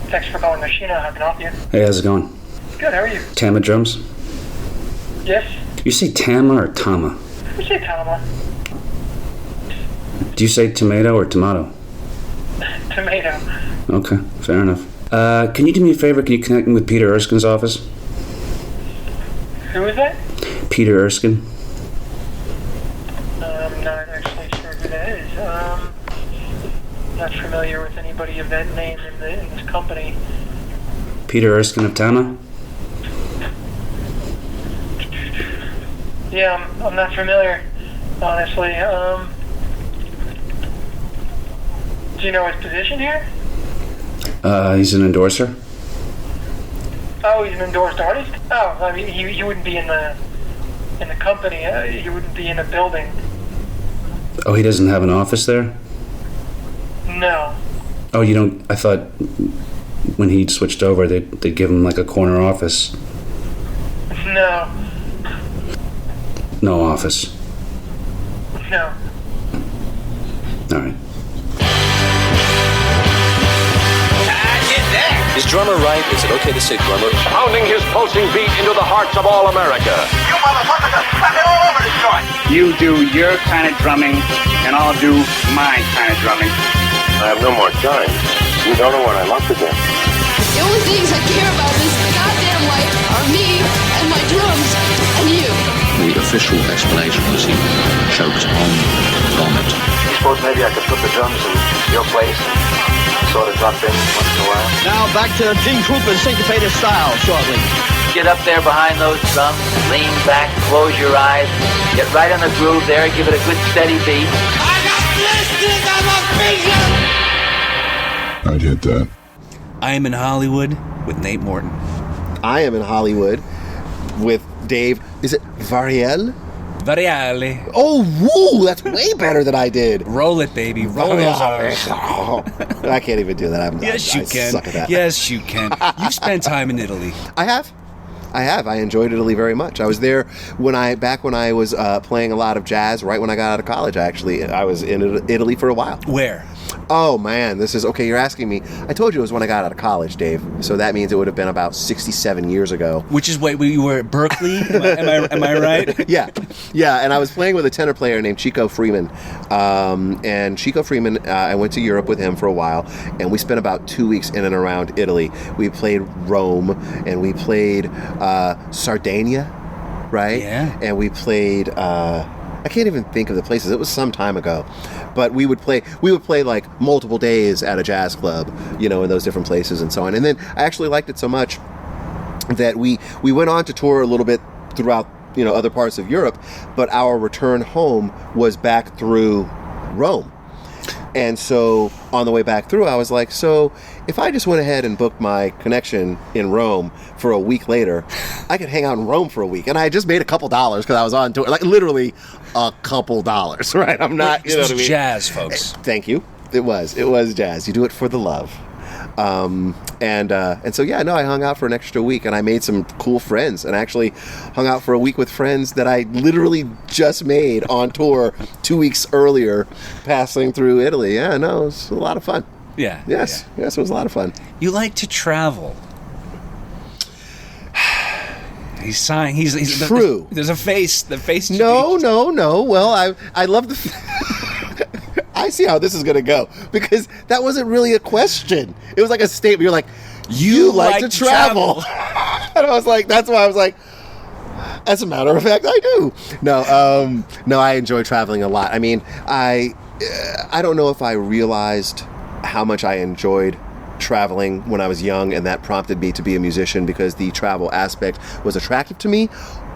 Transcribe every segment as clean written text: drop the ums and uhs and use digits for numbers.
Thanks for calling Machina. How can I help you? Hey, how's it going? Good, how are you? Tama drums? Yes? You say Tama or Tama? I say Tama. Do you say tomato or tomato? Tomato. Okay, fair enough. Can you do me a favor? Can you connect me with Peter Erskine's office? Who is that? Peter Erskine. I'm not actually sure who that is. Not familiar with anybody of that name in this company. Peter Erskine of Tama? Yeah, I'm not familiar, honestly. Do you know his position here? He's an endorser. Oh, he's an endorsed artist? Oh, I mean, he wouldn't be in the company. He wouldn't be in a building. Oh, he doesn't have an office there? No. Oh, you don't... I thought when he switched over, they'd give him like a corner office. No. No office. No. All right. Is drummer right? Is it okay to say drummer? Pounding his pulsing beat into the hearts of all America. You motherfuckers are fucking all over this joint. You do your kind of drumming, and I'll do my kind of drumming. I have no more time. You don't know what I'm up against. The only things I care about in this goddamn life are me and my drums and you. The official explanation was he choked on vomit. You suppose maybe I could put the drums in your place and sort of drop in once in a while? Now back to Gene Krupa's syncopated style shortly. Get up there behind those drums, lean back, close your eyes, get right in the groove there, give it a good steady beat. I got blisters on my fingers! I'd hit that. I am in Hollywood with Nate Morton. I am in Hollywood with Dave. Is it Variel? Variale. Oh, woo! That's way better than I did. Roll it, baby. Roll those R's. Oh, I can't even do that. You can. Suck at that. Yes, you can. You've spent time in Italy. I have. I enjoyed Italy very much. I was there back when I was playing a lot of jazz. Right when I got out of college, I was in Italy for a while. Where? Oh man, this is okay. You're asking me. I told you it was when I got out of college, Dave. So that means it would have been about 67 years ago. Which is when you were at Berkeley. Am I right? Yeah. And I was playing with a tenor player named Chico Freeman. And Chico Freeman, I went to Europe with him for a while, and we spent about 2 weeks in and around Italy. We played Rome, and we played Sardinia, right? Yeah. And we played. I can't even think of the places. It was some time ago, but we would play like multiple days at a jazz club, in those different places and so on. And then I actually liked it so much that we went on to tour a little bit throughout, other parts of Europe, but our return home was back through Rome. And so on the way back through, I was like, so if I just went ahead and booked my connection in Rome for a week later, I could hang out in Rome for a week. And I just made a couple dollars because I was on tour, like literally a couple dollars, right? I'm not, This was jazz, folks. Thank you. It was jazz. You do it for the love. And so, yeah, no, I hung out for an extra week and I made some cool friends and actually hung out for a week with friends that I literally just made on tour 2 weeks earlier, passing through Italy. Yeah, no, it was a lot of fun. Yeah. Yes, it was a lot of fun. You like to travel. He's sighing. He's true. There's a face. The face. No. Well, I love the. I see how this is going to go because that wasn't really a question. It was like a statement. You're like, you like to travel. And I was like, that's why I was like, as a matter of fact, I do. No, I enjoy traveling a lot. I mean, I don't know if I realized how much I enjoyed traveling when I was young, and that prompted me to be a musician because the travel aspect was attractive to me,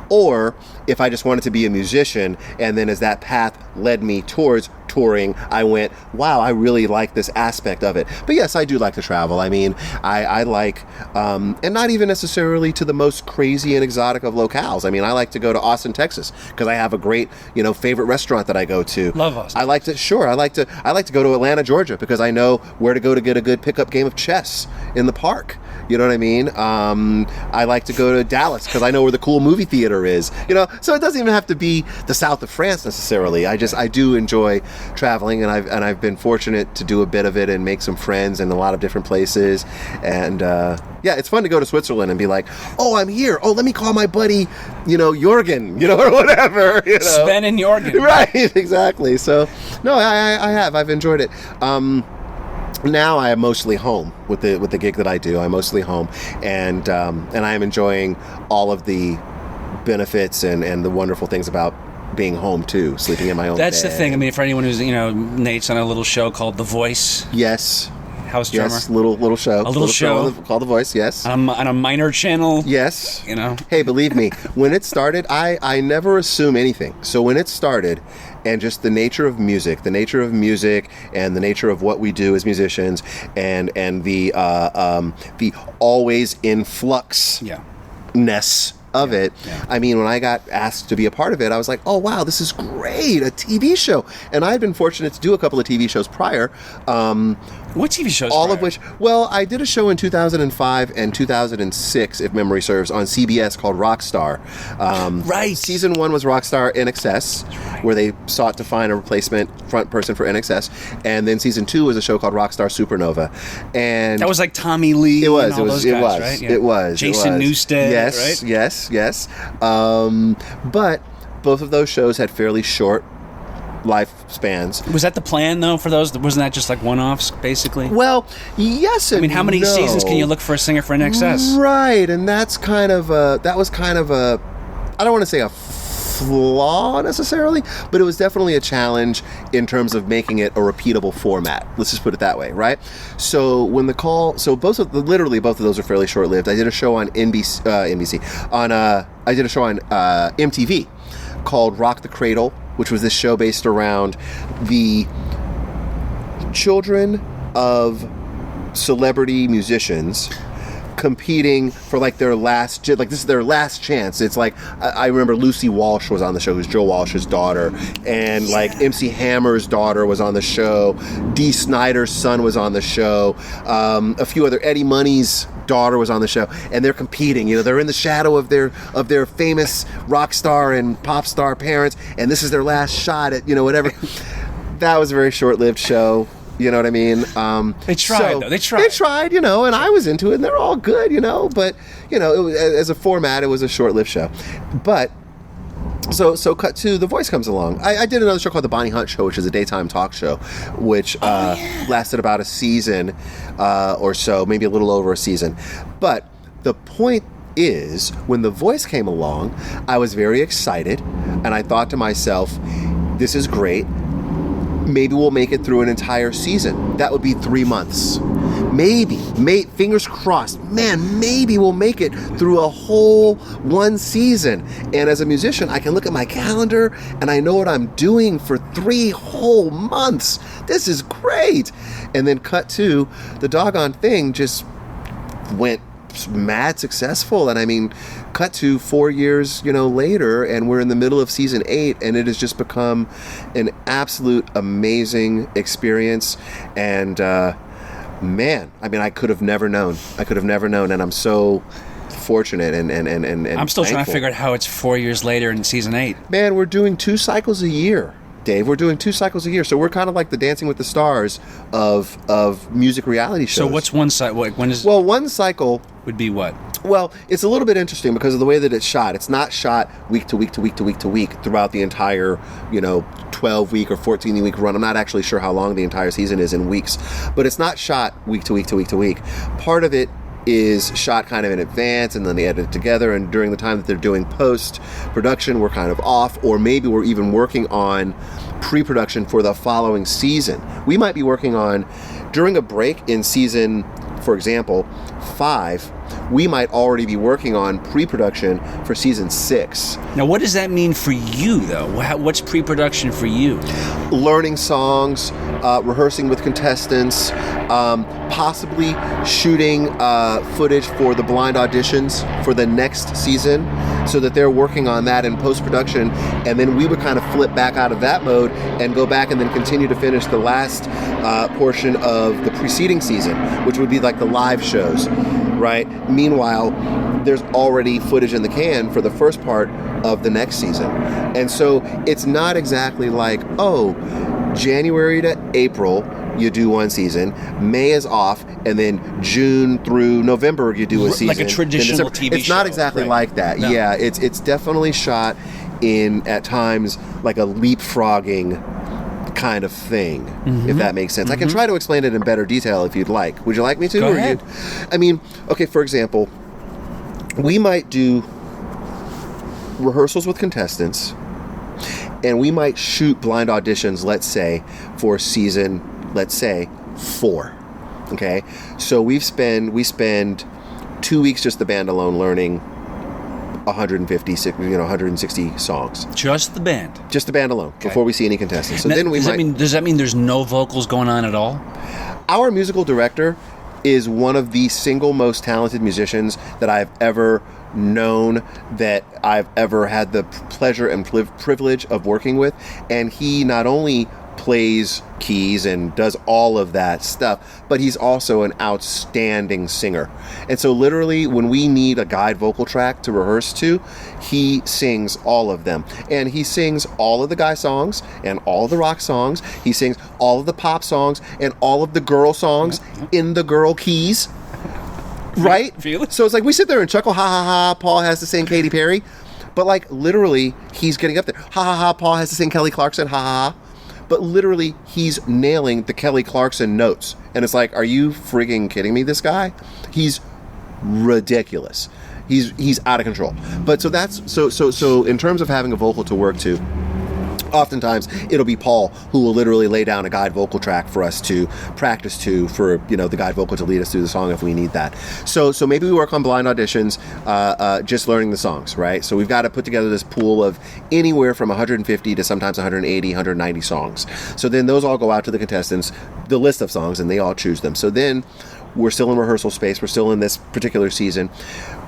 or if I just wanted to be a musician, and then as that path led me towards touring, I went, wow, I really like this aspect of it. But yes, I do like to travel. I mean, I like, and not even necessarily to the most crazy and exotic of locales. I mean, I like to go to Austin, Texas, because I have a great, favorite restaurant that I go to. Love Austin. I like to go to Atlanta, Georgia, because I know where to go to get a good pickup game of chess in the park. You know what I mean? I like to go to Dallas because I know where the cool movie theater is. You know, so it doesn't even have to be the south of France necessarily. I do enjoy traveling, and I've been fortunate to do a bit of it and make some friends in a lot of different places. And yeah, it's fun to go to Switzerland and be like, oh, I'm here. Oh, let me call my buddy, Jorgen, or whatever. Sven and Jorgen. Right, exactly. So, no, I've enjoyed it. Now I am mostly home with the gig that I do. I'm mostly home, and I am enjoying all of the benefits and the wonderful things about being home too, sleeping in my own That's bed. the thing. I mean, for anyone who's Nate's on a little show called The Voice. Yes. House drummer. Yes, little show. A little show called The Voice, yes. On a minor channel. Yes. Hey, believe me, when it started, I never assume anything. So when it started, and just the nature of music and the nature of what we do as musicians, and the always in flux-ness of it. Yeah. I mean, when I got asked to be a part of it, I was like, oh, wow, this is great, a TV show. And I'd been fortunate to do a couple of TV shows prior. What TV shows All prior? of which, well, I did a show in 2005 and 2006, if memory serves, on CBS called Rockstar. Right. Season 1 was Rockstar NXS, where they sought to find a replacement front person for NXS. And then Season 2 was a show called Rockstar Supernova. And that was like Tommy Lee. It was. And all those guys, right? Yeah. It was. Jason Newsted. Yes. Right? Yes. But both of those shows had fairly short lifespans. Was that the plan though for those? Wasn't that just like one-offs basically? Well, yes and I mean, how many seasons can you look for a singer for NXS? Right, and that was kind of a, I don't want to say a flaw necessarily, but it was definitely a challenge in terms of making it a repeatable format. Let's just put it that way, right? So when literally both of those are fairly short-lived. I did a show on I did a show on MTV called Rock the Cradle, which was this show based around the children of celebrity musicians competing for their last, this is their last chance. It's like, I remember Lucy Walsh was on the show, who's Joe Walsh's daughter, and MC Hammer's daughter was on the show, Dee Snider's son was on the show, a few other, Eddie Money's daughter was on the show, and they're competing. They're in the shadow of their famous rock star and pop star parents, and this is their last shot at whatever. That was a very short-lived show. You know what I mean? They tried, though. They tried, and I was into it, and they're all good, but it was, as a format, it was a short-lived show. But so cut to The Voice comes along. I did another show called The Bonnie Hunt Show, which is a daytime talk show, which lasted about a season or so, maybe a little over a season. But the point is, when The Voice came along, I was very excited, and I thought to myself, this is great. Maybe we'll make it through an entire season. That would be 3 months. Maybe, fingers crossed, maybe we'll make it through a whole one season. And as a musician, I can look at my calendar and I know what I'm doing for 3 whole months. This is great. And then cut to, the doggone thing just went mad successful. And I mean, cut to 4 years, later, and we're in the middle of season 8, and it has just become an absolute amazing experience. And man, I mean, I could have never known, and I'm so fortunate and I'm still thankful. trying to figure out how it's 4 years later in season 8. Man, we're doing 2 cycles a year. Dave, we're doing 2 cycles a year, so we're kind of like the Dancing with the Stars of music reality shows. So what's one cycle? Well, one cycle would be what? Well, it's a little bit interesting because of the way that it's shot. It's not shot week to week to week to week to week throughout the entire, 12-week or 14-week run. I'm not actually sure how long the entire season is in weeks, but it's not shot week to week to week to week. Part of it is shot kind of in advance, and then they edit it together, and during the time that they're doing post-production, we're kind of off, or maybe we're even working on pre-production for the following season. We might be working on, during a break in season, for example, 5, we might already be working on pre-production for season 6. Now, what does that mean for you, though? What's pre-production for you? Learning songs, rehearsing with contestants, possibly shooting footage for the blind auditions for the next season, so that they're working on that in post-production, and then we would kind of flip back out of that mode and go back and then continue to finish the last portion of the preceding season, which would be like the live shows. right? Meanwhile, there's already footage in the can for the first part of the next season. And so it's not exactly like, oh, January to April, you do one season, May is off, and then June through November, you do a season. Like a traditional TV show. It's not exactly like that. No. Yeah, it's definitely shot in, at times, like a leapfrogging kind of thing, if that makes sense. I can try to explain it in better detail if you'd like. Would you like me to? Go ahead. I mean, okay, for example, we might do rehearsals with contestants, and we might shoot blind auditions, let's say, for season, let's say, 4. Okay? So we spend 2 weeks just the band alone learning 160 songs. Just the band? Just the band alone, before we see any contestants. So Now, then does that mean there's no vocals going on at all? Our musical director is one of the single most talented musicians that I've ever known, that I've ever had the pleasure and privilege of working with. And he not only plays keys and does all of that stuff, but he's also an outstanding singer. And so literally when we need a guide vocal track to rehearse to, he sings all of them. And he sings all of the guy songs and all of the rock songs. He sings all of the pop songs and all of the girl songs in the girl keys. Right? So it's like we sit there and chuckle, ha ha ha, Paul has to sing Katy Perry. But like literally he's getting up there. Ha ha ha, Paul has to sing Kelly Clarkson, ha ha ha. But literally, he's nailing the Kelly Clarkson notes. And it's like, are you frigging kidding me, this guy? He's ridiculous. He's out of control. But so that's so in terms of having a vocal to work to, oftentimes it'll be Paul who will literally lay down a guide vocal track for us to practice to, for, you know, the guide vocal to lead us through the song if we need that. So maybe we work on blind auditions, just learning the songs, right? So we've got to put together this pool of anywhere from 150 to sometimes 180, 190 songs. So then those all go out to the contestants, the list of songs, and they all choose them. So then we're still in rehearsal space. We're still in this particular season.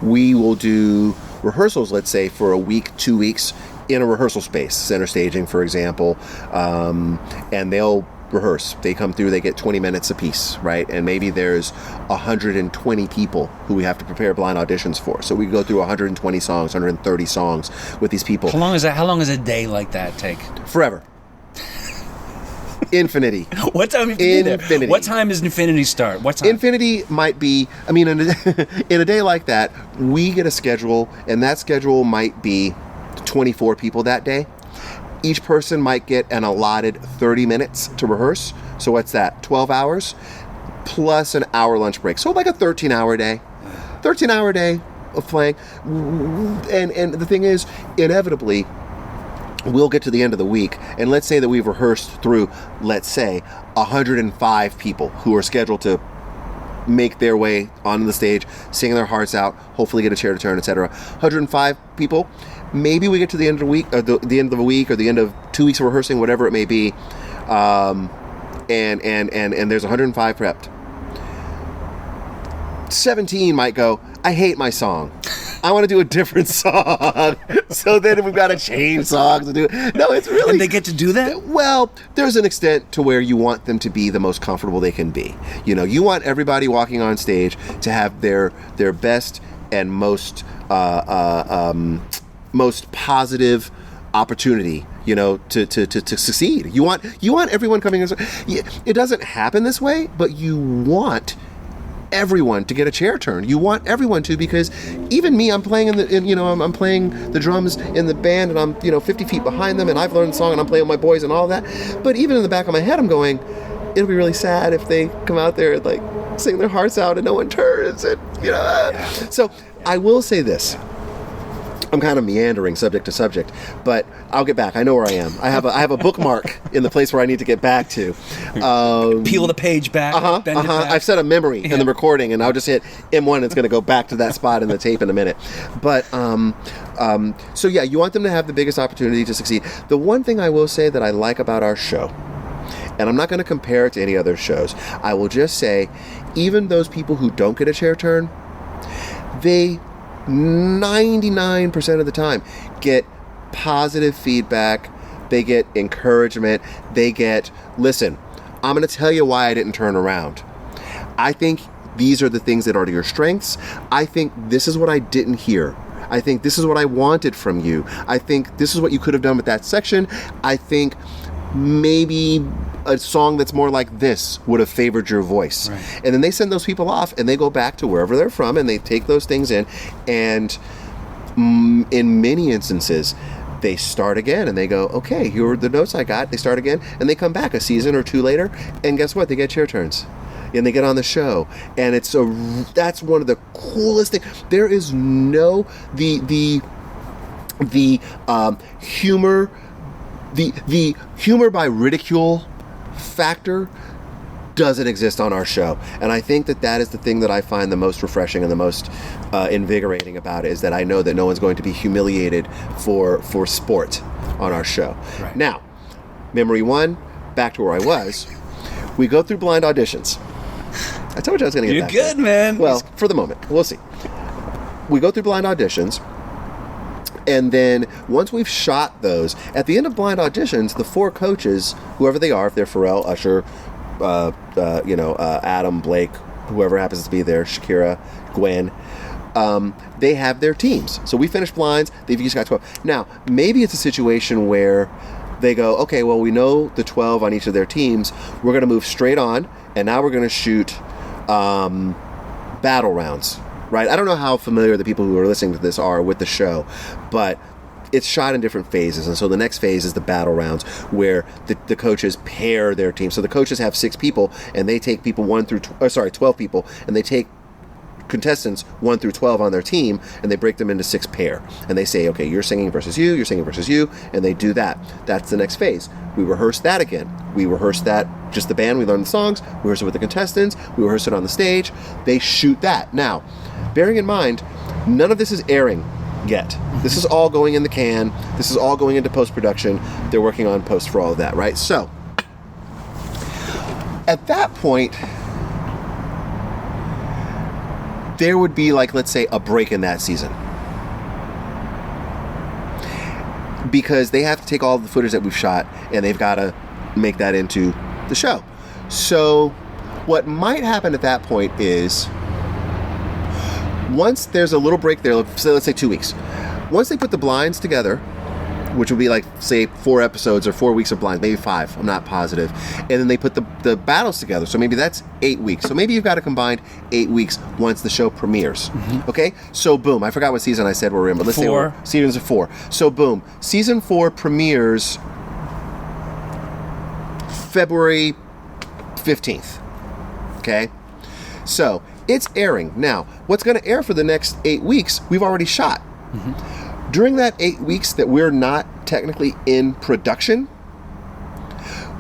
We will do rehearsals, let's say, for a week, 2 weeks, in a rehearsal space, center staging, for example, and they'll rehearse. They come through, they get 20 minutes apiece, right? And maybe there's 120 people who we have to prepare blind auditions for. So we go through 120 songs, 130 songs with these people. How long is that? How long does a day like that take? Forever. Infinity. What time do you be there? What time does Infinity start? What time? Infinity might be, I mean, in a day like that, we get a schedule, and that schedule might be 24 people that day. Each person might get an allotted 30 minutes to rehearse. So what's that? 12 hours plus an hour lunch break. So like a 13-hour day. 13-hour day of playing. And the thing is, inevitably, we'll get to the end of the week, and let's say that we've rehearsed through, let's say, 105 people who are scheduled to make their way onto the stage, sing their hearts out, hopefully get a chair to turn, etc. 105 people. Maybe we get to the end of the week, or the end of a week, or the end of 2 weeks of rehearsing, whatever it may be, and there's 105 prepped. 17 might go, I hate my song. I want to do a different song. So then we've got to change songs to do it. No, it's really... And they get to do that? Well, there's an extent to where you want them to be the most comfortable they can be. You know, you want everybody walking on stage to have their best and most positive opportunity, you know, to succeed. You want everyone coming in. It doesn't happen this way, but you want everyone to get a chair turn. You want everyone to, because even me, I'm playing I'm playing the drums in the band, and I'm 50 feet behind them, and I've learned the song, and I'm playing with my boys and all that. But even in the back of my head, I'm going, it'll be really sad if they come out there and like sing their hearts out and no one turns, and So I will say this. I'm kind of meandering subject to subject, but I'll get back. I know where I am. I have a bookmark in the place where I need to get back to. Peel the page back. Bend it back. I've set a memory in the recording, and I'll just hit M1. It's going to go back to that spot in the tape in a minute. But so yeah, you want them to have the biggest opportunity to succeed. The one thing I will say that I like about our show, and I'm not going to compare it to any other shows, I will just say, even those people who don't get a chair turn, they 99% of the time get positive feedback. They get encouragement. They get, listen, I'm going to tell you why I didn't turn around. I think these are the things that are your strengths. I think this is what I didn't hear. I think this is what I wanted from you. I think this is what you could have done with that section. I think maybe a song that's more like this would have favored your voice. Right. And then they send those people off and they go back to wherever they're from and they take those things in, and in many instances they start again and they go, okay, here are the notes I got. They start again and they come back a season or two later, and guess what? They get chair turns. And they get on the show, and that's one of the coolest things. There is no the humor, the humor by ridicule factor doesn't exist on our show, and I think that is the thing that I find the most refreshing and the most invigorating about it, is that I know that no one's going to be humiliated for sport on our show. Right. Now, memory one, back to where I was. We go through blind auditions. I told you I was going to get back. You're good, man. Well, for the moment. We'll see. We go through blind auditions, and then once we've shot those, at the end of blind auditions, the 4 coaches, whoever they are, if they're Pharrell, Usher, Adam, Blake, whoever happens to be there, Shakira, Gwen, they have their teams. So we finish blinds, they've each got 12. Now, maybe it's a situation where they go, okay, well, we know the 12 on each of their teams. We're going to move straight on, and now we're going to shoot battle rounds, right? I don't know how familiar the people who are listening to this are with the show, but it's shot in different phases. And so the next phase is the battle rounds, where the coaches pair their team. So the coaches have 6 people, and they take people 12 people, and they take contestants 1 through 12 on their team, and they break them into 6 pair, and they say, okay, you're singing versus you, and they do that. That's the next phase. We rehearse that again. We rehearse that, just the band, we learn the songs, we rehearse it with the contestants, we rehearse it on the stage, they shoot that. Now, bearing in mind, none of this is airing yet. This is all going in the can, this is all going into post-production, they're working on post for all of that, right? So, at that point, there would be, like, let's say, a break in that season. Because they have to take all the footage that we've shot, and they've got to make that into the show. So what might happen at that point is, once there's a little break there, so let's say 2 weeks. Once they put the blinds together, which would be like, say, 4 episodes or 4 weeks of blinds, maybe 5, I'm not positive. And then they put the battles together, so maybe that's 8 weeks. So maybe you've got a combined 8 weeks once the show premieres. Mm-hmm. Okay? So boom, I forgot what season I said we're in, but let's say seasons of 4. So boom, season 4 premieres February 15th. Okay? So it's airing. Now, what's going to air for the next 8 weeks, we've already shot. Mm-hmm. During that 8 weeks that we're not technically in production,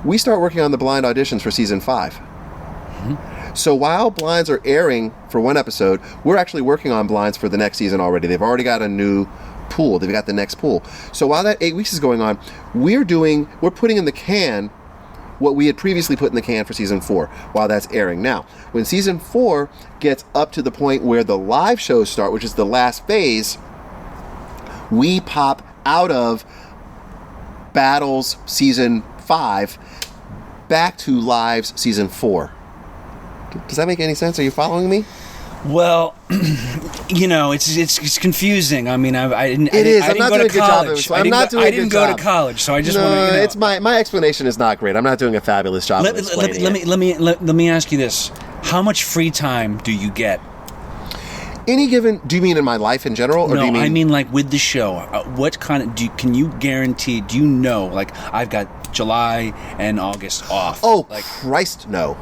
we start working on the blind auditions for season 5. Mm-hmm. So while blinds are airing for one episode, we're actually working on blinds for the next season already. They've already got a new pool. They've got the next pool. So while that 8 weeks is going on, we're putting in the can what we had previously put in the can for season 4 while that's airing. Now, when season 4 gets up to the point where the live shows start, which is the last phase, we pop out of Battles season 5 back to Lives season 4. Does that make any sense? Are you following me? Well, it's confusing. I mean, I didn't go to college. I didn't go to college, so I just want to. It's my explanation is not great. I'm not doing a fabulous job of explaining it. Let me ask you this: how much free time do you get? Any given? Do you mean in my life in general, or no? Do you mean? I mean like with the show. What kind of can you guarantee? Do you know? Like I've got July and August off. Oh, Christ, no.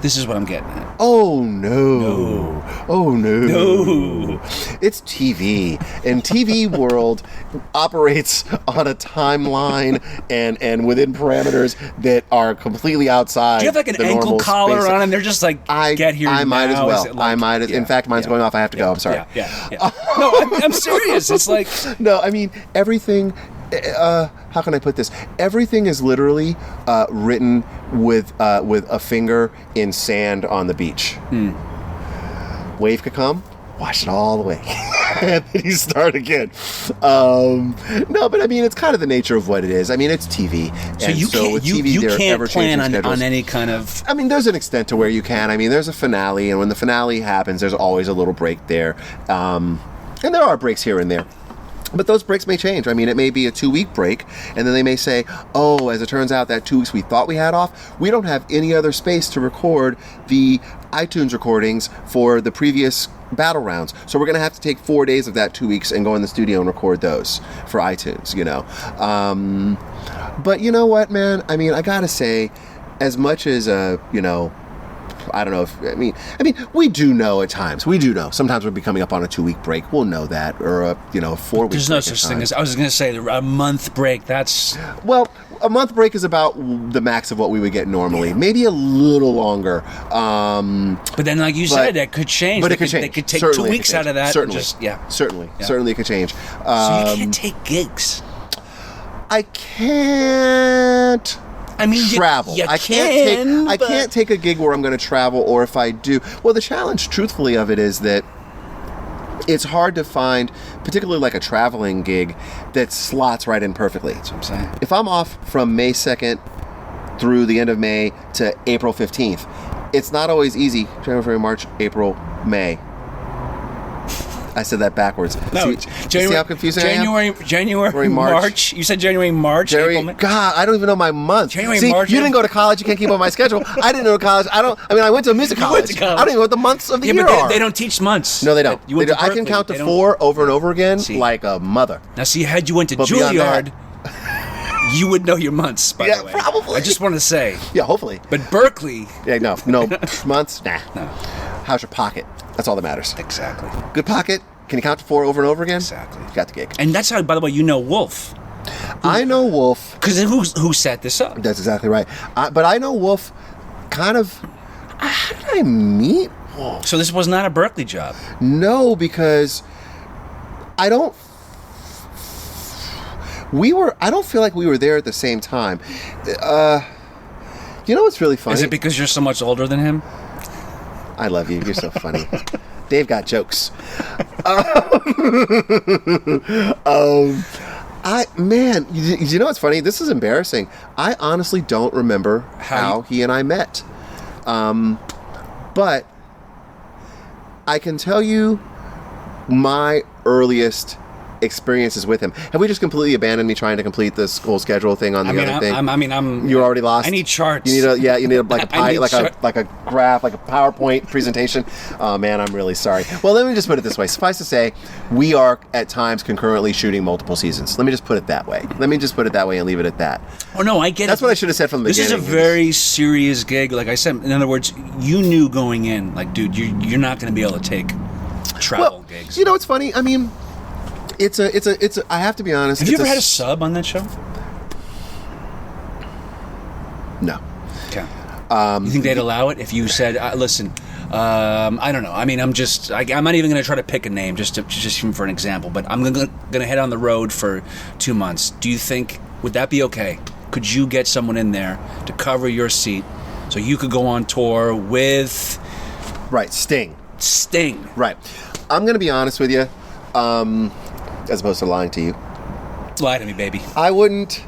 This is what I'm getting at. Oh, no. Oh, no. No. It's TV. And TV world operates on a timeline and within parameters that are completely outside. Do you have like an ankle collar on and they're just like, get here I might now? as well. I might as in fact, mine's going off. I have to go. I'm sorry. Yeah. No, I'm serious. It's like... No, I mean, everything... how can I put this? Everything is literally written with a finger in sand on the beach. Wave could come, wash it all away. and then you start again. No, but I mean, it's kind of the nature of what it is. I mean, it's TV. So you can't plan on any kind of... I mean, there's an extent to where you can. I mean, there's a finale, and when the finale happens, there's always a little break there. And there are breaks here and there. But those breaks may change. I mean, it may be a 2-week break, and then they may say, oh, as it turns out, that 2 weeks we thought we had off, we don't have any other space to record the iTunes recordings for the previous battle rounds. So we're going to have to take 4 days of that 2 weeks and go in the studio and record those for iTunes, you know. But you know what, man? I mean, I got to say, as much as, you know, I don't know if, I mean, we do know at times. We do know. Sometimes we'll be coming up on a 2-week break. We'll know that. Or a 4-week break. There's no such thing as, I was going to say, a month break. That's... Well, a month break is about the max of what we would get normally. Maybe a little longer. But then, like you said, that could change. But it could change. They could take Certainly 2 weeks out of that. Certainly. Certainly it could change. So you can't take gigs. I can't... I mean, travel. I can't take a gig where I'm going to travel, or if I do, well, the challenge, truthfully, of it is that it's hard to find, particularly like a traveling gig, that slots right in perfectly. That's what I'm saying. If I'm off from May 2nd through the end of May to April 15th, it's not always easy. January, February, March, April, May. I said that backwards. No, see how confusing I am? January, March. You said January, March, April, May. God, I don't even know my month. January, March. You didn't go to college. You can't keep up my schedule. I didn't go to college. I went to a music college. I don't even know what the months of the year are. They don't teach months. No, they don't. I can count to 4 over and over again like a mother. Now, see, had you went to Juilliard, you would know your months, by the way. Yeah, probably. I just want to say. Yeah, hopefully. But Berkeley. Yeah, no months. Nah. No. How's your pocket? That's all that matters. Exactly. Good pocket. Can you count to 4 over and over again? Exactly. You got the gig. And that's how, by the way, you know Wolf. I know Wolf. Because who set this up? That's exactly right. But I know Wolf kind of... How did I meet Wolf? So this was not a Berkeley job? No, because I don't feel like we were there at the same time. You know what's really funny? Is it because you're so much older than him? I love you. You're so funny. Dave got jokes. You know what's funny? This is embarrassing. I honestly don't remember how he and I met. But I can tell you my earliest experiences with him. Have we just completely abandoned me trying to complete this whole schedule thing on the other thing? You're already lost. I need charts. You need like a graph, like a PowerPoint presentation. Oh man, I'm really sorry. Well, let me just put it this way. Suffice to say, we are at times concurrently shooting multiple seasons. Let me just put it that way. Let me just put it that way and leave it at that. Oh no, I get it. That's what I should have said from the beginning. This is a very serious gig. Like I said, in other words, you knew going in, like, dude, you're not going to be able to take travel gigs. You know, it's funny. I mean, it's a. I have to be honest. Have you ever had a sub on that show? No. Okay. You think they'd allow it if you said, "Listen, I don't know. I mean, I'm not even going to try to pick a name, just for an example. But I'm going to head on the road for 2 months. Do you think would that be okay? Could you get someone in there to cover your seat so you could go on tour with, right, Sting? Right. I'm going to be honest with you. As opposed to lying to you. Lie to me, baby. I wouldn't.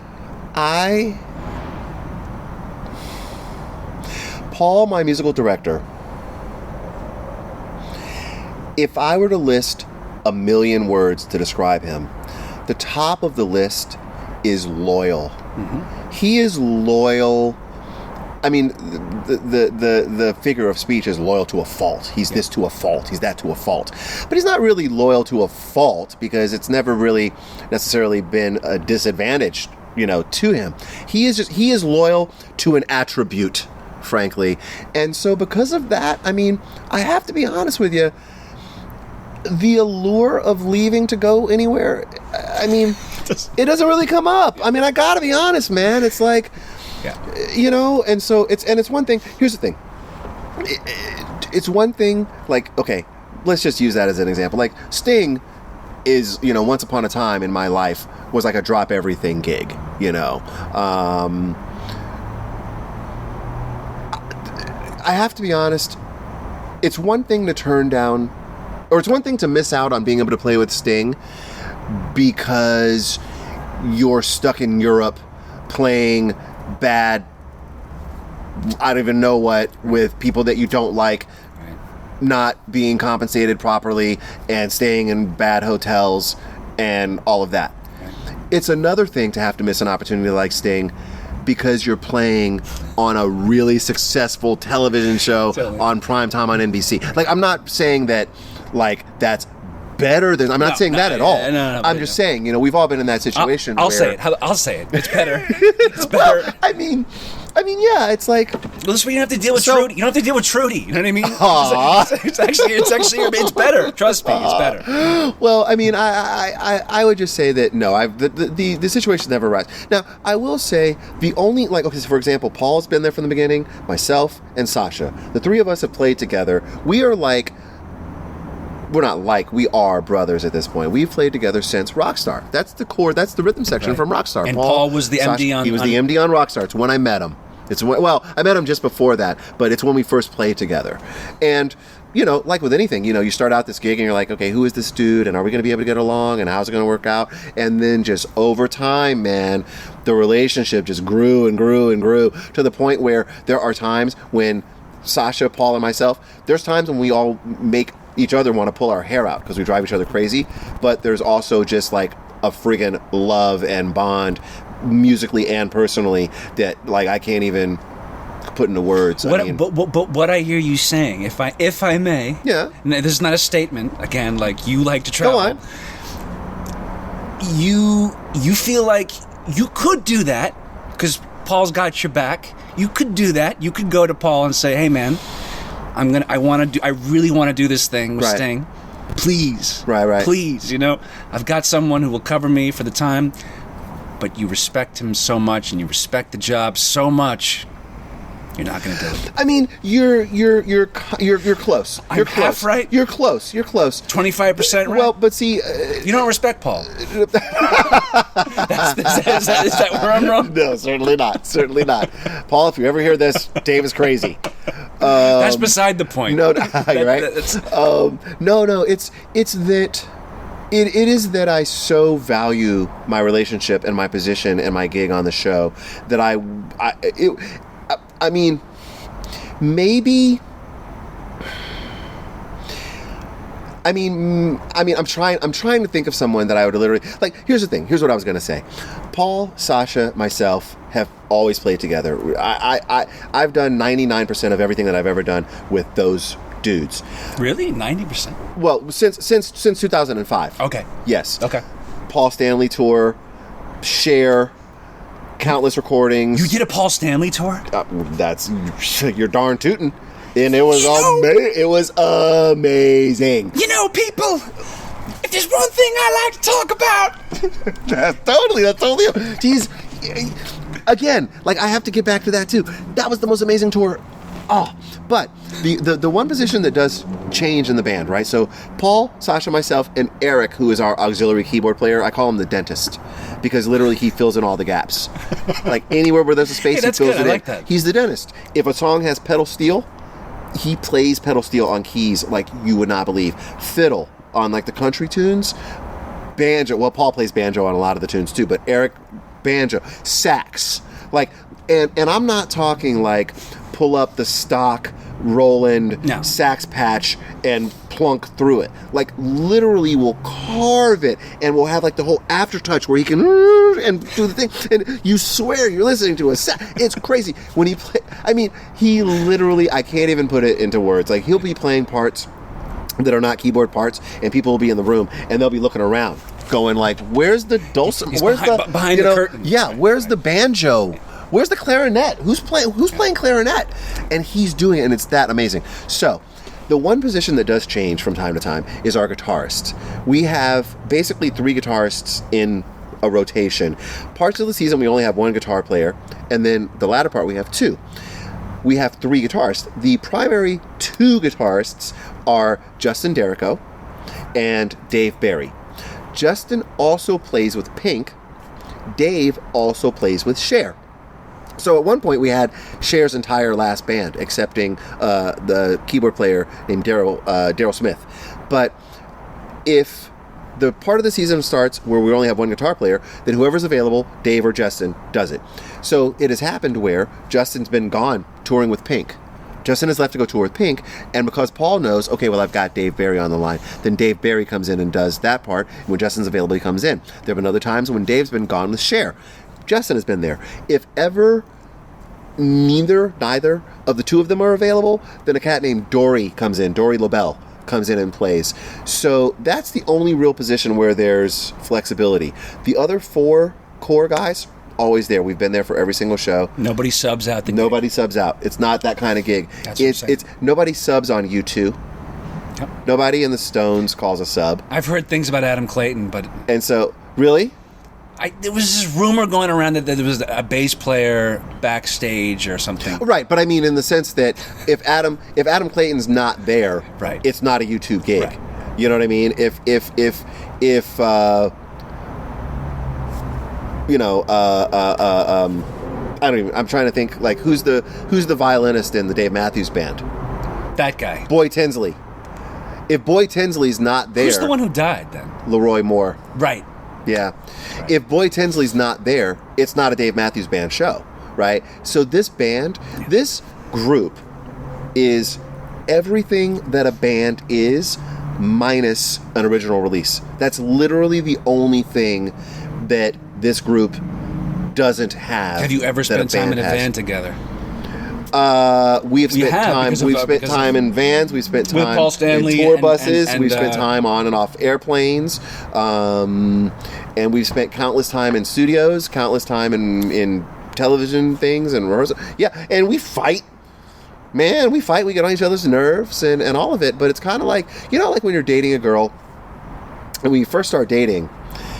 Paul, my musical director, if I were to list 1 million words to describe him, the top of the list is loyal. Mm-hmm. He is loyal. I mean, the figure of speech is loyal to a fault. He's this to a fault. He's that to a fault. But he's not really loyal to a fault because it's never really necessarily been a disadvantage, to him. He is loyal to an attribute, frankly. And so because of that, I mean, I have to be honest with you, the allure of leaving to go anywhere, I mean, it doesn't really come up. I mean, I gotta be honest, man. It's like... Yeah. And so it's one thing. Here's the thing. It's one thing, like, okay, let's just use that as an example. Like, Sting is, once upon a time in my life was like a drop everything gig, I have to be honest. It's one thing to turn down Or it's one thing to miss out on being able to play with Sting because you're stuck in Europe playing bad, I don't even know what, with people that you don't like, not being compensated properly and staying in bad hotels and all of that. It's another thing to have to miss an opportunity like Sting because you're playing on a really successful television show on primetime on NBC. Like, I'm not saying that, like, that's better than... I'm not saying that at all. No, I'm just saying, you know, we've all been in that situation. I'll say it. I'll say it. It's better. It's better. Well, I mean, yeah, it's like... Well, this way you don't have to deal with Trudy. You don't have to deal with Trudy. You know what I mean? Aww. It's actually, it's better. Trust me, it's better. Well, I mean, I would just say that no, the situation never arrives. Now, I will say the only, like, okay, so for example, Paul's been there from the beginning, myself and Sasha. The three of us have played together. We are like... We're not like, we are brothers at this point. We've played together since Rockstar. That's the core, that's the rhythm section from Rockstar. And Paul was the MD on... He was the MD on Rockstar. It's when I met him. Well, I met him just before that, but it's when we first played together. And, you know, like with anything, you know, you start out this gig and you're like, okay, who is this dude? And are we going to be able to get along? And how's it going to work out? And then just over time, man, the relationship just grew and grew and grew to the point where there are times when Sasha, Paul, and myself, there's times when we all make each other want to pull our hair out because we drive each other crazy, but there's also just like a friggin' love and bond musically and personally that like I can't even put into words. But what I hear you saying, if I may, yeah, this is not a statement. Again, like you like to travel. Go on. You feel like you could do that because Paul's got your back. You could do that. You could go to Paul and say, "Hey, man, I really want to do this thing with Sting. Please. Right. Please, you know, I've got someone who will cover me for the time." But you respect him so much and you respect the job so much, you're not going to do it. I mean, you're close. I'm half right? You're close. 25% right? Well, but see... you don't respect Paul. Is that where I'm wrong? No, certainly not. Paul, if you ever hear this, Dave is crazy. That's beside the point. No, you're right. No, it's that... It is that I so value my relationship and my position and my gig on the show that I mean, maybe. I'm trying to think of someone that I would literally like. Here's the thing. Here's what I was going to say. Paul, Sasha, myself have always played together. I've done 99% of everything that I've ever done with those dudes. Really? 90%? Well, since 2005. Okay. Yes. Okay. Paul Stanley tour, Cher, countless recordings. You did a Paul Stanley tour? That's you're darn tootin'. And it was it was amazing. You know, people, if there's one thing I like to talk about. That's totally. Geez, again, like I have to get back to that too. That was the most amazing tour. Oh, but the one position that does change in the band, right? So Paul, Sasha, myself, and Eric, who is our auxiliary keyboard player, I call him the dentist because literally he fills in all the gaps. Like anywhere where there's a space, he fills it in. Like that. He's the dentist. If a song has pedal steel, he plays pedal steel on keys like you would not believe. Fiddle on like the country tunes. Banjo. Well, Paul plays banjo on a lot of the tunes too, but Eric, banjo, sax. Like, and I'm not talking like pull up the stock Roland sax patch and plunk through it. Like literally will carve it and we'll have like the whole aftertouch where he can and do the thing and you swear you're listening to a sax. It's crazy when he play. I mean, he literally, I can't even put it into words. Like he'll be playing parts that are not keyboard parts and people will be in the room and they'll be looking around going like, where's the dulcimer? Where's behind the curtain? Yeah, where's the banjo? Where's the clarinet? Who's playing clarinet? And he's doing it, and it's that amazing. So, the one position that does change from time to time is our guitarist. We have basically 3 guitarists in a rotation. Parts of the season, we only have 1 guitar player, and then the latter part, we have 2. We have 3 guitarists. The primary 2 guitarists are Justin Derrico and Dave Barry. Justin also plays with Pink. Dave also plays with Cher. So at one point we had Cher's entire last band, excepting the keyboard player named Daryl Smith. But if the part of the season starts where we only have one guitar player, then whoever's available, Dave or Justin, does it. So it has happened where Justin's been gone touring with Pink. Justin has left to go tour with Pink, and because Paul knows, okay, well, I've got Dave Barry on the line, then Dave Barry comes in and does that part, and when Justin's available, he comes in. There have been other times when Dave's been gone with Cher. Justin has been there. If ever neither of the two of them are available, then a cat named Dory comes in, Dory LaBelle, comes in and plays. So that's the only real position where there's flexibility. The other 4 core guys, always there. We've been there for every single show. Nobody subs out the gig. Nobody subs out. It's not that kind of gig. It's nobody subs on U2. Yep. Nobody in the Stones calls a sub. I've heard things about Adam Clayton, but... And so, really? There was this rumor going around that there was a bass player backstage or something. Right, but I mean in the sense that if Adam Clayton's not there, right, it's not a U2 gig. Right. You know what I mean? If I don't even. I'm trying to think like who's the violinist in the Dave Matthews Band? That guy, Boy Tinsley. If Boy Tinsley's not there, who's the one who died then? Leroy Moore. Right. Yeah. Right. If Boy Tinsley's not there, it's not a Dave Matthews Band show, right? So this band, this group is everything that a band is minus an original release. That's literally the only thing that this group doesn't have. Have you ever spent time in a van together? We've spent time in vans. We've spent time with Paul Stanley in tour buses. and we've spent time on and off airplanes, and we've spent countless time in studios, countless time in television things and rehearsal. Yeah, and we fight. Man, we fight. We get on each other's nerves and all of it. But it's kind of like, like when you're dating a girl, and when you first start dating,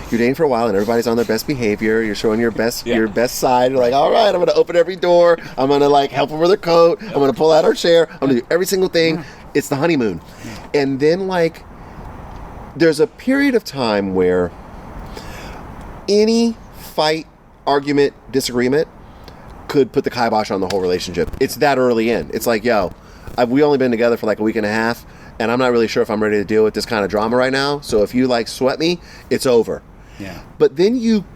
you're dating for a while and everybody's on their best behavior. You're showing your best side. You're like, all right, I'm going to open every door. I'm going to help them with their coat. I'm going to pull out our chair. I'm going to do every single thing. It's the honeymoon. And then there's a period of time where any fight, argument, disagreement could put the kibosh on the whole relationship. It's that early in. It's like, we only been together for a week and a half, and I'm not really sure if I'm ready to deal with this kind of drama right now. So if you sweat me, it's over. Yeah. But then you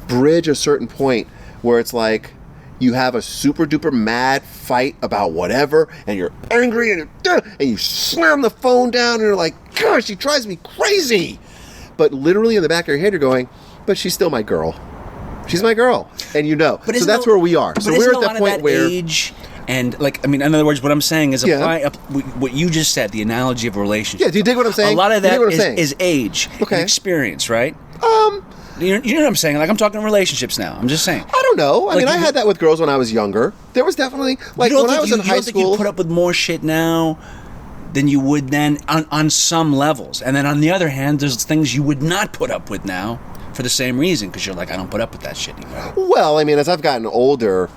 bridge a certain point where it's like you have a super duper mad fight about whatever, and you're angry and you slam the phone down and you're like, gosh, she drives me crazy. But literally in the back of your head you're going, but she's still my girl. She's my girl. And But so that's where we are. So we're at that point where age. And in other words, what I'm saying is apply what you just said, the analogy of a relationship. Yeah, do you dig what I'm saying? A lot of that is age, and experience, right? You know what I'm saying? I'm talking relationships now. I'm just saying. I don't know. I had that with girls when I was younger. There was definitely when I was in high school. You think you put up with more shit now than you would then on some levels, and then on the other hand, there's things you would not put up with now for the same reason because you're like, I don't put up with that shit anymore. Well, as I've gotten older.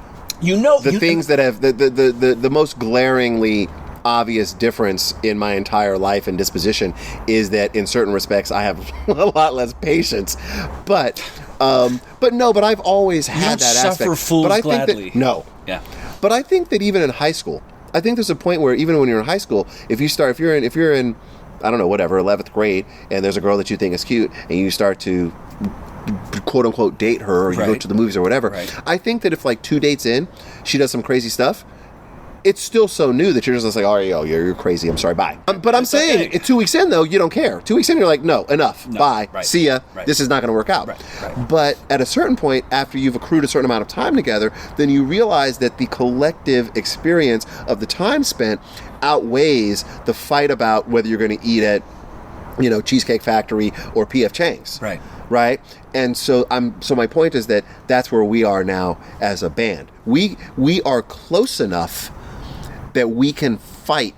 Things that have the most glaringly obvious difference in my entire life and disposition is that in certain respects I have a lot less patience, but I've always had that aspect. Suffer fools but I gladly. think that but I think that even in high school, I think there's a point where even when you're in high school, if you're in I don't know, whatever, 11th grade, and there's a girl that you think is cute, and you start to quote unquote date her, or you go to the movies or whatever. Right. I think that if 2 dates in, she does some crazy stuff, it's still so new that you're just like, oh, you're crazy. I'm sorry, bye. But I'm saying, 2 weeks in though, you don't care. 2 weeks in, you're like, no, enough, bye, see ya. Right. This is not going to work out. Right. But at a certain point, after you've accrued a certain amount of time together, then you realize that the collective experience of the time spent outweighs the fight about whether you're going to eat at, Cheesecake Factory or P.F. Chang's. Right? And so my point is that that's where we are now as a band. We are close enough that we can fight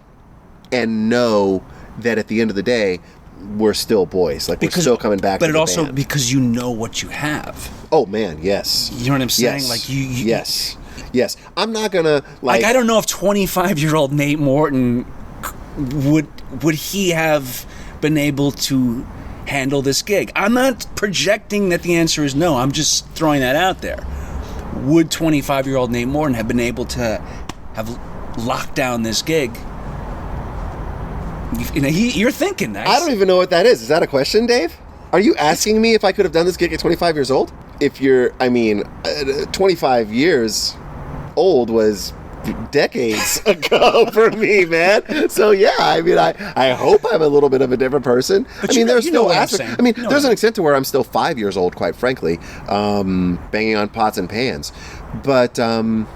and know that at the end of the day we're still boys. We're still coming back to the band. But it also because you know what you have. Oh man, yes. You know what I'm saying? Yes. Yes. I'm not going to I don't know if 25-year-old Nate Morton would he have been able to handle this gig. I'm not projecting that the answer is no. I'm just throwing that out there. would 25-year-old Nate Morton have been able to have locked down this gig? You're thinking that. I don't even know what that is. Is that a question, Dave? Are you asking me if I could have done this gig at 25 years old? 25 years old was decades ago for me, man. So yeah, I hope I'm a little bit of a different person. But there's still aspects. There's an extent to where I'm still 5 years old, quite frankly, banging on pots and pans. But do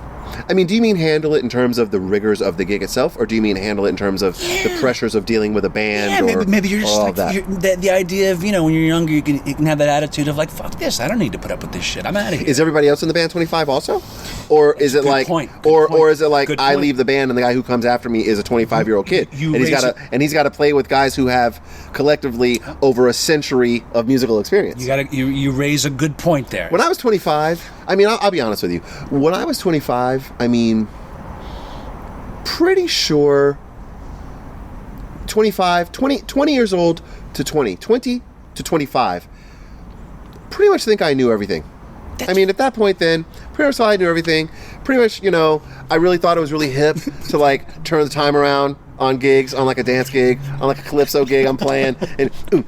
you mean handle it in terms of the rigors of the gig itself, or do you mean handle it in terms of the pressures of dealing with a band? Yeah, maybe you're just all like that. The idea of when you're younger, you can have that attitude of like, fuck this, I don't need to put up with this shit. I'm out of here. Is everybody else in the band 25 also, or is it like, or is it like I leave the band and the guy who comes after me is a 25-year-old kid, and he's got to play with guys who have collectively over a century of musical experience. You raise a good point there. When I was 25, I'll be honest with you. When I was 25, pretty sure 20 years old to 20 to 25, pretty much think I knew everything. At that point then, pretty much I knew everything. Pretty much, I really thought it was really hip to like turn the time around on gigs, on like a dance gig, on like a calypso gig I'm playing, and and it's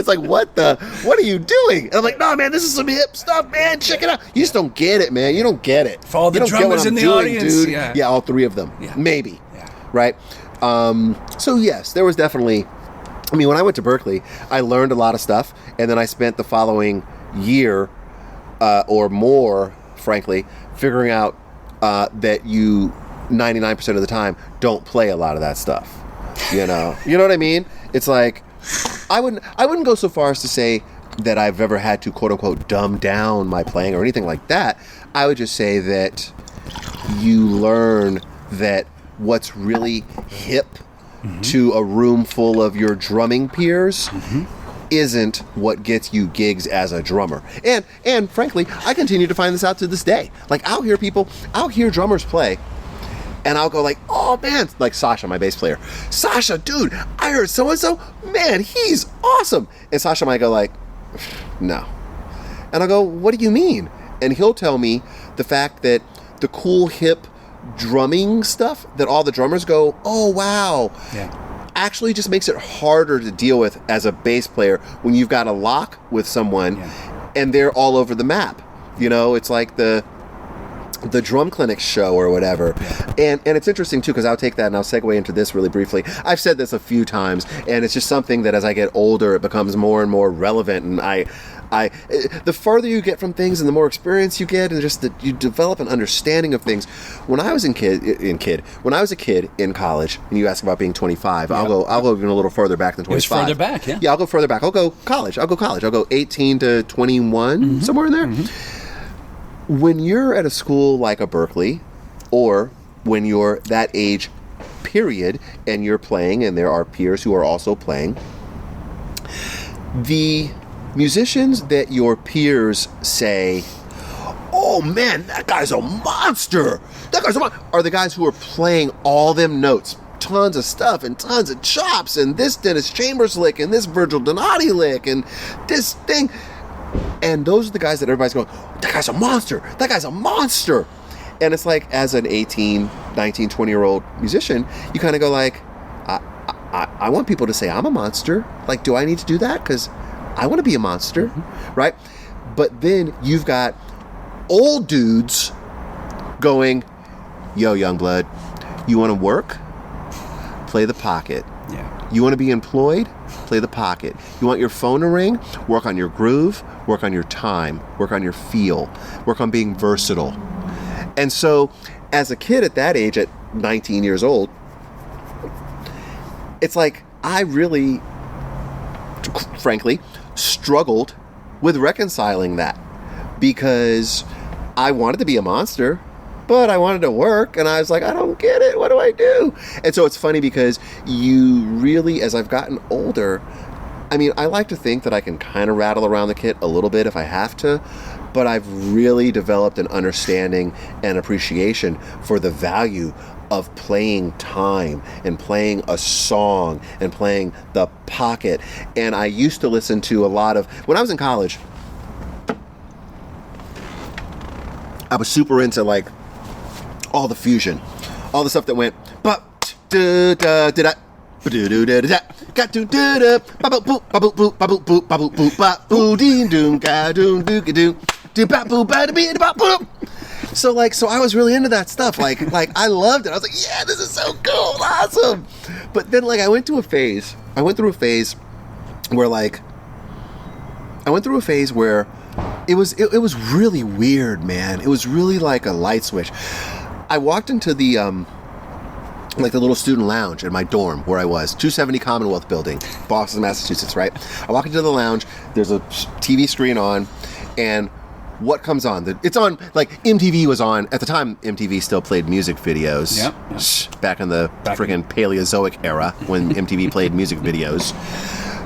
like, what are you doing? And I'm like, no, man, this is some hip stuff, man. Check it out. You just don't get it, man. You don't get it. For all the drummers in the audience, dude. Yeah, all three of them, maybe. Yeah. Right. So yes, there was definitely. When I went to Berkeley, I learned a lot of stuff, and then I spent the following year or more, frankly, figuring out that you 99% of the time don't play a lot of that stuff. You know what I mean? It's like I wouldn't go so far as to say that I've ever had to quote unquote dumb down my playing or anything like that. I would just say that you learn that what's really hip to a room full of your drumming peers isn't what gets you gigs as a drummer. And frankly, I continue to find this out to this day. Like I'll hear drummers play, and I'll go like, oh man, like Sasha, my bass player. Sasha, dude, I heard so-and-so, man, he's awesome. And Sasha might go like, no. And I'll go, what do you mean? And he'll tell me the fact that the cool hip drumming stuff that all the drummers go, oh wow, actually just makes it harder to deal with as a bass player when you've got a lock with someone and they're all over the map. It's like the drum clinic show or whatever. And it's interesting too, because I'll take that and I'll segue into this really briefly. I've said this a few times, and it's just something that as I get older it becomes more and more relevant, and the farther you get from things and the more experience you get, and just that you develop an understanding of things. When I was a kid in college, and you ask about being 25, I'll go even a little further back than 25. It was further back, yeah. Yeah, I'll go further back. I'll go college. I'll go 18 to 21, somewhere in there. When you're at a school like a Berkeley, or when you're that age period and you're playing and there are peers who are also playing, the musicians that your peers say, oh man, that guy's a monster, are the guys who are playing all them notes, tons of stuff and tons of chops, and this Dennis Chambers lick and this Virgil Donati lick and this thing. And those are the guys that everybody's going, that guy's a monster. And it's like, as an 18, 19, 20-year-old musician, you kind of go like, I want people to say I'm a monster. Like, do I need to do that? Because I want to be a monster, right? But then you've got old dudes going, yo, young blood, you want to work? Play the pocket. Yeah. You want to be employed? Play the pocket. You want your phone to ring? Work on your groove, work on your time, work on your feel, work on being versatile. And so, as a kid at that age, at 19 years old, it's like I really, frankly, struggled with reconciling that, because I wanted to be a monster, but I wanted to work, and I was like, I don't get it. What do I do? And so it's funny because you really, as I've gotten older, I like to think that I can kind of rattle around the kit a little bit if I have to, but I've really developed an understanding and appreciation for the value of playing time and playing a song and playing the pocket. And I used to listen to a lot of, when I was in college, I was super into like all the fusion, all the stuff that went so I was really into that stuff. Like I loved it. I was like, yeah, this is so cool, awesome. But then like I went through a phase where it was really weird, man. It was really like a light switch. I walked into the like the little student lounge in my dorm where I was, 270 Commonwealth Building, Boston, Massachusetts, right? I walk into the lounge, there's a TV screen on, and what comes on? It's on, like, MTV was on. At the time, MTV still played music videos. Yep. Back in the freaking Paleozoic era when MTV played music videos.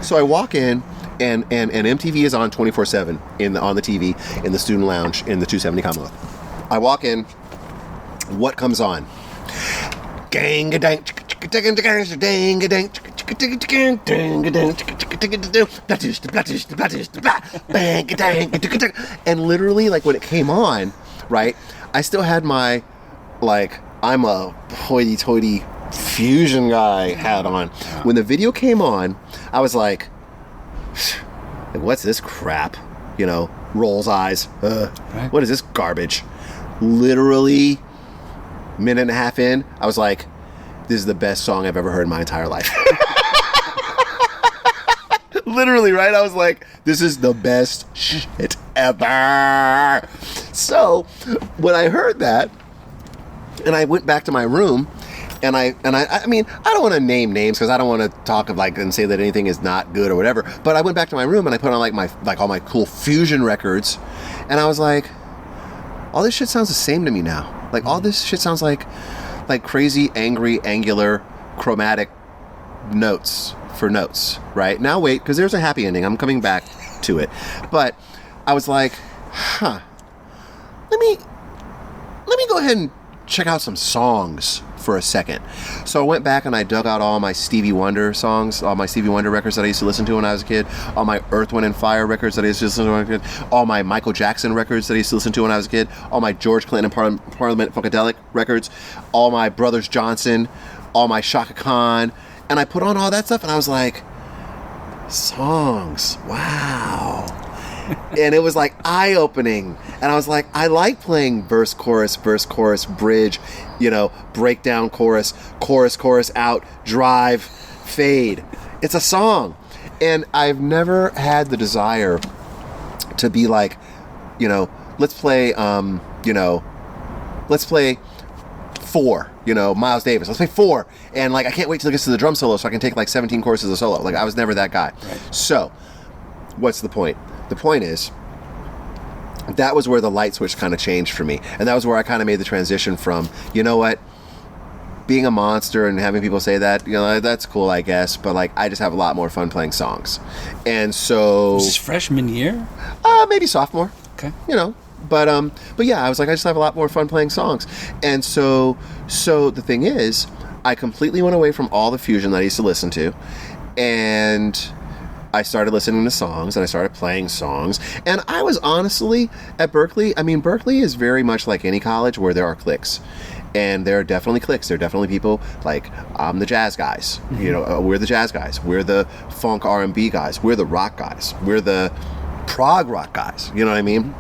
So I walk in, and MTV is on 24/7 on the TV in the student lounge in the 270 Commonwealth. I walk in, what comes on? Gang a dang, dang dang dang. And literally, like, when it came on, right, I still had my, like, I'm a hoity-toity fusion guy hat on. When the video came on, I was like, what's this crap? You know, rolls eyes. What is this garbage? Literally, minute and a half in, I was like, this is the best song I've ever heard in my entire life. Literally, right? I was like, this is the best shit ever. So, when I heard that, and I went back to my room, and I mean, I don't want to name names because I don't want to talk of like and say that anything is not good or whatever. But I went back to my room and I put on like all my cool fusion records, and I was like, all this shit sounds the same to me now. Like all this shit sounds like crazy, angry, angular, chromatic notes for notes, right? Now wait, because there's a happy ending. I'm coming back to it. But I was like, let me go ahead and check out some songs for a second. So I went back and I dug out all my Stevie Wonder songs, all my Stevie Wonder records that I used to listen to when I was a kid, all my Earth, Wind and Fire records that I used to listen to when I was a kid, all my Michael Jackson records that I used to listen to when I was a kid, all my George Clinton and Parliament Funkadelic records, all my Brothers Johnson, all my Shaka Khan, and I put on all that stuff and I was like, songs, wow. And it was like eye-opening, and I was like, I like playing verse, chorus, bridge, you know, breakdown, chorus, out, drive, fade. It's a song. And I've never had the desire to be like, you know, let's play 4, you know, Miles Davis. Let's play 4. And like, I can't wait till it gets to the drum solo so I can take like 17 choruses of solo. Like, I was never that guy. Right. So, what's the point? The point is, that was where the light switch kind of changed for me. And that was where I kind of made the transition from, you know what, being a monster and having people say that, you know, that's cool, I guess. But like, I just have a lot more fun playing songs. And so... Was this freshman year? Maybe sophomore. Okay. You know, but yeah, I was like, I just have a lot more fun playing songs. And so the thing is, I completely went away from all the fusion that I used to listen to. And I started listening to songs and I started playing songs. And I was honestly at Berkeley. I mean, Berkeley is very much like any college where there are cliques. And there are definitely cliques. There are definitely people like, I'm the jazz guys. Mm-hmm. You know, we're the jazz guys. We're the funk R&B guys. We're the rock guys. We're the prog rock guys. You know what I mean?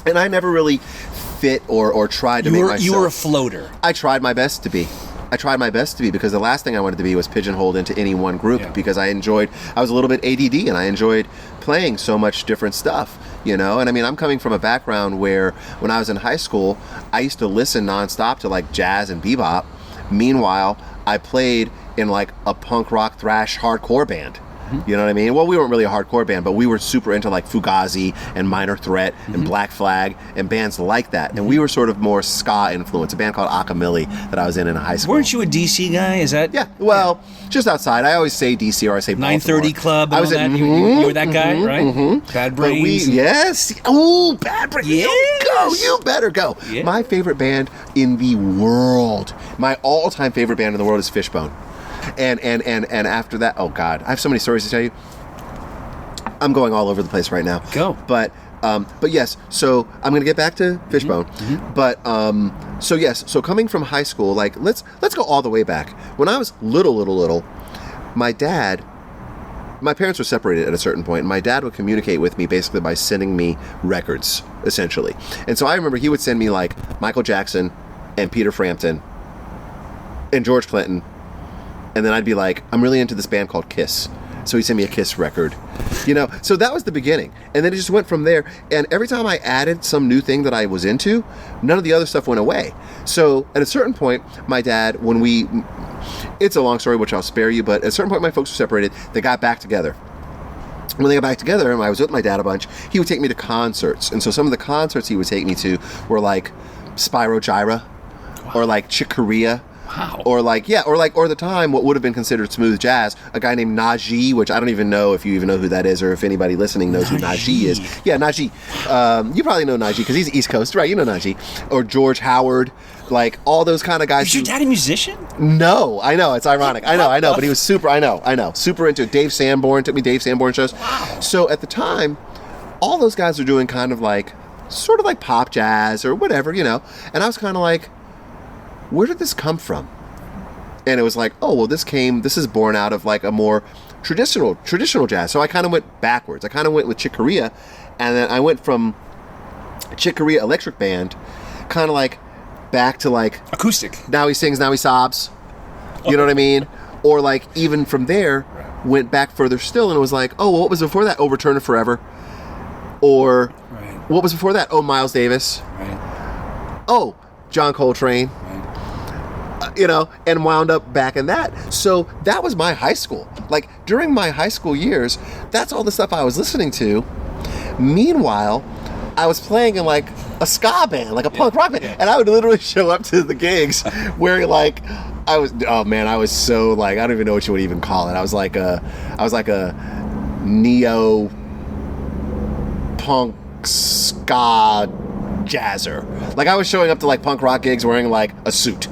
And I never really fit or tried to make myself. You were a floater. I tried my best to be. Because the last thing I wanted to be was pigeonholed into any one group because I was a little bit ADD and I enjoyed playing so much different stuff, you know? And I mean, I'm coming from a background where when I was in high school, I used to listen nonstop to like jazz and bebop. Meanwhile, I played in like a punk rock thrash hardcore band. You know what I mean? Well, we weren't really a hardcore band, but we were super into like Fugazi and Minor Threat and Black Flag and bands like that. And we were sort of more ska influenced. A band called Akamili that I was in high school. Weren't you a DC guy? Is that? Yeah. Well, just outside. I always say DC or I say 930 Club. I was at. You were that guy, right? Bad Brains. Yes. Oh, Bad Brains. Yes. You better go. Yeah. My favorite band in the world. My all-time favorite band in the world is Fishbone. And after that, oh God, I have so many stories to tell you. I'm going all over the place right now. Go. But yes, so I'm gonna get back to Fishbone. But so yes, so coming from high school, like let's go all the way back. When I was little, my parents were separated at a certain point, and my dad would communicate with me basically by sending me records, essentially. And so I remember he would send me like Michael Jackson and Peter Frampton and George Clinton. And then I'd be like, I'm really into this band called Kiss. So he sent me a Kiss record. So that was the beginning. And then it just went from there. And every time I added some new thing that I was into, none of the other stuff went away. So at a certain point, my dad, it's a long story, which I'll spare you, but at a certain point, my folks were separated. They got back together. When they got back together, and I was with my dad a bunch, he would take me to concerts. And so some of the concerts he would take me to were like Spyro Gyra or like Chick Corea. Wow. Or the time, what would have been considered smooth jazz, a guy named Najee, which I don't even know if you even know who that is or if anybody listening knows who Najee is. Yeah, Najee. You probably know Najee because he's East Coast, right? You know Najee. Or George Howard, like all those kind of guys. Is your dad a musician? No, I know. It's ironic. I know. But he was super, I know. Super into it. Dave Sanborn, took me Dave Sanborn shows. Wow. So at the time, all those guys were doing kind of like, sort of like pop jazz or whatever, And I was kind of like, where did this come from? And it was like, oh, well, this is born out of like a more traditional jazz. So I kind of went backwards. I kind of went with Chick Corea, and then I went from Chick Corea Electric Band, kind of like back to like acoustic. Now he sings, now he sobs. You know what I mean? Or like even from there, went back further still, and it was like, oh, well, what was before that? Oh, Return to Forever. Or what was before that? Oh, Miles Davis. Right. Oh, John Coltrane. And wound up back in that. So that was my high school. Like, during my high school years, that's all the stuff I was listening to. Meanwhile, I was playing in, like, a ska band, like a punk rock band. And I would literally show up to the gigs wearing, like, I was so, like, I don't even know what you would even call it. I was like a neo-punk ska jazzer. Like, I was showing up to, like, punk rock gigs wearing, like, a suit.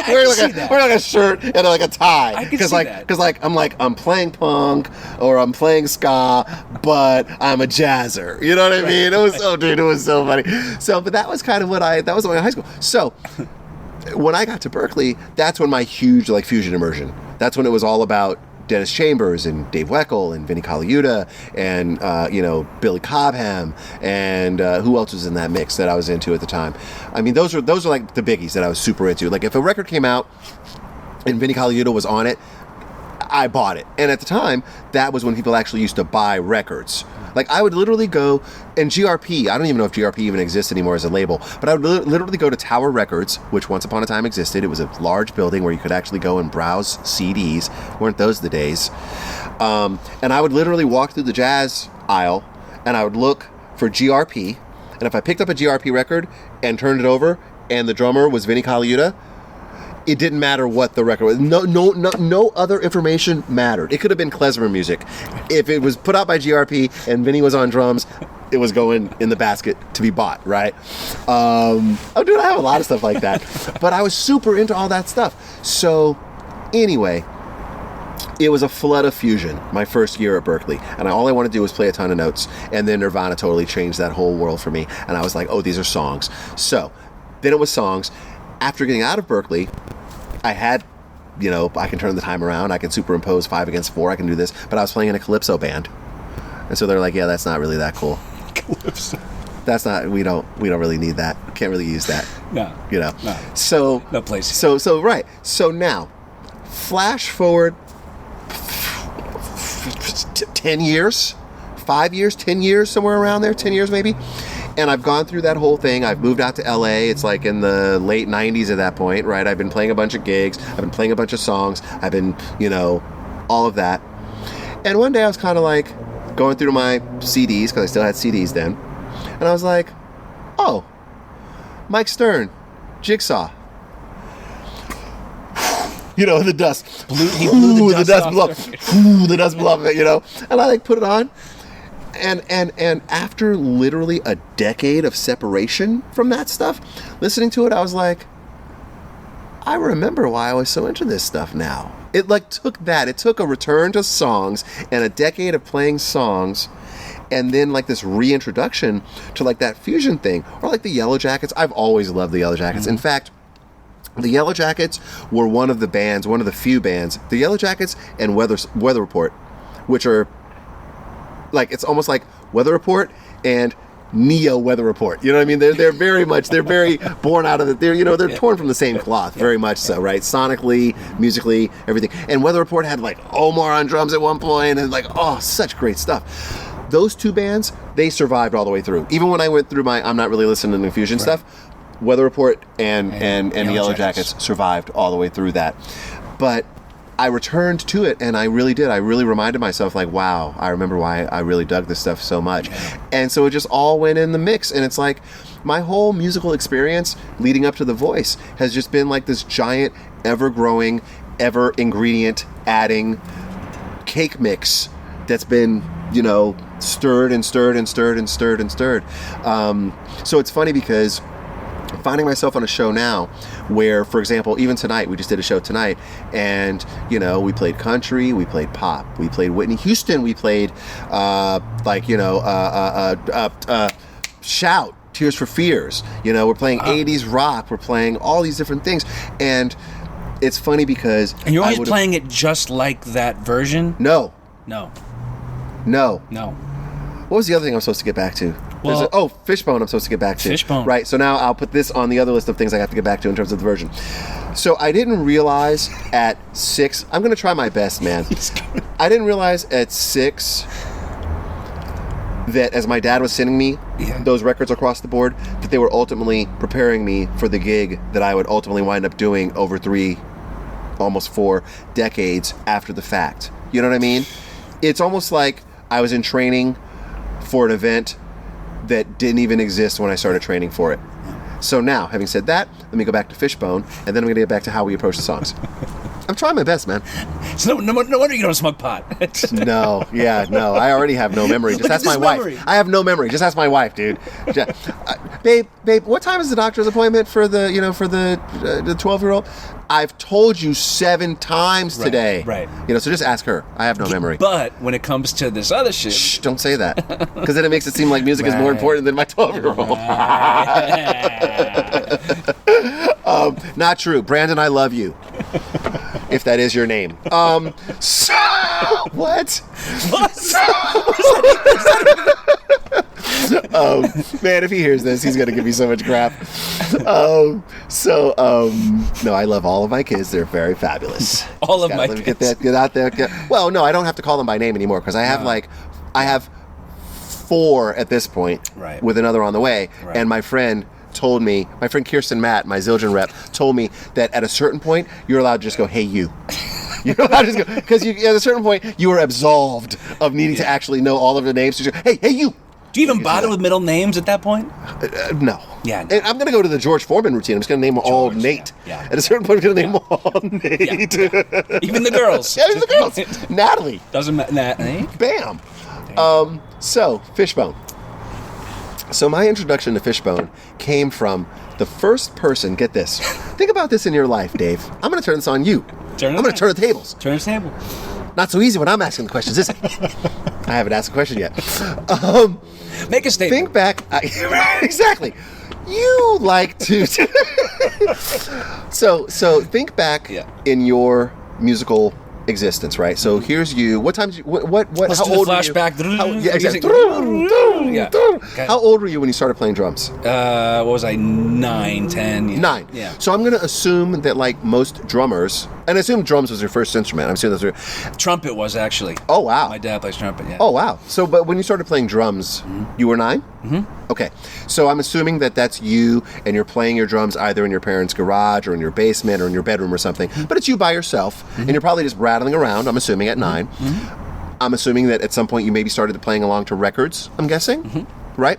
Wearing like a shirt and like a tie. Because I'm playing punk or I'm playing ska, but I'm a jazzer. You know what I mean? It was so funny. So, but that was kind of that was my high school. So, when I got to Berkeley, that's when my huge like fusion immersion. That's when it was all about Dennis Chambers and Dave Weckl and Vinnie Colaiuta and Billy Cobham and who else was in that mix that I was into at the time. I mean, those are like the biggies that I was super into. Like if a record came out and Vinnie Colaiuta was on it, I bought it. And at the time, that was when people actually used to buy records. Like I would literally go, and GRP, I don't even know if GRP even exists anymore as a label, but I would literally go to Tower Records, which once upon a time existed. It was a large building where you could actually go and browse CDs. Weren't those the days? And I would literally walk through the jazz aisle, and I would look for GRP, and if I picked up a GRP record and turned it over, and the drummer was Vinnie Colaiuta, it didn't matter what the record was. No other information mattered. It could have been klezmer music. If it was put out by GRP and Vinny was on drums, it was going in the basket to be bought, right? I have a lot of stuff like that. But I was super into all that stuff. So, anyway, it was a flood of fusion my first year at Berkeley. And all I wanted to do was play a ton of notes. And then Nirvana totally changed that whole world for me. And I was like, oh, these are songs. So, then it was songs. After getting out of Berkeley, I had, I can turn the time around. I can superimpose 5 against 4. I can do this. But I was playing in a calypso band. And so they're like, yeah, that's not really that cool. Calypso. That's not, we don't really need that. Can't really use that. No. No. So. No place. So, right. So now, flash forward 10 years, 5 years, 10 years, somewhere around there, 10 years maybe. And I've gone through that whole thing. I've moved out to LA. It's like in the late 90s at that point, right? I've been playing a bunch of gigs. I've been playing a bunch of songs. I've been, all of that. And one day I was kind of like going through my CDs, because I still had CDs then, and I was like, oh, Mike Stern, Jigsaw. You know, the dust. He blew the dust blew up. The dust blew up, you know. And I like put it on. And after literally a decade of separation from that stuff, listening to it, I was like, I remember why I was so into this stuff now. It like took that. It took a return to songs and a decade of playing songs, and then like this reintroduction to like that fusion thing, or like the Yellow Jackets. I've always loved the Yellow Jackets. In fact, the Yellow Jackets were one of the few bands, the Yellow Jackets and Weather Report, which are like, it's almost like Weather Report and Neo Weather Report. You know what I mean? They're very born out of it. They're torn from the same cloth, very much so, right? Sonically, musically, everything. And Weather Report had like Omar on drums at one point, and like, oh, such great stuff. Those two bands, they survived all the way through. Even when I went through my I'm not really listening to fusion stuff, Weather Report and the Yellow Jackets survived all the way through that. But I returned to it, and I really did. I really reminded myself, like, wow, I remember why I really dug this stuff so much. And so it just all went in the mix, and it's like my whole musical experience leading up to The Voice has just been like this giant, ever-growing, ever-ingredient adding cake mix that's been, stirred and stirred and stirred and stirred and stirred. So it's funny because I'm finding myself on a show now where, for example, even tonight, we just did a show tonight, and, we played country, we played pop, we played Whitney Houston, we played, Shout, Tears for Fears, we're playing 80s rock, we're playing all these different things, and it's funny because... And you're always playing it just like that version? No. No. What was the other thing I'm supposed to get back to? Well, Fishbone I'm supposed to get back to. Fishbone. Right, so now I'll put this on the other list of things I have to get back to in terms of the version. So I didn't realize at 6... I'm going to try my best, man. I didn't realize at 6 that as my dad was sending me those records across the board, that they were ultimately preparing me for the gig that I would ultimately wind up doing over 3, almost 4 decades after the fact. You know what I mean? It's almost like I was in training for an event that didn't even exist when I started training for it. So now, having said that, let me go back to Fishbone, and then I'm going to get back to how we approach the songs. I'm trying my best, man. So no wonder you don't smoke pot. No. I already have no memory. Just ask my wife. I have no memory. Just ask my wife, dude. Babe, what time is the doctor's appointment for the 12-year-old? I've told you 7 times today. Right. So just ask her. I have no memory. But when it comes to this other shit... Shh, don't say that. Because then it makes it seem like music is more important than my 12-year-old. Not true. Brandon, I love you. If that is your name. So... What? Man, if he hears this, he's going to give me so much crap. No, I love all of my kids. They're very fabulous. All of my kids. Get out there. Well, no, I don't have to call them by name anymore because I have 4 at this point, right, with another on the way. Right. And my friend Kirsten Matt, my Zildjian rep, told me that at a certain point, you're allowed to just go, hey, you. You're allowed to just go, because at a certain point, you are absolved of needing to actually know all of the names. So just go, hey, you. Do you even bother with middle names at that point? No. Yeah. And I'm going to go to the George Foreman routine. I'm just going to name them all Nate. Yeah. At a certain point, I'm going to name them all Nate. Yeah. Even the girls. Yeah, even the girls. Natalie. Doesn't matter. Bam. So, Fishbone. So my introduction to Fishbone came from the first person, get this. Think about this in your life, Dave. I'm going to turn this on you. I'm going to turn the tables. Turn the table. Not so easy when I'm asking the questions, is it? I haven't asked a question yet. Make a statement. Think back. Exactly. You like to... So think back in your musical existence, right? So here's you. What time? What? Let's how do old the flashback. Were you? How, exactly. Yeah. Okay. How old were you when you started playing drums? What was I? 9, 10. Yeah. 9. Yeah. So I'm going to assume that, like most drummers, And I assume drums was your first instrument. I'm assuming those were... Trumpet was, actually. Oh, wow. My dad plays trumpet, yeah. Oh, wow. So, but when you started playing drums, you were 9? Mm-hmm. Okay. So I'm assuming that that's you, and you're playing your drums either in your parents' garage or in your basement or in your bedroom or something. But it's you by yourself, and you're probably just rattling around, I'm assuming, at 9. I'm assuming that at some point you maybe started playing along to records, I'm guessing, right?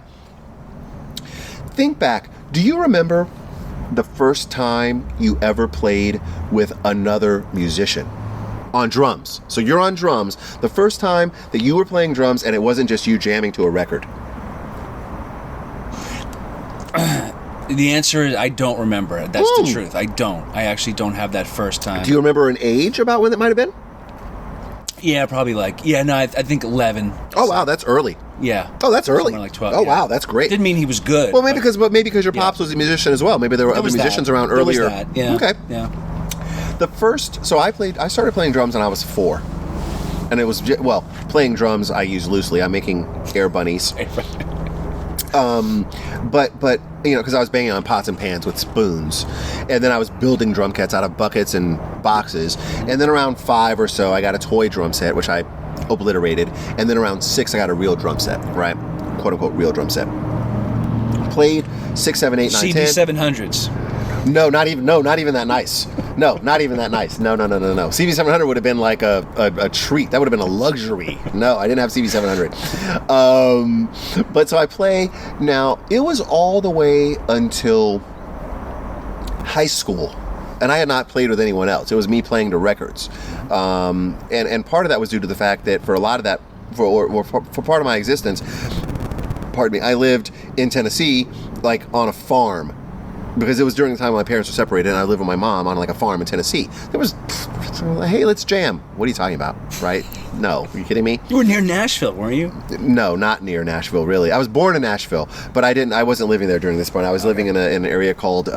Think back. Do you remember the first time you ever played with another musician on drums? So you're on drums. The first time that you were playing drums and it wasn't just you jamming to a record. The answer is I don't remember. That's the truth. I don't. I actually don't have that first time. Do you remember an age about when it might have been? Yeah, probably I think 11. Oh, wow, that's early. Yeah. Oh, that's early. Somewhere like 12. Oh, wow, that's great. Didn't mean he was good. Well, maybe because your pops was a musician as well. Maybe there were other musicians around earlier. Was that. Yeah. Okay. Yeah. I started playing drums when I was 4. And it was, playing drums I use loosely. I'm making air bunnies. But because I was banging on pots and pans with spoons, and then I was building drum kits out of buckets and boxes, and then around 5 or so I got a toy drum set, which I obliterated, and then around 6 I got a real drum set, right? Quote unquote real drum set. Played 6, 7, 8, 9, 10. CB700s. No, not even that nice. No, not even that nice. No. CB700 would have been like a treat. That would have been a luxury. No, I didn't have CB700. But so I play. Now, it was all the way until high school. And I had not played with anyone else. It was me playing to records. And part of that was due to the fact that for a lot of that, for part of my existence, I lived in Tennessee, like on a farm. Because it was during the time when my parents were separated and I lived with my mom on like a farm in Tennessee. There was, hey, let's jam. What are you talking about, right? No, are you kidding me? You were near Nashville, weren't you? No, not near Nashville, really. I was born in Nashville, but I wasn't living there during this point. I was living in an area called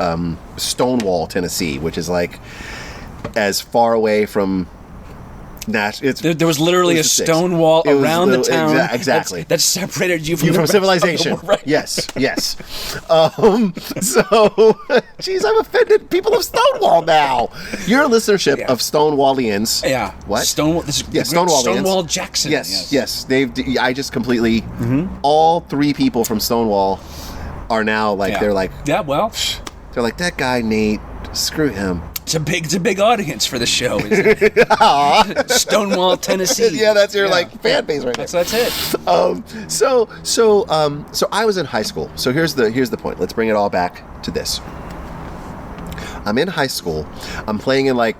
Stonewall, Tennessee, which is like as far away from there was literally a stone wall around the town. Exactly. That separated you from civilization. Right. Yes. Geez, I've offended people of Stonewall now. Your listenership of Stonewallians. Yeah. What? Stonewallians. Stonewall Jackson. Yes. I just completely. All 3 people from Stonewall are now like they're like. Yeah. Well. They're like that guy Nate. Screw him. It's a big audience for the show, isn't it? Stonewall, Tennessee. Yeah, that's your like fan base right now. That's it. So I was in high school. So here's the point. Let's bring it all back to this. I'm in high school. I'm playing in my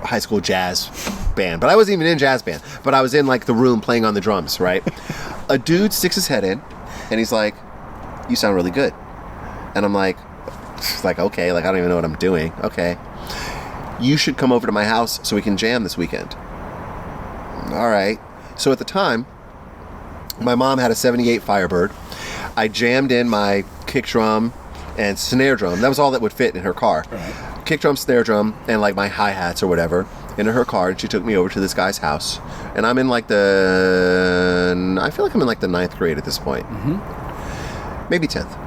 high school jazz band, but I wasn't even in jazz band. But I was in like the room playing on the drums. Right. A dude sticks his head in, and he's like, "You sound really good," and I'm like, okay, like I don't even know what I'm doing. Okay. You should come over to my house so we can jam this weekend. All right. So at the time, my mom had a 78 Firebird. I jammed in my kick drum and snare drum. That was all that would fit in her car. Right. Kick drum, snare drum, and like my hi-hats or whatever into her car, and she took me over to this guy's house. And I'm in I feel like I'm in like the 9th grade at this point. Maybe 10th.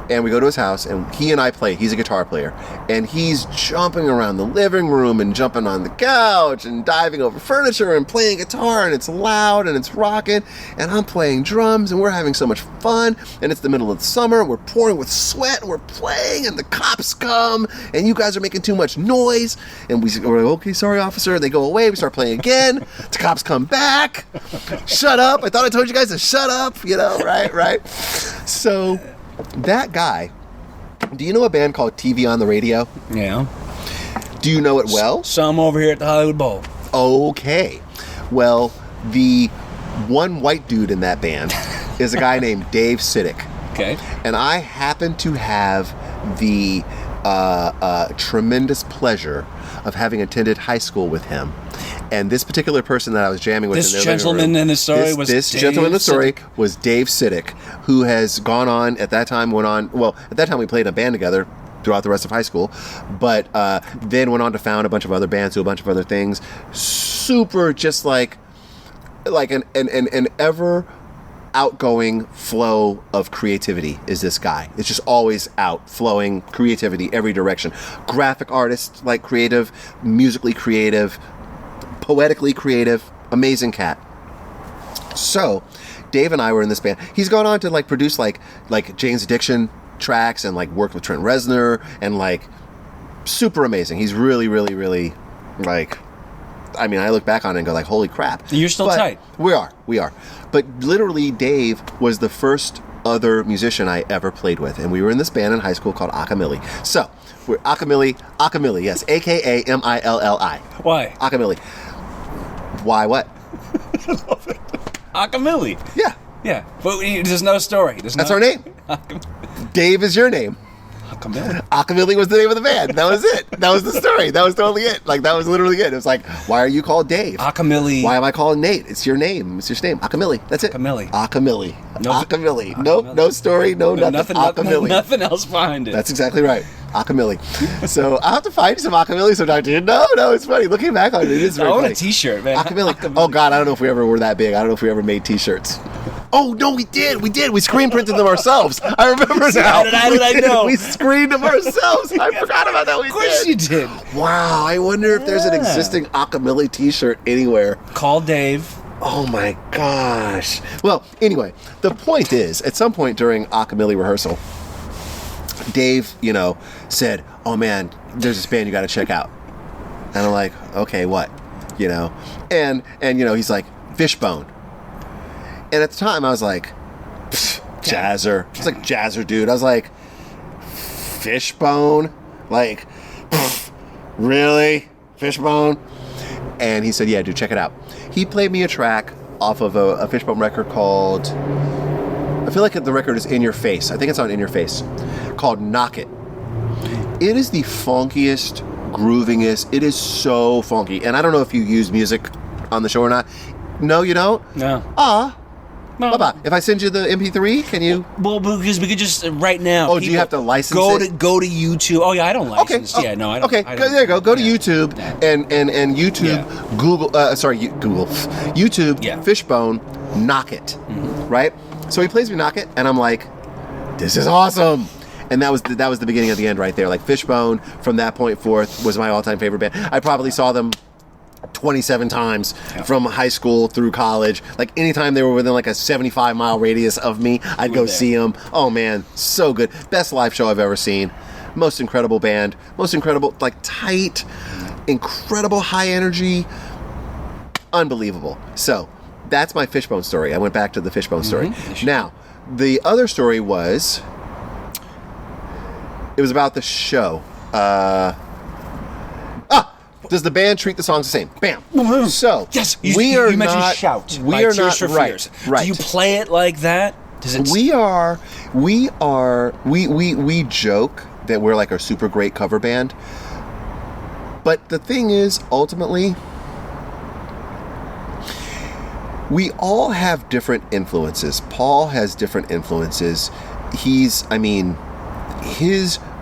And we go to his house, and he and I play. He's a guitar player. And he's jumping around the living room and jumping on the couch and diving over furniture and playing guitar, and it's loud and it's rocking. And I'm playing drums, and we're having so much fun. And it's the middle of the summer. We're pouring with sweat, and we're playing, and the cops come, and you guys are making too much noise. And we're like, okay, sorry, officer. They go away. We start playing again. The cops come back. Shut up. I thought I told you guys to shut up. Right? So... that guy, do you know a band called TV on the Radio? Yeah. Do you know it well? Some over here at the Hollywood Bowl. Okay. Well, the one white dude in that band is a guy named Dave Siddick. Okay. And I happen to have the tremendous pleasure of having attended high school with him. And this particular person that I was jamming with this gentleman in the story was this gentleman in the story was Dave Siddick, who has gone on at that time at that time we played in a band together throughout the rest of high school, but then went on to found a bunch of other bands, do a bunch of other things. Super, just like an ever outgoing flow of creativity is this guy. It's just always out, flowing creativity every direction. Graphic artist, like creative, musically creative, poetically creative, amazing cat. So, Dave and I were in this band. He's gone on to like produce like Jane's Addiction tracks and like worked with Trent Reznor and like super amazing. He's really, really, really like, I mean, I look back on it and go like, holy crap. You're still tight. We are. But literally Dave was the first other musician I ever played with. And we were in this band in high school called Akamili. So, we're Akamili, yes. A-K-A-M-I-L-L-I. Why? Akamili. Why what? I love it. Akamili. Yeah. Yeah. But there's no story. That's our name. Dave is your name. Akamili was the name of the band. That was it. That was the story. That was totally it. Like, that was literally it. It was like, why are you called Dave? Akamili. Why am I called Nate? It's your name. It's your name. Akamili. That's it. Akamili. Akamili. Nope. No story. No nothing. Akamili. Nothing else behind it. That's exactly right. Akamili. So I'll have to find some Akamili sometime, dude. No, it's funny. Looking back on it, it is very funny. I want a t-shirt, man. Akamili. Oh, God. I don't know if we ever were that big. I don't know if we ever made t-shirts. Oh, no, we did. We screen printed them ourselves. I remember now. How did I know? We screened them ourselves. I forgot about that. Of course you did. Wow. I wonder if there's an existing Akamili t-shirt anywhere. Call Dave. Oh, my gosh. Well, anyway, the point is, at some point during Akamili rehearsal, Dave, said, oh, man, there's this band you got to check out. And I'm like, okay, what? And he's like, Fishbone. And at the time, I was like, Jazzer. It's like Jazzer, dude. I was like, Fishbone? Like, really? Fishbone? And he said, yeah, dude, check it out. He played me a track off of a Fishbone record called, I feel like the record is In Your Face. I think it's on In Your Face. Called Knock It. It is the funkiest, groovingest. It is so funky. And I don't know if you use music on the show or not. No, you don't? No. No. Bye-bye. If I send you the MP3, can you? Well, because we could just right now. Oh, do you have to license it? Go to YouTube. Oh yeah, I don't license. Okay. Yeah, no, I don't. Okay, there you go. Go to YouTube and YouTube. Yeah. Google. Google. YouTube. Yeah. Fishbone. Knock It. Mm-hmm. Right. So he plays me Knock It, and I'm like, this is awesome. And that was the beginning of the end right there. Like Fishbone, from that point forth, was my all-time favorite band. I probably saw them 27 times from high school through college. Like anytime they were within like a 75-mile radius of me, I'd go see them. Oh man, so good. Best live show I've ever seen. Most incredible band. Most incredible, like tight, incredible high energy. Unbelievable. So that's my Fishbone story. I went back to the Fishbone story. Mm-hmm. Now, the other story was, it was about the show. Does the band treat the songs the same? Bam. So yes, we are you mentioned not. Shout. We are Tears not for right. Fears. Right. Do you play it like that? Does it? We joke that we're like a super great cover band, but the thing is, ultimately, we all have different influences. Paul has different influences. His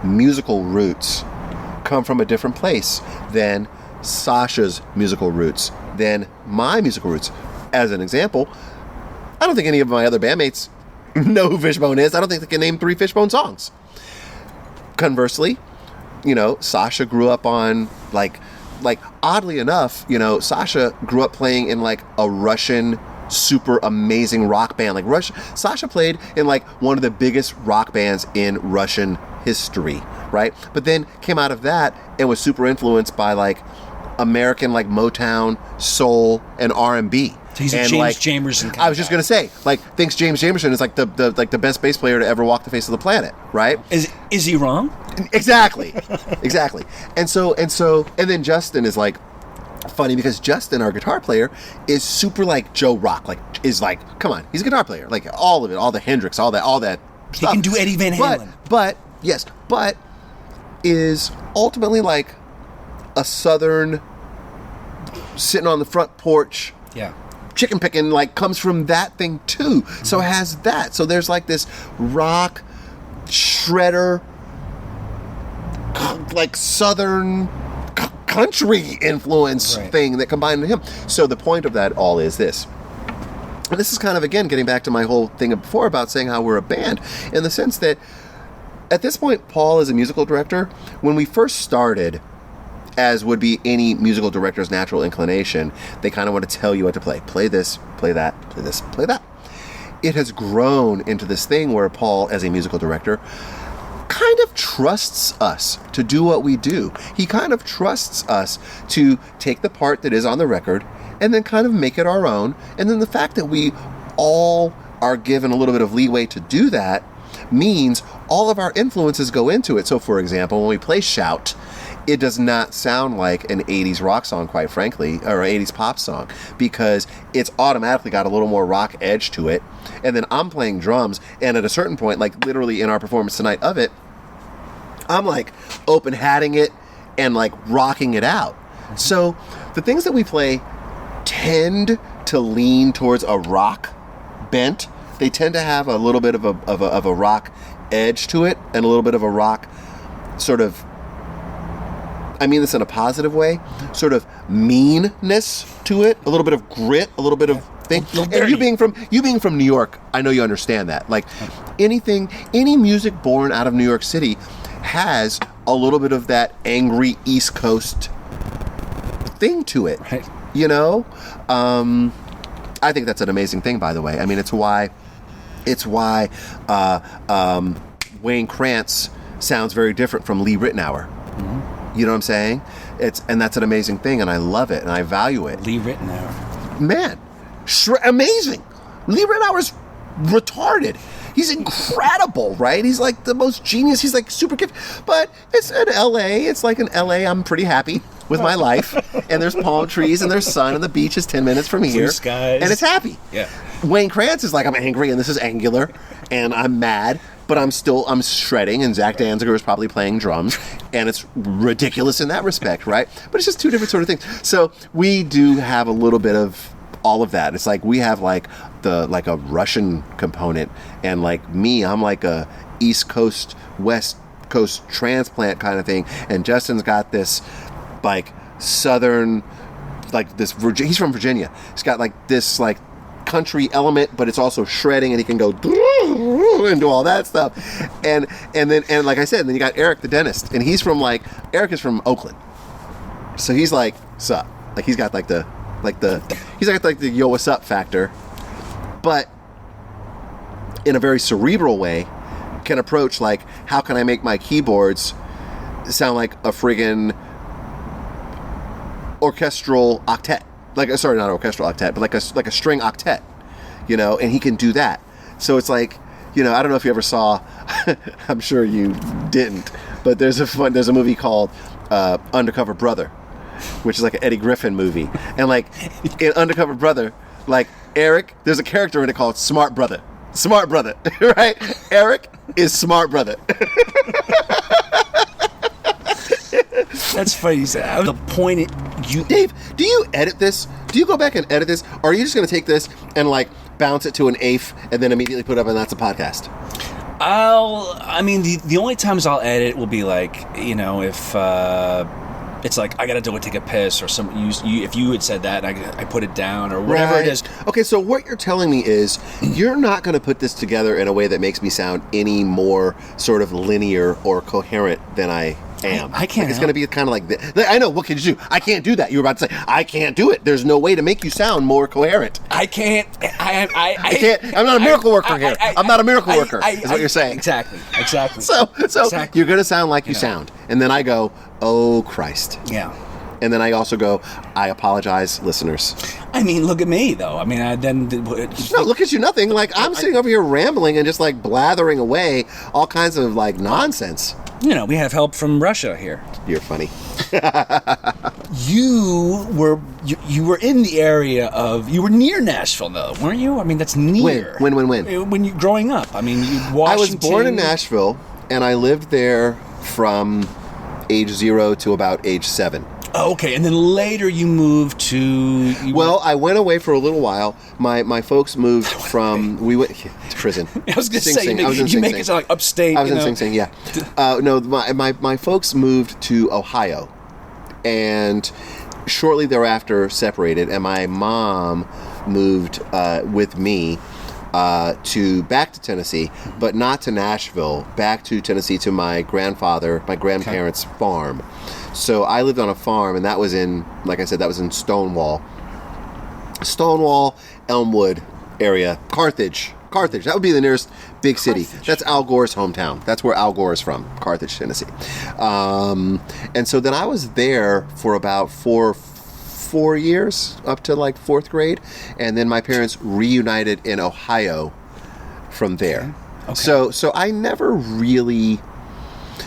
musical roots come from a different place than Sasha's musical roots, than my musical roots. As an example, I don't think any of my other bandmates know who Fishbone is. I don't think they can name 3 Fishbone songs. Conversely, Sasha grew up on like oddly enough, Sasha grew up playing in like a Russian super amazing rock band. Sasha played in like one of the biggest rock bands in Russian history, right? But then came out of that and was super influenced by like American like Motown, soul, and R&B. So he's a James Jamerson. I was just gonna say, thinks James Jamerson is like the best bass player to ever walk the face of the planet, right? Is he wrong? Exactly. And then Justin is like funny because Justin, our guitar player, is super like Joe Rock, come on, he's a guitar player, like all of it, all the Hendrix, all that stuff. He can do Eddie Van Halen. But is ultimately like a Southern sitting on the front porch. Yeah. Chicken picking, comes from that thing too. Mm-hmm. So it has that. So there's like this rock shredder, like Southern country influence thing that combined with him. So the point of that all is this. And this is kind of, again, getting back to my whole thing before about saying how we're a band, in the sense that at this point, Paul is a musical director. When we first started, as would be any musical director's natural inclination, they kind of want to tell you what to play. Play this, play that, play this, play that. It has grown into this thing where Paul, as a musical director, kind of trusts us to do what we do. He kind of trusts us to take the part that is on the record and then kind of make it our own. And then the fact that we all are given a little bit of leeway to do that means all of our influences go into it. So, for example, when we play Shout, it does not sound like an 80s rock song, quite frankly, or an 80s pop song, because it's automatically got a little more rock edge to it. And then I'm playing drums, and at a certain point, like literally in our performance tonight of it, I'm like open hatting it and like rocking it out. So the things that we play tend to lean towards a rock bent. They tend to have a little bit of a rock edge to it, and a little bit of a rock sort of, I mean this in a positive way, sort of meanness to it, a little bit of grit, a little bit of thing. And you being from New York, I know you understand that. Like any music born out of New York City has a little bit of that angry East Coast thing to it. Right. You know? I think that's an amazing thing, by the way. I mean, it's why Wayne Krantz sounds very different from Lee Ritenour. Mm-hmm. You know what I'm saying? And that's an amazing thing, and I love it, and I value it. Lee Ritenour. Man, amazing. Lee Ritenour's retarded. He's incredible, right? He's like the most genius. He's like super gifted. But it's in LA. It's like in LA, I'm pretty happy with my life. And there's palm trees and there's sun and the beach is 10 minutes from here. Blue skies. And it's happy. Yeah. Wayne Krantz is like, I'm angry and this is angular and I'm mad, but I'm shredding, and Zach Danziger is probably playing drums, and it's ridiculous in that respect, right? But it's just two different sort of things. So we do have a little bit of all of that. It's like we have like a Russian component, and like me, I'm like a East Coast, West Coast transplant kind of thing, and Justin's got this like Southern, like this, he's from Virginia. He's got like this like country element, but it's also shredding, and he can go and do all that stuff. And like I said, then you got Eric the dentist, and Eric is from Oakland, so he's like, sup, like he's got the yo what's up factor, but in a very cerebral way, can approach like, how can I make my keyboards sound like a friggin' orchestral octet? Like, sorry, not orchestral octet, but like a string octet, you know, and he can do that. So it's like, you know, I don't know if you ever saw, I'm sure you didn't, but there's a movie called Undercover Brother, which is like an Eddie Griffin movie. And like in Undercover Brother, like Eric, there's a character in it called Smart Brother. Smart Brother, right? Eric is Smart Brother. That's funny. The point Dave, do you edit this? Do you go back and edit this? Or are you just going to take this and like bounce it to an eighth and then immediately put it up and that's a podcast? The only times I'll edit will be like, you know, if it's like I gotta go take a piss, or if you had said that and I put it down or whatever it is. Okay, so what you're telling me is you're not going to put this together in a way that makes me sound any more sort of linear or coherent than I am. I can't. Like, it's going to be kind of like this. I know. What can you do? I can't do that. You were about to say I can't do it. There's no way to make you sound more coherent. I can't. I can't. I'm not a miracle worker here. I'm not a miracle worker. Is what you're saying. Exactly. So you're going to sound like you sound, and then I go, oh Christ. Yeah. And then I also go, I apologize, listeners. I mean, look at me, though. I mean, no, look at you, nothing. Like, I'm sitting over here rambling and just, like, blathering away all kinds of, like, nonsense. You know, we have help from Russia here. You're funny. You were in the area of... You were near Nashville, though, weren't you? I mean, that's near. When? When you growing up. I mean, Washington... I was born in Nashville, and I lived there from age 0 to about age 7. Oh, okay, and then later you moved to... I went away for a little while. My folks moved from... We went to prison. I was going to say, you make it sound like upstate. I was in Sing Sing, yeah. No, my folks moved to Ohio, and shortly thereafter separated, and my mom moved with me back to Tennessee, but not to Nashville, back to Tennessee to my grandparents' farm. So I lived on a farm, and that was in, like I said, that was in Stonewall, Elmwood area, Carthage. That would be the nearest big city. Carthage. That's Al Gore's hometown. That's where Al Gore is from, Carthage, Tennessee. And so then I was there for about four years, up to like 4th grade, and then my parents reunited in Ohio from there. Okay. So I never really,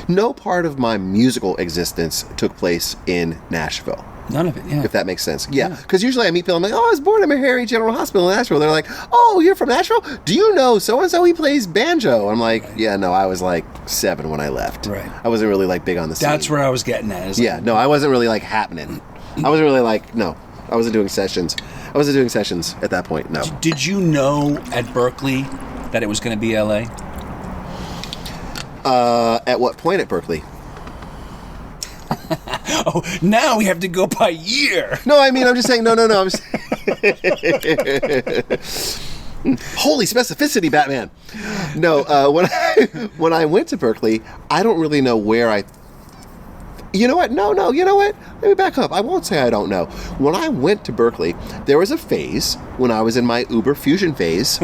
no part of my musical existence took place in Nashville. None of it, yeah. If that makes sense. Yeah. Because usually I meet people, I'm like, oh, I was born at Meharry General Hospital in Nashville. They're like, oh, you're from Nashville? Do you know so-and-so? He plays banjo. I'm like, yeah, no, I was like 7 when I left. Right. I wasn't really like big on the scene. That's where I was getting at. Yeah, no, I wasn't really like happening. I wasn't really like, no, I wasn't doing sessions. I wasn't doing sessions at that point, no. Did you know at Berkeley that it was going to be LA? At what point at Berkeley? Oh, now we have to go by year. No, I mean, I'm just saying, no. I'm just... Holy specificity, Batman. No, when I went to Berkeley, I don't really know where I... You know what? No, you know what? Let me back up. I won't say I don't know. When I went to Berkeley, there was a phase when I was in my Uber Fusion phase.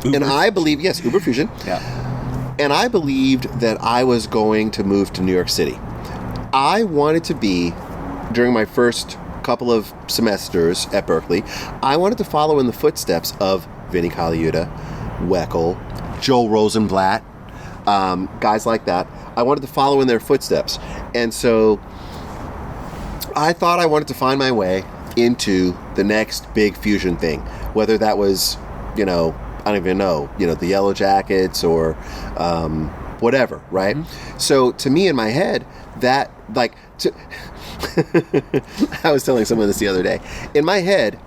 And I believe, yes, Uber Fusion. Yeah. And I believed that I was going to move to New York City. I wanted to be, during my first couple of semesters at Berkeley, I wanted to follow in the footsteps of Vinnie Colaiuta, Weckl, Joel Rosenblatt, guys like that. I wanted to follow in their footsteps. And so I thought I wanted to find my way into the next big fusion thing, whether that was, I don't even know, the Yellow Jackets or whatever, right? Mm-hmm. So to me in my head, that, like, I was telling someone this the other day. In my head,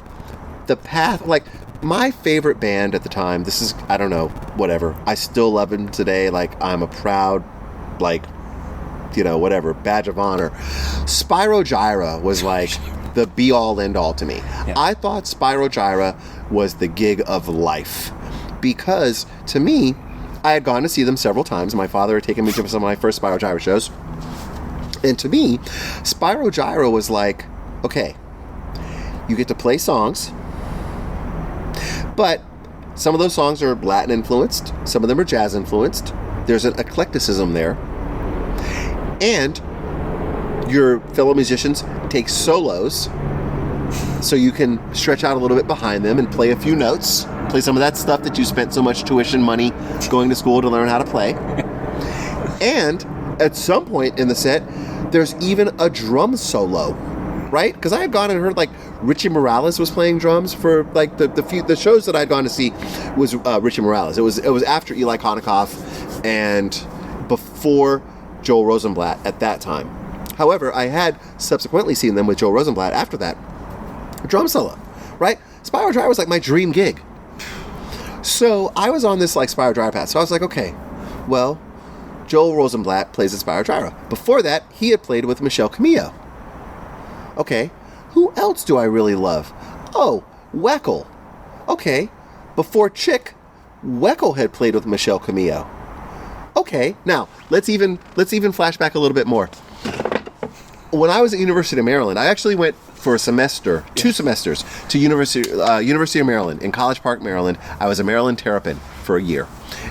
the path, like, my favorite band at the time, this is, I don't know, whatever. I still love them today. Like, I'm a proud, like, whatever, badge of honor. Spyro Gyra was like the be-all, end-all to me. Yeah. I thought Spyro Gyra was the gig of life because, to me, I had gone to see them several times. My father had taken me to some of my first Spyro Gyra shows. And to me, Spyro Gyra was like, okay, you get to play songs, but some of those songs are Latin influenced, some of them are jazz influenced. There's an eclecticism there. And your fellow musicians take solos so you can stretch out a little bit behind them and play a few notes, play some of that stuff that you spent so much tuition money going to school to learn how to play. And at some point in the set, there's even a drum solo, right? Because I had gone and heard like Richie Morales was playing drums for like the shows that I'd gone to see was Richie Morales. It was after Eli Konikoff and before Joel Rosenblatt at that time. However, I had subsequently seen them with Joel Rosenblatt after that. Drum solo, right? Spyro Gyra was like my dream gig. So I was on this like Spyro Gyra path. So I was like, okay, well, Joel Rosenblatt plays at Spyro Gyra. Before that, he had played with Michelle Camillo. Okay, who else do I really love? Oh, Weckl. Okay, before Chick, Weckl had played with Michelle Camillo. Okay, now let's even flash back a little bit more. When I was at University of Maryland, I actually went for a semester, 2 semesters, to University of Maryland in College Park, Maryland. I was a Maryland Terrapin for a year,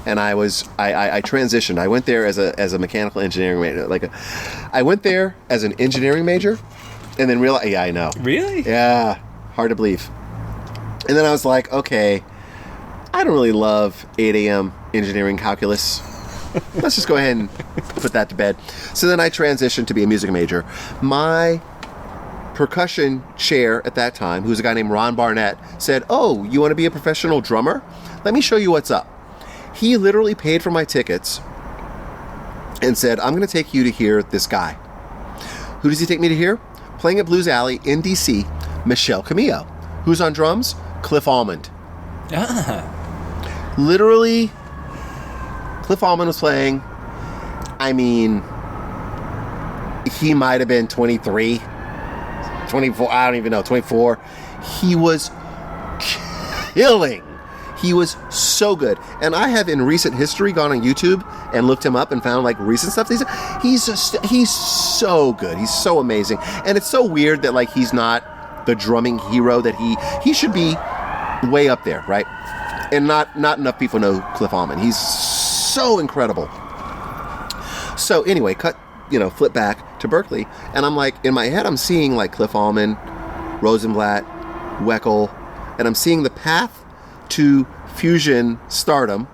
and I transitioned. I went there as a mechanical engineering major. I went there as an engineering major, and then realized, yeah, I know, really, yeah, hard to believe. And then I was like, okay, I don't really love 8 a.m. engineering calculus. Let's just go ahead and put that to bed. So then I transitioned to be a music major. My percussion chair at that time, who was a guy named Ron Barnett, said, oh, you want to be a professional drummer? Let me show you what's up. He literally paid for my tickets and said, I'm going to take you to hear this guy. Who does he take me to hear? Playing at Blues Alley in D.C., Michelle Camillo. Who's on drums? Cliff Almond. Ah. Literally, Cliff Almond was playing. I mean, he might have been 23, 24, I don't even know, 24. He was killing. He was so good. And I have in recent history gone on YouTube and looked him up and found like recent stuff. He's so good. He's so amazing. And it's so weird that like he's not the drumming hero that he should be way up there, right? And not enough people know Cliff Allman. He's so incredible. So anyway, flip back to Berkeley, and I'm like, in my head, I'm seeing like Cliff Allman, Rosenblatt, Weckl, and I'm seeing the path to fusion stardom.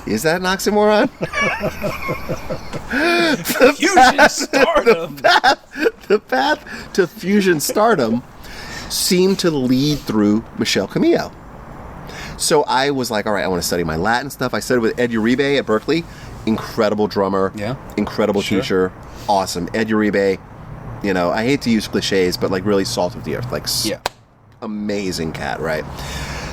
Is that an oxymoron? Fusion stardom. The path to fusion stardom seemed to lead through Michel Camillo. So I was like, all right, I want to study my Latin stuff. I studied with Ed Uribe at Berkeley. Incredible drummer. Yeah. Incredible teacher. Awesome. Ed Uribe, I hate to use cliches, but like really salt of the earth. Like, amazing cat, right?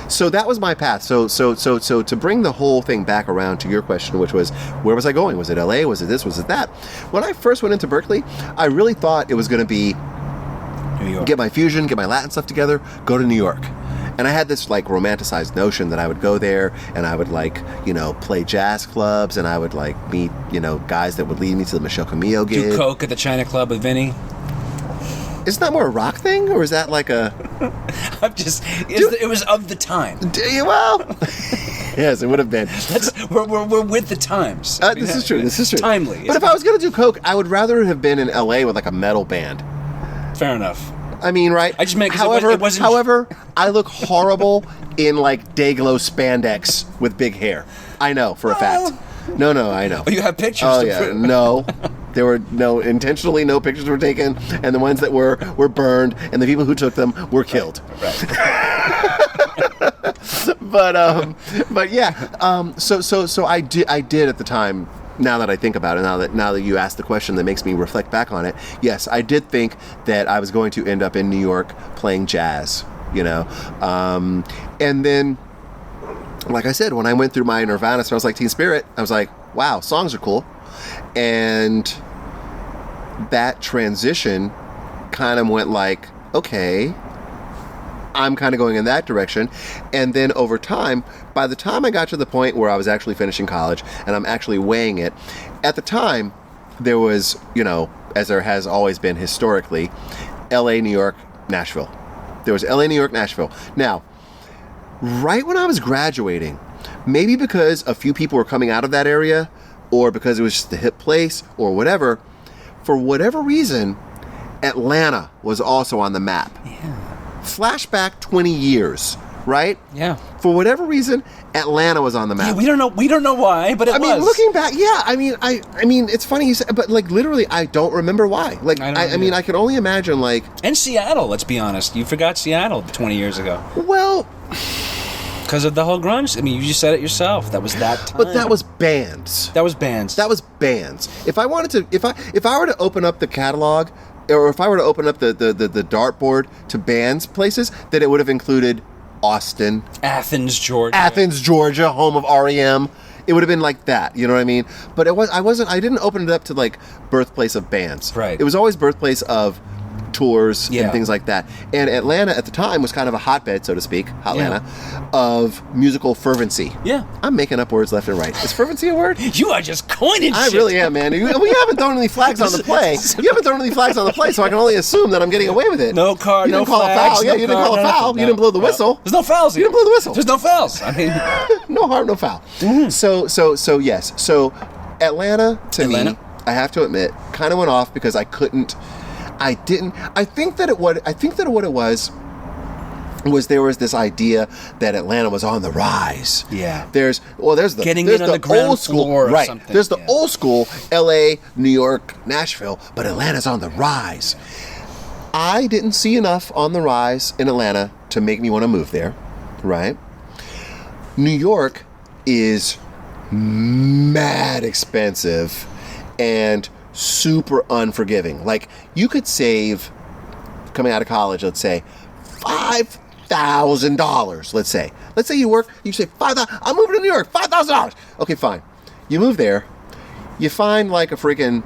So that was my path. So to bring the whole thing back around to your question, which was, where was I going? Was it LA? Was it this? Was it that? When I first went into Berkeley, I really thought it was going to be New York. Get my fusion, get my Latin stuff together, go to New York. And I had this like romanticized notion that I would go there and I would like, play jazz clubs and I would like meet, guys that would lead me to the Michel Camillo gig. Do coke at the China Club with Vinny. Isn't that more a rock thing, or is that like a? It was of the time. Well, yes, it would have been. We're with the times. This is true. This is true. Timely. But if I was going to do coke, I would rather have been in LA with like a metal band. Fair enough. I mean, right? I just meant However, I look horrible in like Dayglow spandex with big hair. I know for a fact. No, I know. Oh, you have pictures? Oh yeah, no. There were no pictures were taken, and the ones that were burned, and the people who took them were killed. Right. but yeah. So I did at the time. Now that I think about it, now that you asked the question that makes me reflect back on it, yes, I did think that I was going to end up in New York playing jazz, and then, like I said, when I went through my Nirvana Smells Like Teen Spirit, I was like, wow, songs are cool, and that transition kind of went like, okay, I'm kind of going in that direction. And then over time, by the time I got to the point where I was actually finishing college and I'm actually weighing it, at the time, there was, as there has always been historically, LA, New York, Nashville. There was LA, New York, Nashville. Now, right when I was graduating, maybe because a few people were coming out of that area, or because it was just a hip place, or whatever, for whatever reason, Atlanta was also on the map. Yeah. Flashback 20 years, right? Yeah. For whatever reason, Atlanta was on the map. Yeah, we don't know why, but it was. I mean, looking back, yeah. I mean, it's funny you said, but like literally, I don't remember why. Like, I mean, I can only imagine like. And Seattle. Let's be honest, you forgot Seattle 20 years ago. Well. Because of the whole grunge. I mean, you just said it yourself. That was that time. But that was bands. That was bands. If I wanted to, if I were to open up the catalog, or if I were to open up the dartboard to bands places, then it would have included Austin, Athens, Georgia, home of REM. It would have been like that, you know what I mean? But I didn't open it up to like birthplace of bands. Right. It was always birthplace of tours and things like that. And Atlanta at the time was kind of a hotbed, so to speak, Hotlanta, of musical fervency. Yeah. I'm making up words left and right. Is fervency a word? You are just coining I shit. really am, man. We haven't thrown any flags on the play. You haven't thrown any flags on the play, so I can only assume that I'm getting away with it. No card, no call flags. A foul. Yeah, you didn't call a foul. You didn't blow the whistle. There's no fouls here. You didn't blow the whistle. There's no fouls. I mean, no harm, no foul. Mm-hmm. So yes. So Atlanta, me, I have to admit, kind of went off because I couldn't. I think that what it was there was this idea that Atlanta was on the rise. Yeah. There's the ground old school, floor or right? something. There's the old school L.A., New York, Nashville, but Atlanta's on the rise. I didn't see enough on the rise in Atlanta to make me want to move there, right? New York is mad expensive and super unforgiving. Like, you could save, coming out of college, let's say, $5,000, let's say. Let's say you say, $5,000, I'm moving to New York, $5,000. Okay, fine. You move there, you find like a freaking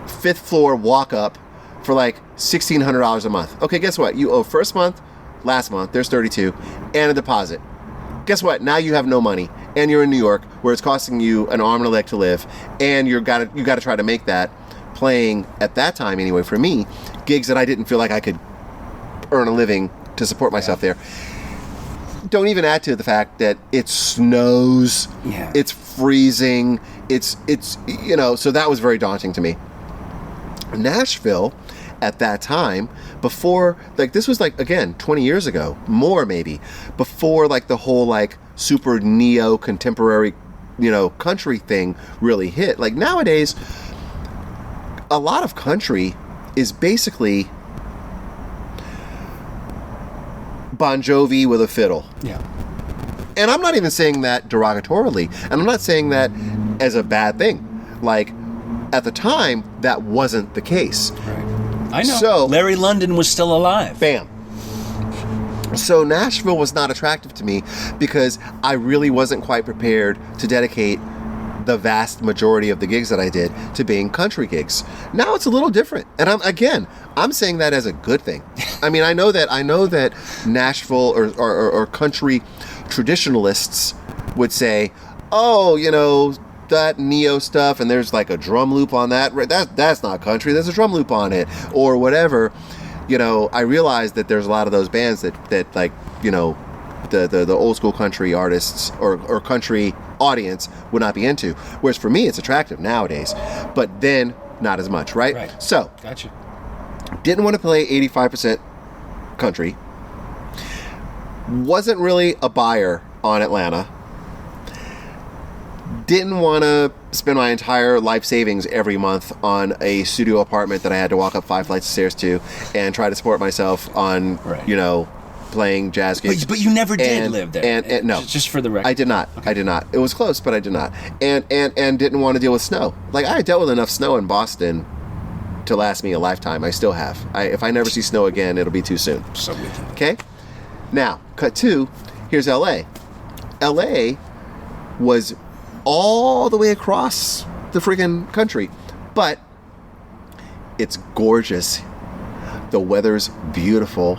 5th floor walk-up for like $1,600 a month. Okay, guess what? You owe first month, last month, there's 32, and a deposit. Guess what? Now you have no money, and you're in New York, where it's costing you an arm and a leg to live, and you got to try to make that playing at that time anyway. For me, gigs that I didn't feel like I could earn a living to support myself there. Don't even add to the fact that it snows, it's freezing, it's so that was very daunting to me. Nashville at that time, before, like, this was like, again, 20 years ago, more maybe, before like the whole like super neo contemporary, country thing really hit. Like nowadays, a lot of country is basically Bon Jovi with a fiddle. Yeah. And I'm not even saying that derogatorily, and I'm not saying that as a bad thing. Like, at the time, that wasn't the case. Right. I know. So, Larry London was still alive. Bam. So Nashville was not attractive to me because I really wasn't quite prepared to dedicate the vast majority of the gigs that I did to being country gigs. Now it's a little different. And I'm saying that as a good thing. I mean, I know that Nashville or country traditionalists would say, oh, that neo stuff, and there's like a drum loop on that. That's not country. There's a drum loop on it, or whatever. I realize that there's a lot of those bands that like, the old school country artists or country audience would not be into. Whereas for me, it's attractive nowadays, but then not as much, right? Right. So, gotcha. Didn't want to play 85% country. Wasn't really a buyer on Atlanta. Didn't want to spend my entire life savings every month on a studio apartment that I had to walk up 5 flights of stairs to and try to support myself on, playing jazz gigs. But you never did live there. And no. Just for the record. I did not. Okay. I did not. It was close, but I did not. And didn't want to deal with snow. Like, I dealt with enough snow in Boston to last me a lifetime. I still have. If I never see snow again, it'll be too soon. So with you. Okay? Now, cut to, here's LA. LA was all the way across the friggin' country, but it's gorgeous. The weather's beautiful.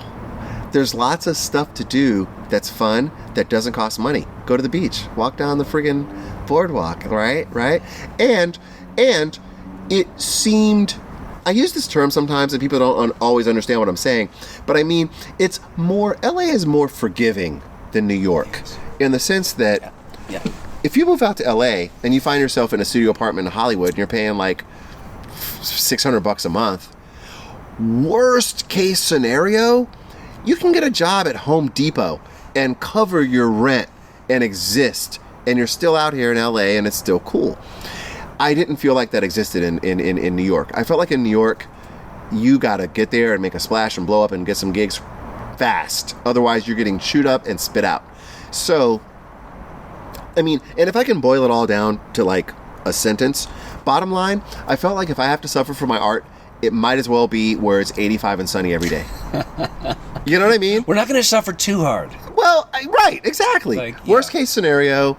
There's lots of stuff to do that's fun, that doesn't cost money. Go to the beach, walk down the friggin' boardwalk, right? And it seemed, I use this term sometimes and people don't always understand what I'm saying, but I mean, LA is more forgiving than New York, in the sense that if you move out to LA and you find yourself in a studio apartment in Hollywood and you're paying like $600 a month, worst case scenario, you can get a job at Home Depot and cover your rent and exist, and you're still out here in LA and it's still cool. I didn't feel like that existed in New York. I felt like in New York, you gotta get there and make a splash and blow up and get some gigs fast. Otherwise, you're getting chewed up and spit out. So, I mean, and if I can boil it all down to like a sentence, bottom line, I felt like if I have to suffer for my art, it might as well be where it's 85 and sunny every day. You know what I mean? We're not going to suffer too hard. Well, right, exactly. Worst case scenario,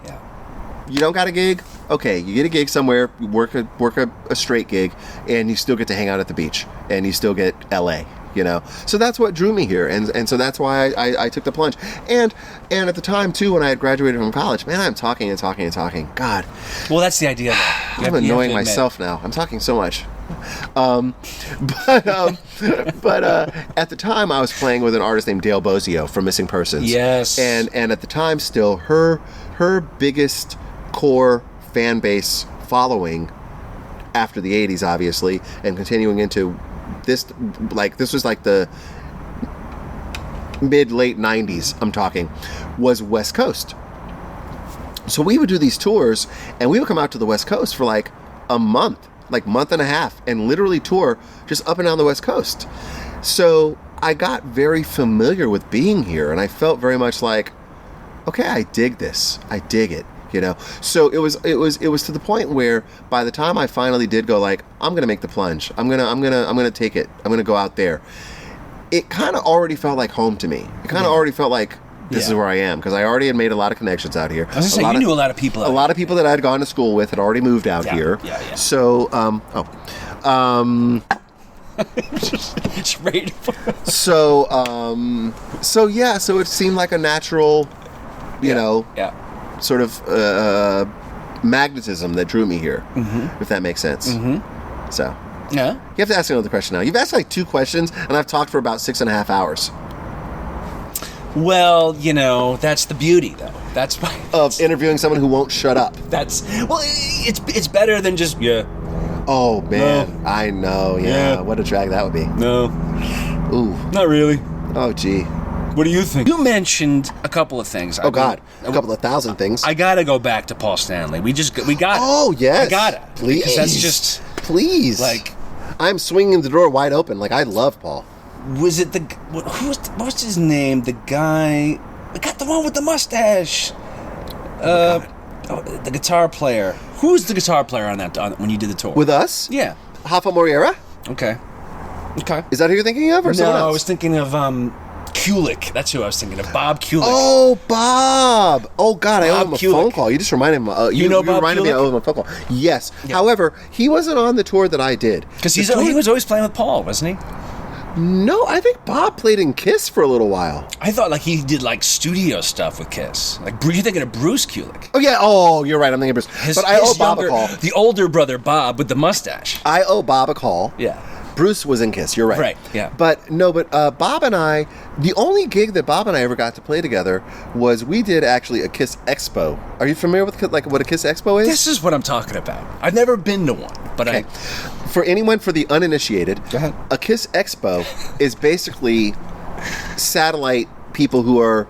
you don't got a gig. Okay, you get a gig somewhere, work a straight gig, and you still get to hang out at the beach, and you still get LA. So that's what drew me here, and so that's why I took the plunge. And at the time too, when I had graduated from college, man, I'm talking and talking and talking. God. Well, that's the idea. I'm annoying myself now. I'm talking so much. But at the time, I was playing with an artist named Dale Bozio from Missing Persons. Yes. And at the time, still her biggest core fan base following after the 80s, obviously, and continuing into this was like the mid-late 90s, I'm talking, was West Coast. So we would do these tours, and we would come out to the West Coast for like a month and a half, and literally tour just up and down the West Coast. So I got very familiar with being here, and I felt very much like, okay, I dig this. I dig it. So it was to the point where by the time I finally did go, like, I'm gonna make the plunge. I'm gonna take it. I'm gonna go out there. It kind of already felt like home to me. It kind of already felt like this is where I am, because I already had made a lot of connections out here. I was gonna say, you knew a lot of people. A lot of people that I had gone to school with had already moved out here. Yeah. So, Just ready to... So it seemed like a natural, you know, sort of magnetism that drew me here, if that makes sense. So, yeah. You have to ask another question now. You've asked like 2 questions, and I've talked for about 6.5 hours. Well, you know, that's the beauty, though. That's why of interviewing someone who won't shut up. It's better than just Oh man, no. I know. Yeah, what a drag that would be. No. Ooh, not really. Oh gee. What do you think? You mentioned a couple of things. Oh God, a couple of thousand things. I gotta go back to Paul Stanley. We got. Oh yes, I gotta. Please, because that's just please. Like, I'm swinging the door wide open. Like I love Paul. Was it what's his name? The guy, we got the one with the mustache. The guitar player. Who's the guitar player on that when you did the tour? With us? Yeah. Rafa Moreira? Okay. Is that who you're thinking of, or someone else? No, I was thinking of Kulick. That's who I was thinking of. Bob Kulick. Oh, Bob. Oh, God, I owe him a phone call. You just reminded me. You know Bob reminded Kulick? me I owe him a phone call. Yes. Yeah. However, he wasn't on the tour that I did. Because he was always playing with Paul, wasn't he? No, I think Bob played in Kiss for a little while. I thought like he did like studio stuff with Kiss. Like you're thinking of Bruce Kulick. Oh yeah. Oh, you're right. I'm thinking of Bruce. But I owe Bob a call. The older brother Bob with the mustache. I owe Bob a call. Yeah. Bruce was in Kiss. You're right. Right. Yeah. But Bob and I, the only gig that Bob and I ever got to play together was we did actually a Kiss Expo. Are you familiar with like what a Kiss Expo is? This is what I'm talking about. I've never been to one, but okay. For anyone, for the uninitiated, a Kiss Expo is basically satellite people who are,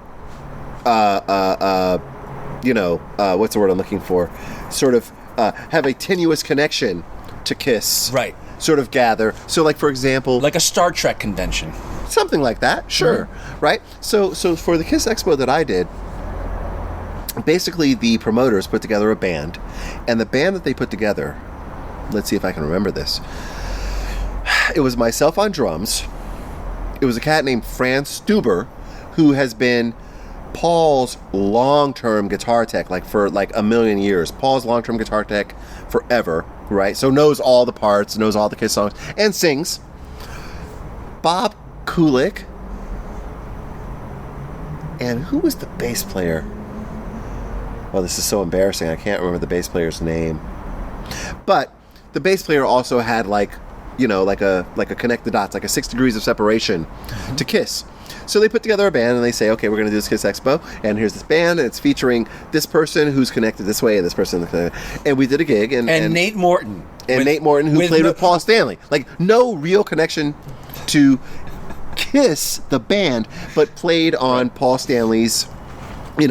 what's the word I'm looking for? Sort of have a tenuous connection to Kiss. Right. Sort of gather. So, like, for example... Like a Star Trek convention. Something like that, sure. Mm-hmm. Right? So for the Kiss Expo that I did, basically the promoters put together a band, and the band that they put together... Let's see if I can remember this. It was myself on drums. It was a cat named Franz Stuber, who has been Paul's long-term guitar tech, like for like a million years. Paul's long-term guitar tech forever, right? So knows all the parts, knows all the Kiss songs, and sings. Bob Kulick. And who was the bass player? Well, this is so embarrassing. I can't remember the bass player's name. But the bass player also had like a connect the dots, like a 6 degrees of separation to Kiss. So they put together a band and they say, okay, we're going to do this Kiss Expo, and here's this band, and it's featuring this person who's connected this way and this person, and we did a gig, and Nate Morton, Nate Morton, who played with Paul Stanley, like no real connection to Kiss the band, but played on Paul Stanley's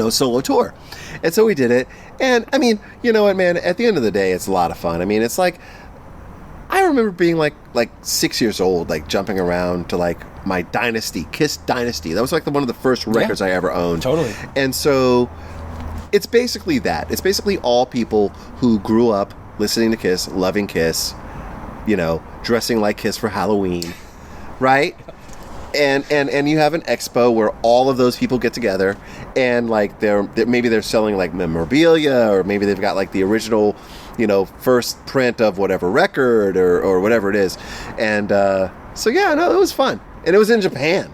solo tour. And so we did it. And, I mean, you know what, man? At the end of the day, it's a lot of fun. I mean, it's like... I remember being, like 6 years old, like, jumping around to, like, my Dynasty, Kiss Dynasty. That was, like, one of the first records I ever owned. Totally. And so, it's basically that. It's basically all people who grew up listening to Kiss, loving Kiss, dressing like Kiss for Halloween, right? And you have an expo where all of those people get together, and like maybe they're selling like memorabilia, or maybe they've got like the original, first print of whatever record or whatever it is, and so yeah, no, it was fun, and it was in Japan.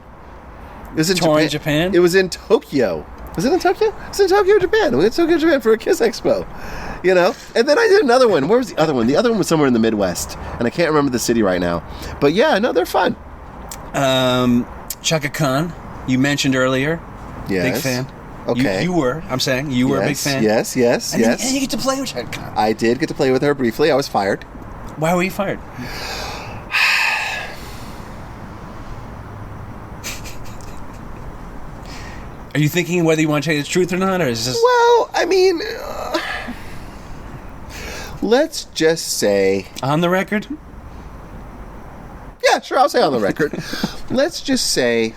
It was in Japan. It was in Tokyo. Was it in Tokyo? It was in Tokyo, Japan. We went to Tokyo, Japan for a Kiss Expo. And then I did another one. Where was the other one? The other one was somewhere in the Midwest, and I can't remember the city right now. But yeah, no, they're fun. Chaka Khan, you mentioned earlier. Yes. Big fan. Okay. You were. I'm saying you were a big fan. Yes. And you get to play with Chaka Khan. I did get to play with her briefly. I was fired. Why were you fired? Are you thinking whether you want to tell you the truth or not, or is this... Well, I mean, let's just say... On the record? Yeah, sure, I'll say on the record. Let's just say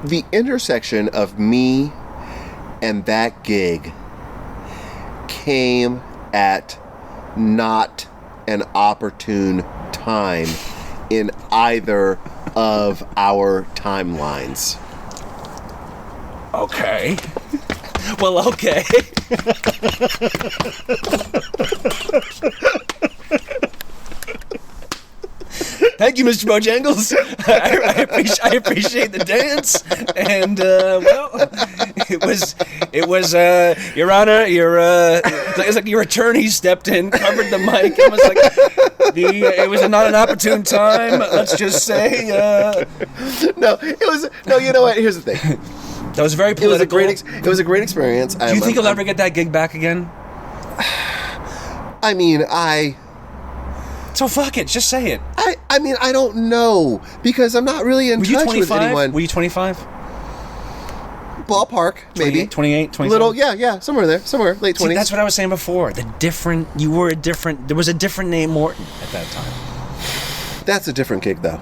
the intersection of me and that gig came at not an opportune time in either of our timelines. Okay. Well, okay. Thank you, Mr. Bojangles. I appreciate the dance, and it was Your Honor, it's like your attorney stepped in, covered the mic, and was like, it was not an opportune time. Let's just say, No, you know what? Here's the thing. That was very political. It was a great experience. Do you think you'll ever get that gig back again? I mean, So fuck it, just say it. I mean, I don't know, because I'm not really in touch with anyone. Were you 25? Ballpark, maybe. 28, 27? Little, yeah, somewhere there. Somewhere, late 20s. See, that's what I was saying before. There was a different name Morton at that time. That's a different gig, though.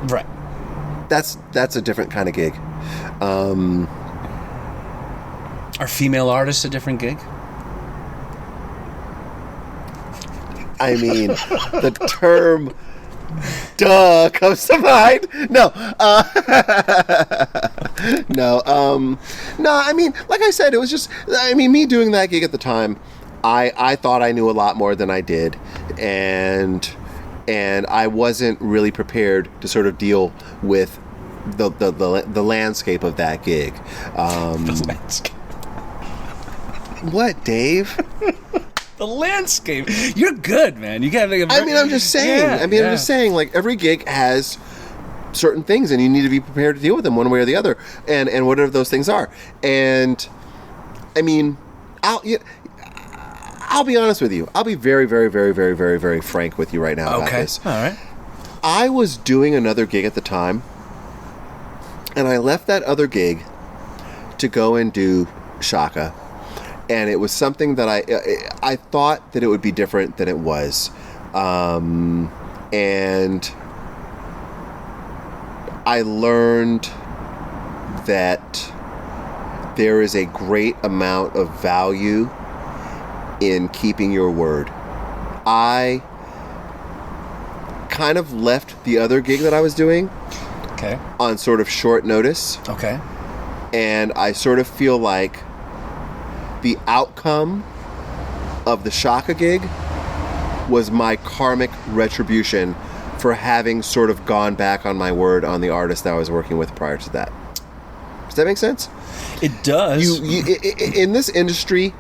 Right. That's a different kind of gig. Are female artists a different gig? I mean, the term "duh" comes to mind. No, no. I mean, like I said, it was just. I mean, me doing that gig at the time, I thought I knew a lot more than I did, and I wasn't really prepared to sort of deal with the landscape of that gig. The landscape. What, Dave? The landscape. You're good, man. You gotta. I'm just saying. I'm just saying. Like, every gig has certain things, and you need to be prepared to deal with them one way or the other, and whatever those things are. And I mean, I'll be honest with you. I'll be very, very, very, very, very, very frank with you right now about this. All right. I was doing another gig at the time, and I left that other gig to go and do Shaka. And it was something that I thought that it would be different than it was. And I learned that there is a great amount of value in keeping your word. I kind of left the other gig that I was doing on sort of short notice. Okay. And I sort of feel like the outcome of the Shaka gig was my karmic retribution for having sort of gone back on my word on the artist that I was working with prior to that. Does that make sense? It does. In this industry,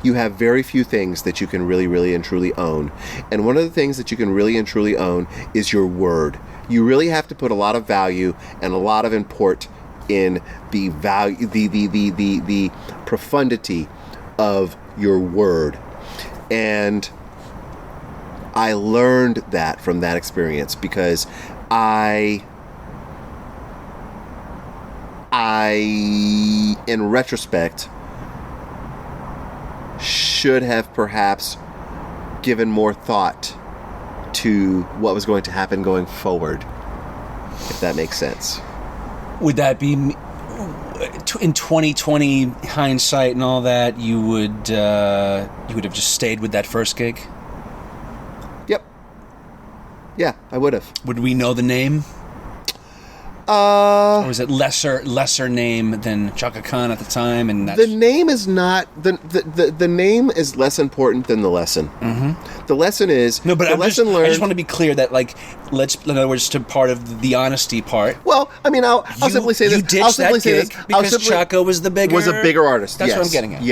you have very few things that you can really, really and truly own. And one of the things that you can really and truly own is your word. You really have to put a lot of value and a lot of import in the value, the profundity of your word. And I learned that from that experience, because I in retrospect should have perhaps given more thought to what was going to happen going forward, if that makes sense. Would that be, in 2020 hindsight and all that, you would have just stayed with that first gig? Yep. Yeah, I would have. Would we know the name? Or was it lesser name than Chaka Khan at the time? And that's... The name is not the name is less important than the lesson. Mm-hmm. The lesson is no, but the lesson learned. I just want to be clear that, like, in other words, to part of the honesty part. Well, I mean, I'll simply say this. You ditched that gig because Chaka was a bigger artist. That's yes. what I'm getting at.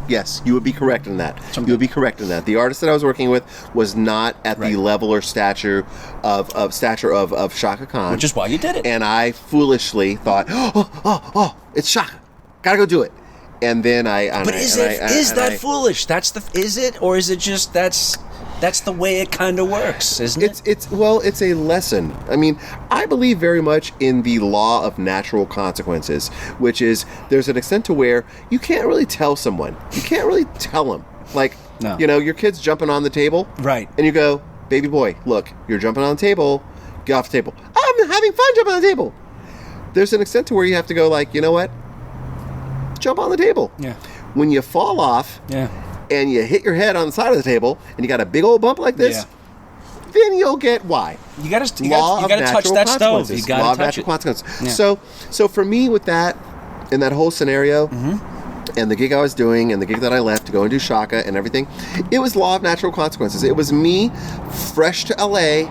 Yes, you would be correct in that. You would be correct in that. The artist that I was working with was not at the level or stature of Chaka Khan, which is why you did it. And I foolishly thought, oh, it's Shaka, gotta go do it. And then But is that foolish? Is it, or is it just that's the way it kind of works, isn't it? It's a lesson. I mean, I believe very much in the law of natural consequences, which is there's an extent to where you can't really tell someone. You can't really tell them. Like, your kid's jumping on the table. Right. And you go, baby boy, look, you're jumping on the table. Get off the table. I'm having fun jumping on the table. There's an extent to where you have to go, like, you know what? Jump on the table. Yeah. When you fall off, and you hit your head on the side of the table, and you got a big old bump like this, then you'll get why. You got to touch that stove. You got to touch it. Consequences. Yeah. So for me with that, in that whole scenario, and the gig I was doing and the gig that I left to go and do Shaka and everything, it was law of natural consequences. It was me, fresh to LA,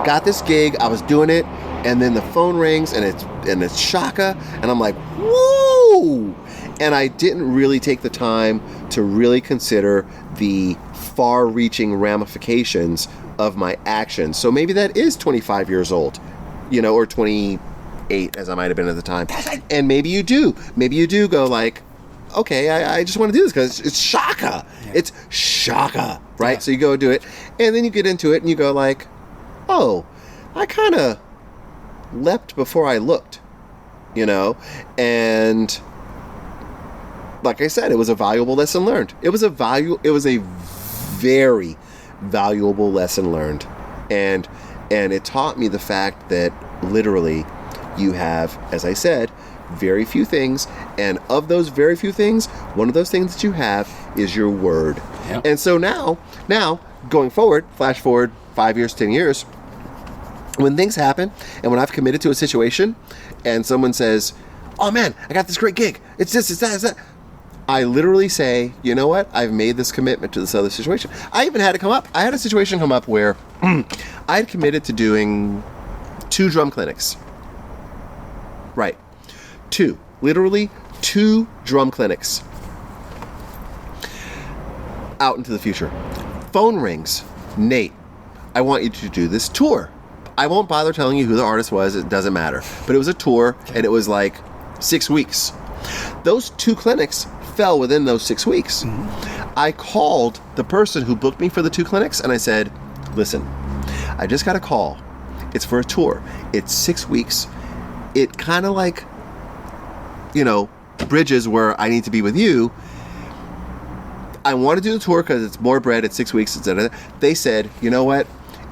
got this gig, I was doing it, and then the phone rings and it's Shaka, and I'm like, woo! And I didn't really take the time to really consider the far-reaching ramifications of my actions. So maybe that is 25 years old, or 28 as I might have been at the time. And maybe you do go like, okay, I just want to do this because it's Shaka. Yeah. It's Shaka, right? Yeah. So you go do it, and then you get into it and you go like, oh, I kind of leapt before I looked, and like I said, it was a valuable lesson learned. It was a very valuable lesson learned, and it taught me the fact that literally you have, as I said, very few things, and of those very few things, one of those things that you have is your word. Yep. And so now going forward, flash forward 5 years, 10 years, when things happen and when I've committed to a situation and someone says, oh man, I got this great gig, it's this, it's that, it's that, I literally say, you know what? I've made this commitment to this other situation. I even had it come up. I had a situation come up where I had committed to doing 2 drum clinics. Right. 2. Literally 2 drum clinics. Out into the future. Phone rings. Nate, I want you to do this tour. I won't bother telling you who the artist was. It doesn't matter. But it was a tour, and it was like 6 weeks. Those 2 clinics fell within those 6 weeks. Mm-hmm. I called the person who booked me for the 2 clinics and I said, listen, I just got a call. It's for a tour. It's 6 weeks. It kind of like, bridges where I need to be with you. I want to do the tour because it's more bread. It's 6 weeks. Etc. They said, you know what?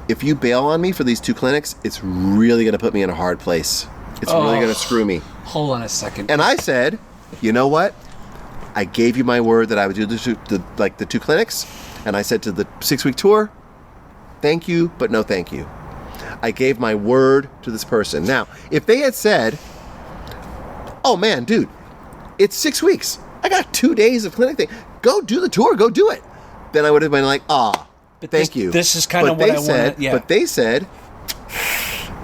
If you bail on me for these 2 clinics, it's really going to put me in a hard place. It's really going to screw me. Hold on a second. And I said, you know what? I gave you my word that I would do the 2 clinics, and I said to the 6-week tour, thank you, but no thank you. I gave my word to this person. Now, if they had said, oh man, dude, it's 6 weeks. I got 2 days of clinic thing. Go do the tour. Go do it. Then I would have been like, thank you. This is kind of what I wanted. Yeah. But they said,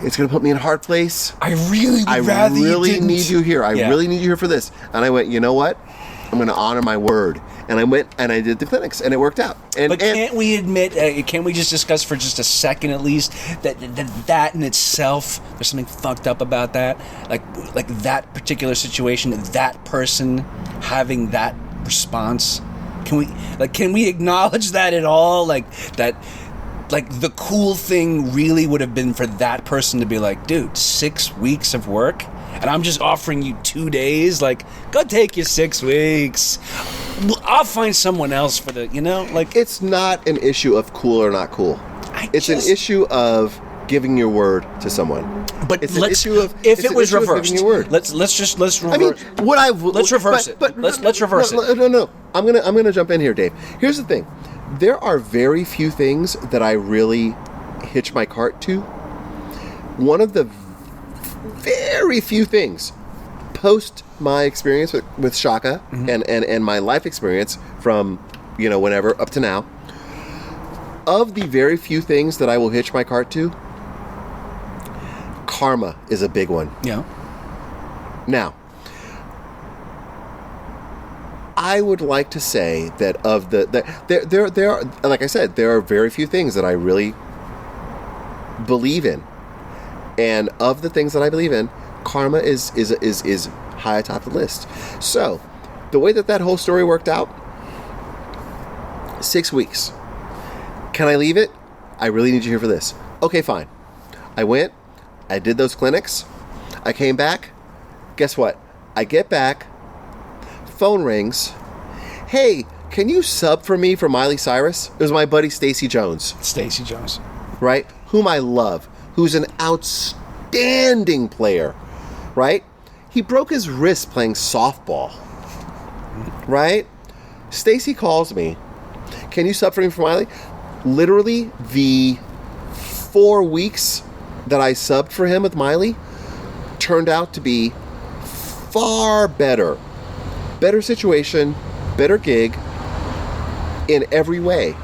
it's going to put me in a hard place. I really need you here. I really need you here for this. And I went, you know what? I'm going to honor my word. And I went and I did the clinics, and it worked out. But can't we admit, can't we just discuss for just a second at least, that in itself, there's something fucked up about that? Like that particular situation, that person having that response? Can we acknowledge that at all? Like the cool thing really would have been for that person to be like, dude, 6 weeks of work? And I'm just offering you 2 days. Like, go take your 6 weeks. I'll find someone else for the, It's not an issue of cool or not cool. It's an issue of giving your word to someone. But it's an issue of if it was reversed. Let's reverse. I mean, let's reverse it. Let's reverse it. No. I'm gonna jump in here, Dave. Here's the thing. There are very few things that I really hitch my cart to. One of the very few things post my experience with Shaka and my life experience from whenever up to now, of the very few things that I will hitch my cart to, karma is a big one. Yeah. Now, I would like to say that of there are, like I said, there are very few things that I really believe in. And of the things that I believe in, karma is high atop the list. So, the way that whole story worked out, 6 weeks. Can I leave it? I really need you here for this. Okay, fine. I went. I did those clinics. I came back. Guess what? I get back. Phone rings. Hey, can you sub for me for Miley Cyrus? It was my buddy Stacey Jones. Stacey Jones. Right? Whom I love. Who's an outstanding player, right? He broke his wrist playing softball, right? Stacy calls me. Can you sub for me for Miley? Literally, the 4 weeks that I subbed for him with Miley turned out to be far better better situation, better gig in every way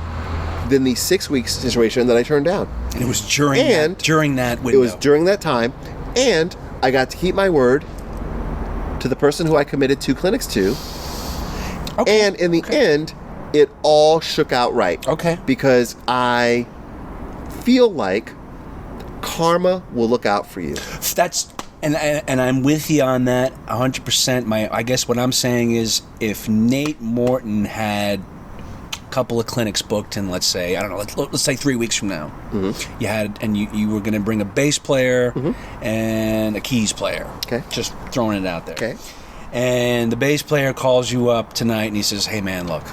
than the 6 weeks situation that I turned down. And it was during that window. It was during that time, and I got to keep my word to the person who I committed 2 clinics to. Okay. And in the end, it all shook out right. Okay. Because I feel like karma will look out for you. And I'm with you on that 100%. I guess what I'm saying is, if Nate Morton had a couple of clinics booked in, let's say, I don't know, let's say 3 weeks from now, you had, and you were going to bring a bass player and a keys player. Okay. Just throwing it out there. Okay. And the bass player calls you up tonight and he says, "Hey man, look,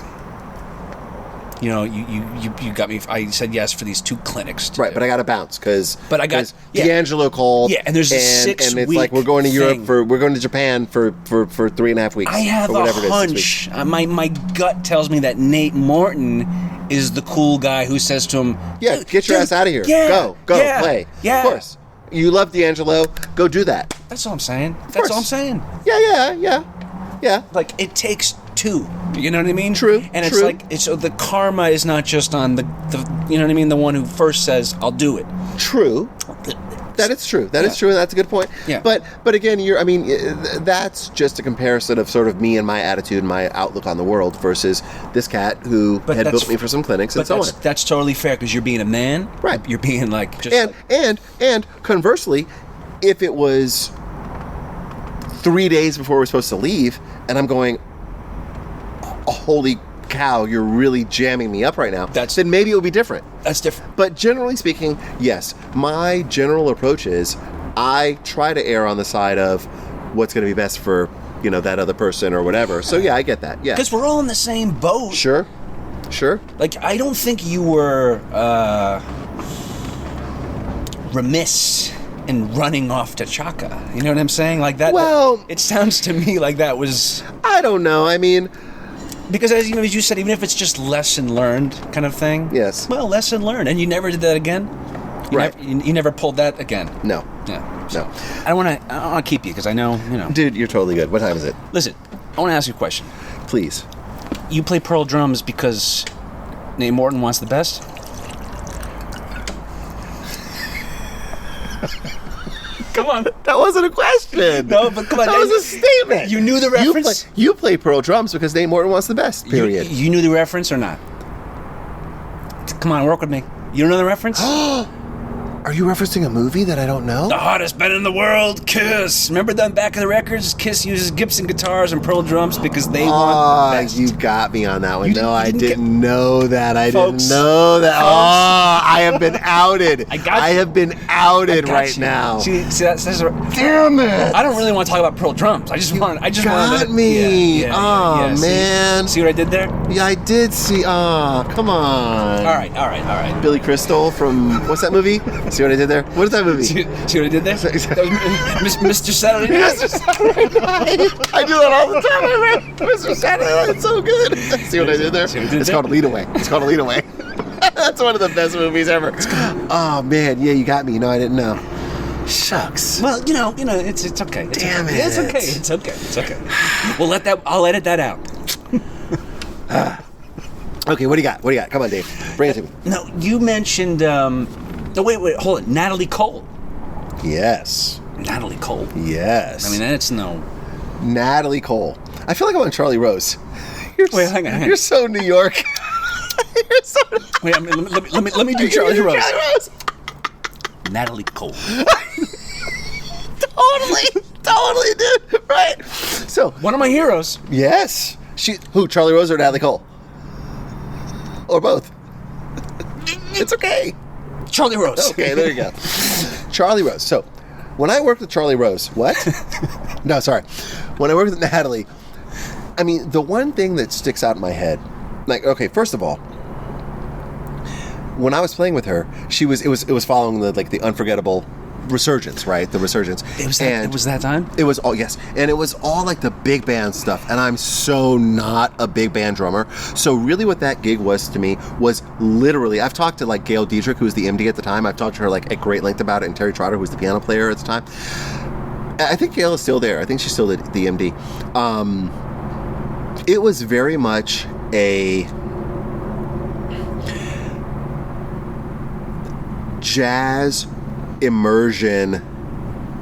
you know, you got me. I said yes for these 2 clinics. Right, but I got to bounce because yeah. D'Angelo called. Yeah, and there's a 6 and it's week like we're going to thing. Europe we're going to Japan for 3.5 weeks. I have or a whatever hunch. My gut tells me that Nate Morton is the cool guy who says to him, "Yeah, get your ass out of here. Yeah, go, yeah, play." Yeah, of course. You love D'Angelo. Go do that. That's all I'm saying. That's all I'm saying. Yeah. Like, it takes 2. You know what I mean? True. And it's like, so the karma is not just on the you know what I mean, the one who first says, "I'll do it." True. That is true. That is true. That's a good point. Yeah. But again, that's just a comparison of sort of me and my attitude and my outlook on the world versus this cat who had booked me for some clinics and so on. That's totally fair, because you're being a man. Right. You're being like just and conversely, if it was 3 days before we're supposed to leave and I'm going, "Oh, holy cow, you're really jamming me up right now," then maybe it would be different. That's different. But generally speaking, yes, my general approach is I try to err on the side of what's going to be best for, that other person or whatever. So yeah, I get that. Yeah. Because we're all in the same boat. Sure. Like, I don't think you were remiss in running off to Chaka. You know what I'm saying? Like that. Well, it sounds to me like that was. I don't know. I mean, because as you said, even if it's just lesson learned kind of thing. Yes. Well, lesson learned, and you never did that again. You never pulled that again. No. Yeah. So, I don't want to keep you, because I know. Dude, you're totally good. What time is it? Listen, I want to ask you a question. Please. You play Pearl drums because Nate Morton wants the best? Come on. That wasn't a question. No, but come on. That was a statement. You knew the reference? You play Pearl drums because Nate Morton wants the best, period. You knew the reference or not? Come on, work with me. You don't know the reference? Are you referencing a movie that I don't know? The hottest band in the world, Kiss. Remember them back of the records? Kiss uses Gibson guitars and Pearl drums because they want the best. You got me on that one. I didn't know that. I didn't know that. I have been outed. I have been outed right now. See, that's damn it! I don't really want to talk about Pearl drums. I just wanted me. Yeah, man. See what I did there? Yeah, I did see. Come on. All right. Billy Crystal from what's that movie? See what I did there? What is that movie? See what I did there? That was Mr. Saturday Night. Mr. Saturday Night. I do that all the time. Mr. Saturday Night. It's so good. See what I did there? It's called Lead Away. That's one of the best movies ever. Oh man, yeah, you got me. No, I didn't know. Shucks. Well, it's okay. Damn it. It's okay. I'll edit that out. Okay, what do you got? Come on, Dave. Bring it to me. No, you mentioned. No, wait, hold it. Natalie Cole. Yes. Natalie Cole. Yes. I mean, that's no. Natalie Cole. I feel like I'm on Charlie Rose. Hang on. You're so New York. Wait, let me do Charlie Rose. Natalie Cole. Totally, dude. Right. So one of my heroes. Yes. Who? Charlie Rose or Natalie Cole? Or both? It's okay. Charlie Rose. Okay, there you go. Charlie Rose. So, when I worked with Charlie Rose, what? No, sorry. When I worked with Natalie, I mean, the one thing that sticks out in my head, like, okay, first of all, when I was playing with her, it was following the unforgettable Resurgence, right? The Resurgence. It was that time? It was all, yes. And it was all like the big band stuff. And I'm so not a big band drummer. So really what that gig was to me was literally, I've talked to like Gail Diedrich, who was the MD at the time. I've talked to her like at great length about it, and Terry Trotter, who was the piano player at the time. I think Gail is still there. I think she's still the MD. it was very much a jazz immersion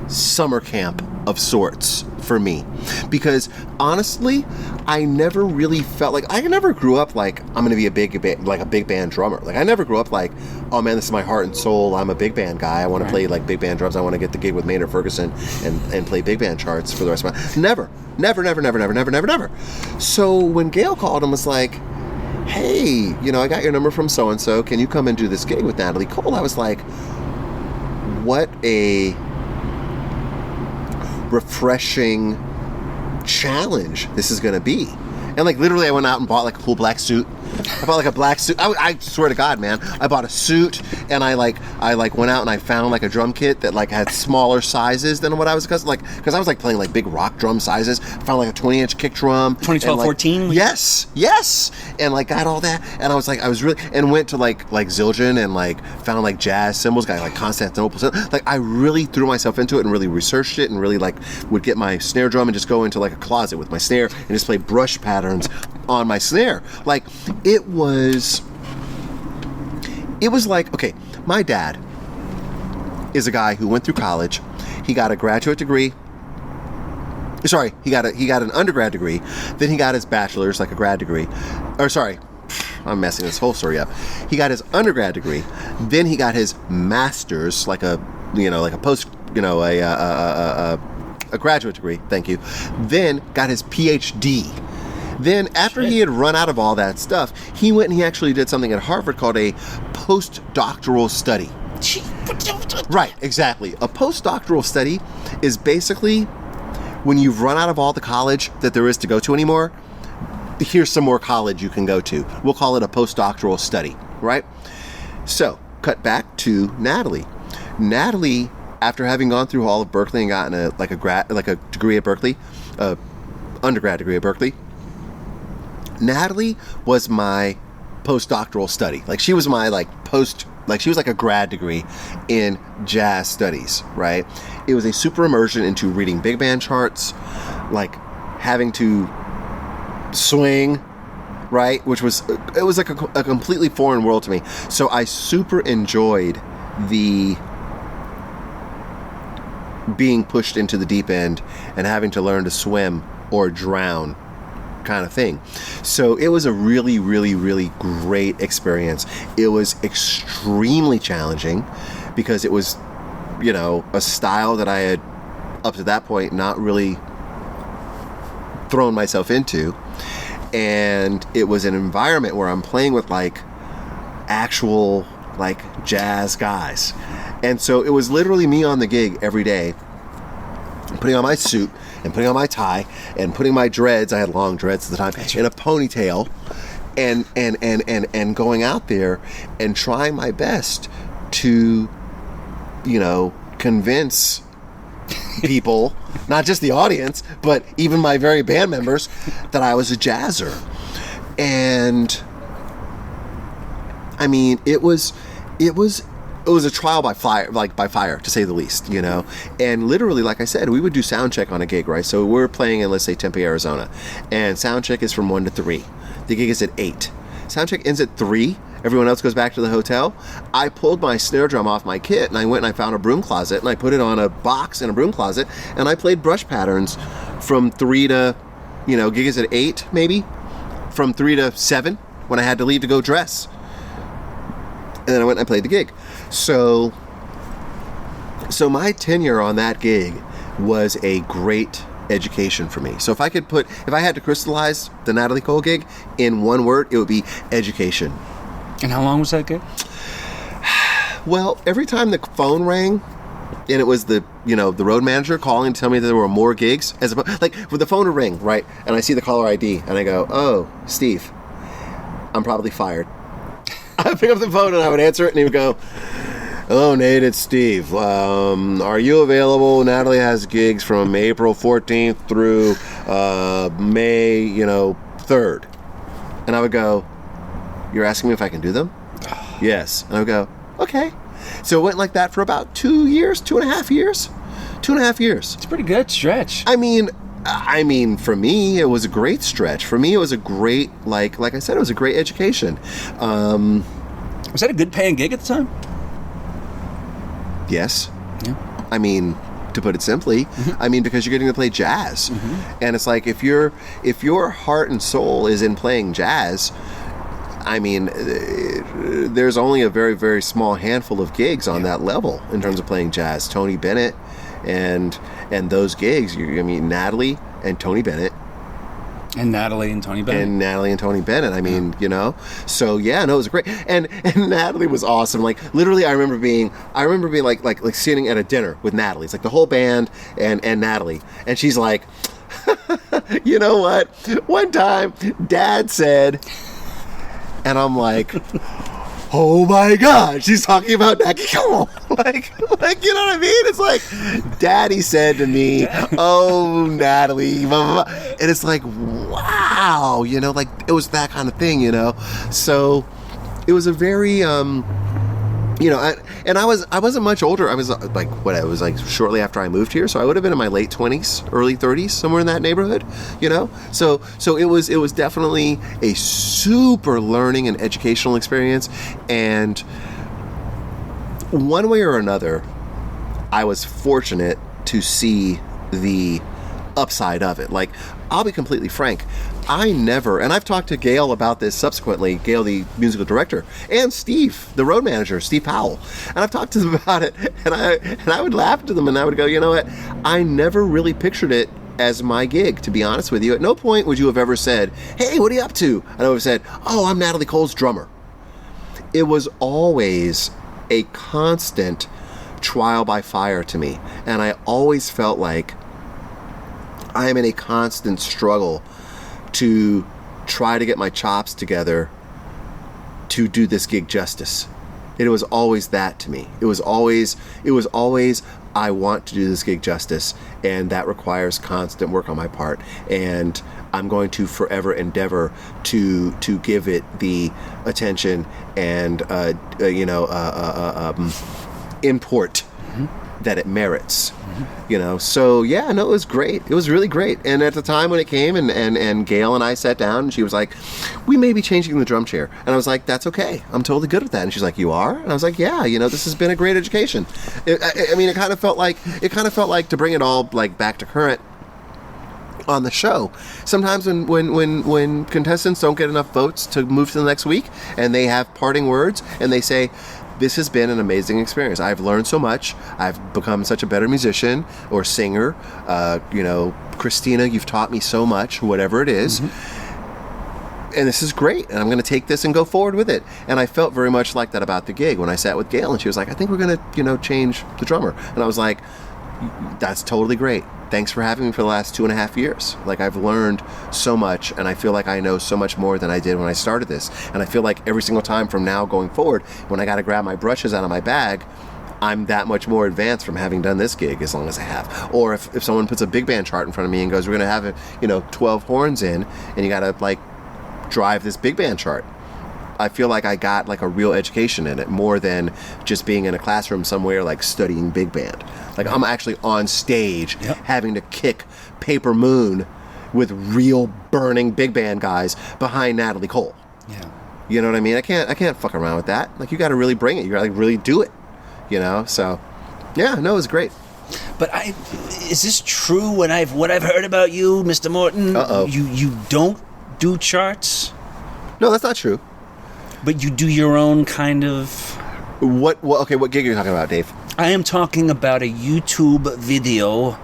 summer camp of sorts for me, because honestly, I never really felt like, I never grew up like I'm going to be a big band drummer. Like I never grew up like, oh man, this is my heart and soul, I'm a big band guy, I want to play like big band drums, I want to get the gig with Maynard Ferguson and play big band charts for the rest of my never. So when Gail called and was like, hey, you know, I got your number from so and so, can you come and do this gig with Natalie Cole? I was like, what a refreshing challenge this is going to be. And like literally I went out and bought like a full black suit. I bought like a black suit. I swear to God, man, I bought a suit, and I went out and I found like a drum kit that like had smaller sizes than what I was because I was like playing like big rock drum sizes. I found like a 20-inch kick drum. 2012-14? Yes. And like got all that, and I was really, and went to like Zildjian and like found like jazz cymbals, got like Constantinople. Like I really threw myself into it and really researched it, and really like would get my snare drum and just go into like a closet with my snare and just play brush patterns on my snare. Like it was like, okay, my dad is a guy who went through college. He got a graduate degree. Sorry, he got an undergrad degree. Then he got his bachelor's, like a grad degree. Or sorry, I'm messing this whole story up. He got his undergrad degree. Then he got his master's, like a post, a graduate degree. Thank you. Then got his PhD. Then after he had run out of all that stuff, he went and he actually did something at Harvard called a postdoctoral study. Right, exactly. A postdoctoral study is basically when you've run out of all the college that there is to go to anymore, here's some more college you can go to. We'll call it a postdoctoral study, right? So, cut back to Natalie. Natalie, after having gone through all of Berkeley and gotten a degree at Berkeley, undergrad degree at Berkeley, Natalie was my postdoctoral study. Like she was my she was like a grad degree in jazz studies, right? It was a super immersion into reading big band charts, like having to swing, right? It was like a completely foreign world to me. So I super enjoyed the being pushed into the deep end and having to learn to swim or drown kind of thing. So it was a really, really, really great experience. It was extremely challenging because it was, a style that I had up to that point not really thrown myself into. And it was an environment where I'm playing with like actual like jazz guys. And so it was literally me on the gig every day, putting on my suit and putting on my tie and putting my dreads, I had long dreads at the time, in a ponytail, and going out there and trying my best to, convince people, not just the audience, but even my very band members, that I was a jazzer. And I mean, it was a trial by fire, to say the least, And literally, like I said, we would do sound check on a gig, right? So we're playing in, let's say, Tempe, Arizona, and sound check is from 1 to 3. The gig is at 8. Sound check ends at 3. Everyone else goes back to the hotel. I pulled my snare drum off my kit, and I went and I found a broom closet, and I put it on a box in a broom closet, and I played brush patterns from 3 to, gig is at 8, maybe, from 3 to 7, when I had to leave to go dress. And then I went and I played the gig. So my tenure on that gig was a great education for me. So if I had to crystallize the Natalie Cole gig in one word, it would be education. And how long was that gig? Well, every time the phone rang, and it was the road manager calling to tell me that there were more gigs, like with the phone would ring, right? And I see the caller ID, and I go, "Oh, Steve, I'm probably fired." I would pick up the phone and I would answer it, and he would go, "Hello, Nate, it's Steve. Are you available? Natalie has gigs from April 14th through May, 3rd. And I would go, "You're asking me if I can do them?" "Yes." And I would go, "Okay." So it went like that for about 2 years, 2.5 years. 2.5 years. It's a pretty good stretch. I mean, I mean, for me, it was a great stretch. For me, it was a great, like I said, it was a great education. Was that a good paying gig at the time? Yes. Yeah. I mean, to put it simply, I mean, because you're getting to play jazz. And it's like, if your heart and soul is in playing jazz, I mean, there's only a very, very small handful of gigs on that level in terms of playing jazz. Tony Bennett and those gigs, I mean, Natalie and Tony Bennett. And Natalie and Tony Bennett. I mean, you know, so yeah, no, it was great. And Natalie was awesome. Like, literally, I remember being like sitting at a dinner with Natalie. It's like the whole band and Natalie. And she's like, you know what? One time, Dad said, and I'm like, oh my God, she's talking about that. Come on. Like, you know what I mean? It's like, Daddy said to me, oh, Natalie, blah, blah, blah. And it's like, wow, you know, like, it was that kind of thing, you know? So it was a very, you know, I wasn't much older. I was like shortly after I moved here, so I would have been in my late 20s, early 30s, somewhere in that neighborhood, you know. So it was definitely a super learning and educational experience, and one way or another, I was fortunate to see the upside of it. Like, I'll be completely frank, I never, and I've talked to Gail about this subsequently, Gail, the musical director, and Steve, the road manager, Steve Powell, and I've talked to them about it, and I would laugh to them, and I would go, you know what, I never really pictured it as my gig, to be honest with you. At no point would you have ever said, hey, what are you up to? And I would have said, oh, I'm Natalie Cole's drummer. It was always a constant trial by fire to me, and I always felt like I am in a constant struggle to try to get my chops together to do this gig justice. It was always that to me. It was always I want to do this gig justice, and that requires constant work on my part, and I'm going to forever endeavor to give it the attention and import that it merits. You know, so yeah, no, it was great. It was really great. And at the time when it came, and Gail and I sat down, and she was like, we may be changing the drum chair. And I was like, that's okay. I'm totally good with that. And she's like, you are? And I was like, yeah, you know, this has been a great education. I mean, it kind of felt like to bring it all like back to current on the show. Sometimes when contestants don't get enough votes to move to the next week, and they have parting words, and they say, this has been an amazing experience. I've learned so much. I've become such a better musician or singer. You know, Christina, you've taught me so much, whatever it is. And this is great. And I'm going to take this and go forward with it. And I felt very much like that about the gig when I sat with Gail, and she was like, I think we're going to, you know, change the drummer. And I was like, that's totally great. Thanks for having me for the last 2.5 years. Like, I've learned so much, and I feel like I know so much more than I did when I started this. And I feel like every single time from now going forward, when I got to grab my brushes out of my bag, I'm that much more advanced from having done this gig as long as I have. Or if someone puts a big band chart in front of me and goes, we're going to have 12 horns in, and you got to like drive this big band chart. I feel like I got like a real education in it, more than just being in a classroom somewhere like studying big band. Like, I'm actually on stage having to kick Paper Moon with real burning big band guys behind Natalie Cole. Yeah. You know what I mean? I can't fuck around with that. Like, you got to really bring it. You got to like really do it. You know? So, yeah, no, it was great. But is this true? What I've heard about you, Mr. Morton? Uh-oh. You don't do charts? No, that's not true. But you do your own kind of... What gig are you talking about, Dave? I am talking about a YouTube video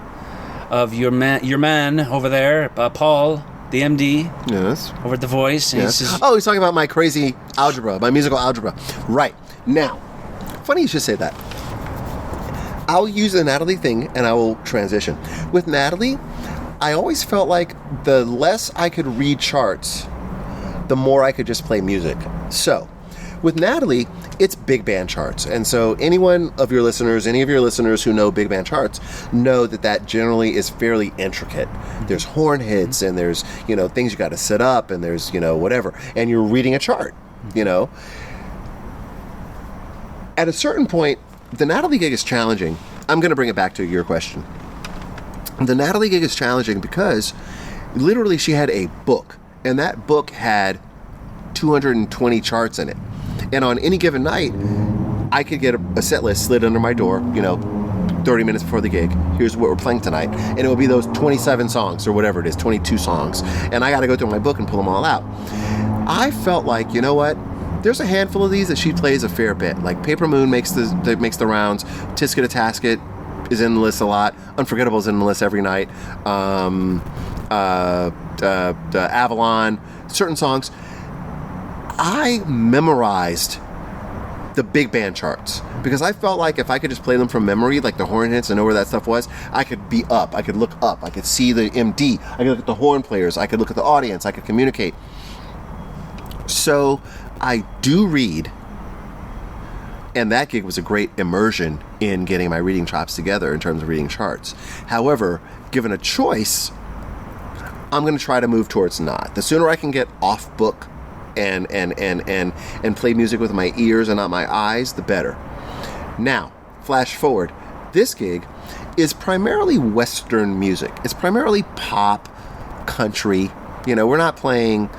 of your man over there, Paul, the MD. Yes. Over at The Voice. And yes. He's talking about my crazy algebra, my musical algebra. Right. Now, funny you should say that. I'll use the Natalie thing, and I will transition. With Natalie, I always felt like the less I could read charts, the more I could just play music. So, with Natalie, it's big band charts. And so any of your listeners who know big band charts know that generally is fairly intricate. There's horn hits, and there's, you know, things you got to set up, and there's, you know, whatever. And you're reading a chart, you know. At a certain point, the Natalie gig is challenging. I'm going to bring it back to your question. The Natalie gig is challenging because literally she had a book, and that book had 220 charts in it. And on any given night, I could get a set list slid under my door, 30 minutes before the gig. Here's what we're playing tonight. And it would be those 27 songs or whatever it is, 22 songs. And I got to go through my book and pull them all out. I felt like, you know what? There's a handful of these that she plays a fair bit. Like Paper Moon makes the rounds. Tisket to Tasket is in the list a lot. Unforgettable is in the list every night. Avalon, certain songs. I memorized the big band charts because I felt like if I could just play them from memory, like the horn hits and know where that stuff was, I could be up. I could look up. I could see the MD. I could look at the horn players. I could look at the audience. I could communicate. So I do read, and that gig was a great immersion in getting my reading chops together in terms of reading charts. However, given a choice, I'm going to try to move towards not. The sooner I can get off book and play music with my ears and not my eyes, the better. Now, flash forward. This gig is primarily Western music. It's primarily pop, country. We're not playing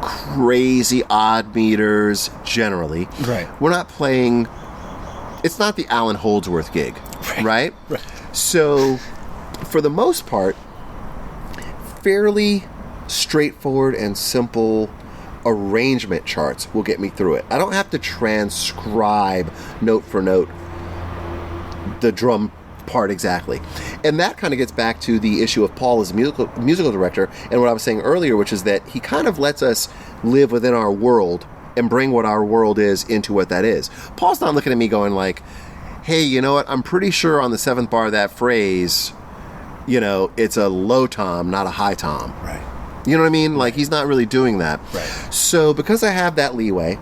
crazy odd meters generally. Right. We're not playing... It's not the Alan Holdsworth gig, right? So, for the most part, fairly straightforward and simple arrangement charts will get me through it. I don't have to transcribe note for note the drum part exactly. And that kind of gets back to the issue of Paul as a musical director and what I was saying earlier, which is that he kind of lets us live within our world and bring what our world is into what that is. Paul's not looking at me going like, hey, you know what? I'm pretty sure on the 7th bar of that phrase, it's a low tom, not a high tom. Right. You know what I mean? Like, he's not really doing that. Right. So because I have that leeway,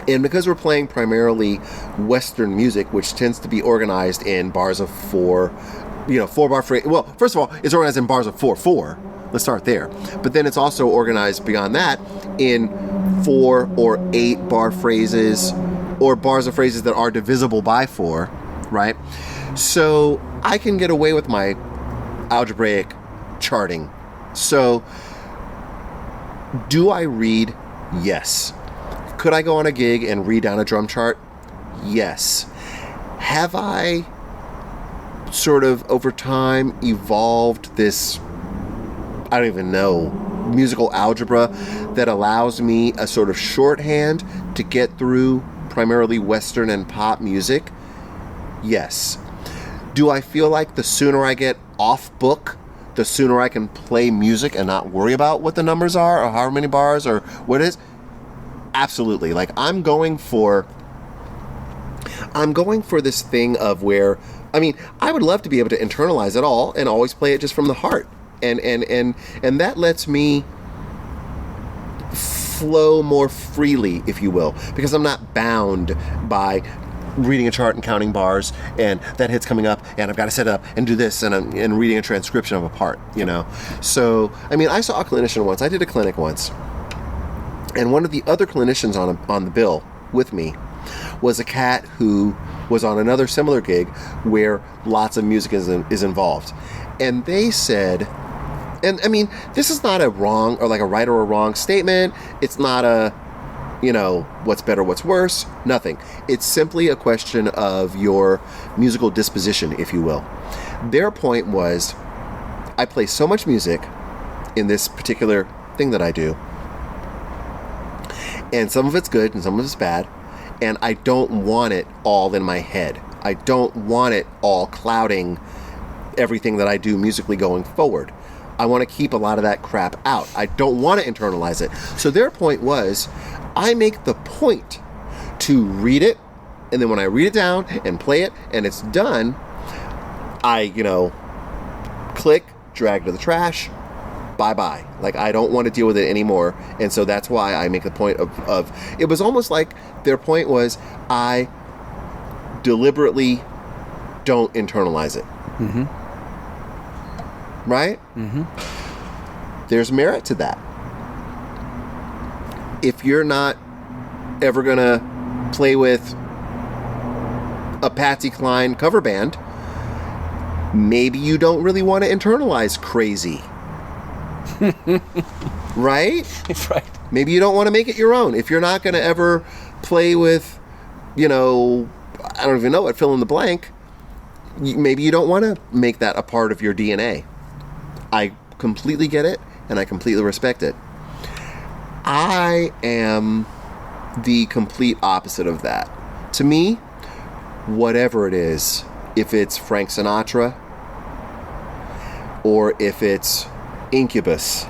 and because we're playing primarily Western music, which tends to be organized in bars of 4, 4-bar phrase. Well, first of all, it's organized in bars of 4/4. Let's start there. But then it's also organized beyond that in 4 or 8-bar phrases or bars of phrases that are divisible by 4, right? So I can get away with my algebraic charting. So, do I read? Yes. Could I go on a gig and read down a drum chart? Yes. Have I sort of over time evolved this, I don't even know, musical algebra that allows me a sort of shorthand to get through primarily Western and pop music? Yes. Do I feel like the sooner I get off book, the sooner I can play music and not worry about what the numbers are or how many bars or what it is? Absolutely. Like, I'm going for this thing of where, I would love to be able to internalize it all and always play it just from the heart. And that lets me flow more freely, if you will, because I'm not bound by reading a chart and counting bars and that hit's coming up and I've got to set up and do this and reading a transcription of a part, So, I saw a clinician once. I did a clinic once. And one of the other clinicians on the bill with me was a cat who was on another similar gig where lots of music is involved. And they said, and this is not a wrong or like a right or a wrong statement. It's not a, what's better, what's worse, nothing. It's simply a question of your musical disposition, if you will. Their point was, I play so much music in this particular thing that I do, and some of it's good and some of it's bad, and I don't want it all in my head. I don't want it all clouding everything that I do musically going forward. I want to keep a lot of that crap out. I don't want to internalize it. So their point was, I make the point to read it, and then when I read it down and play it and it's done, I, click, drag to the trash, bye-bye. Like, I don't want to deal with it anymore. And so that's why I make the point of it was almost like their point was, I deliberately don't internalize it. Mm-hmm. Right? Mm-hmm. There's merit to that. If you're not ever going to play with a Patsy Cline cover band, maybe you don't really want to internalize crazy. Right? Right. Maybe you don't want to make it your own. If you're not going to ever play with, I don't even know what, fill in the blank, maybe you don't want to make that a part of your DNA. I completely get it, and I completely respect it. I am the complete opposite of that. To me, whatever it is, if it's Frank Sinatra, or if it's Incubus,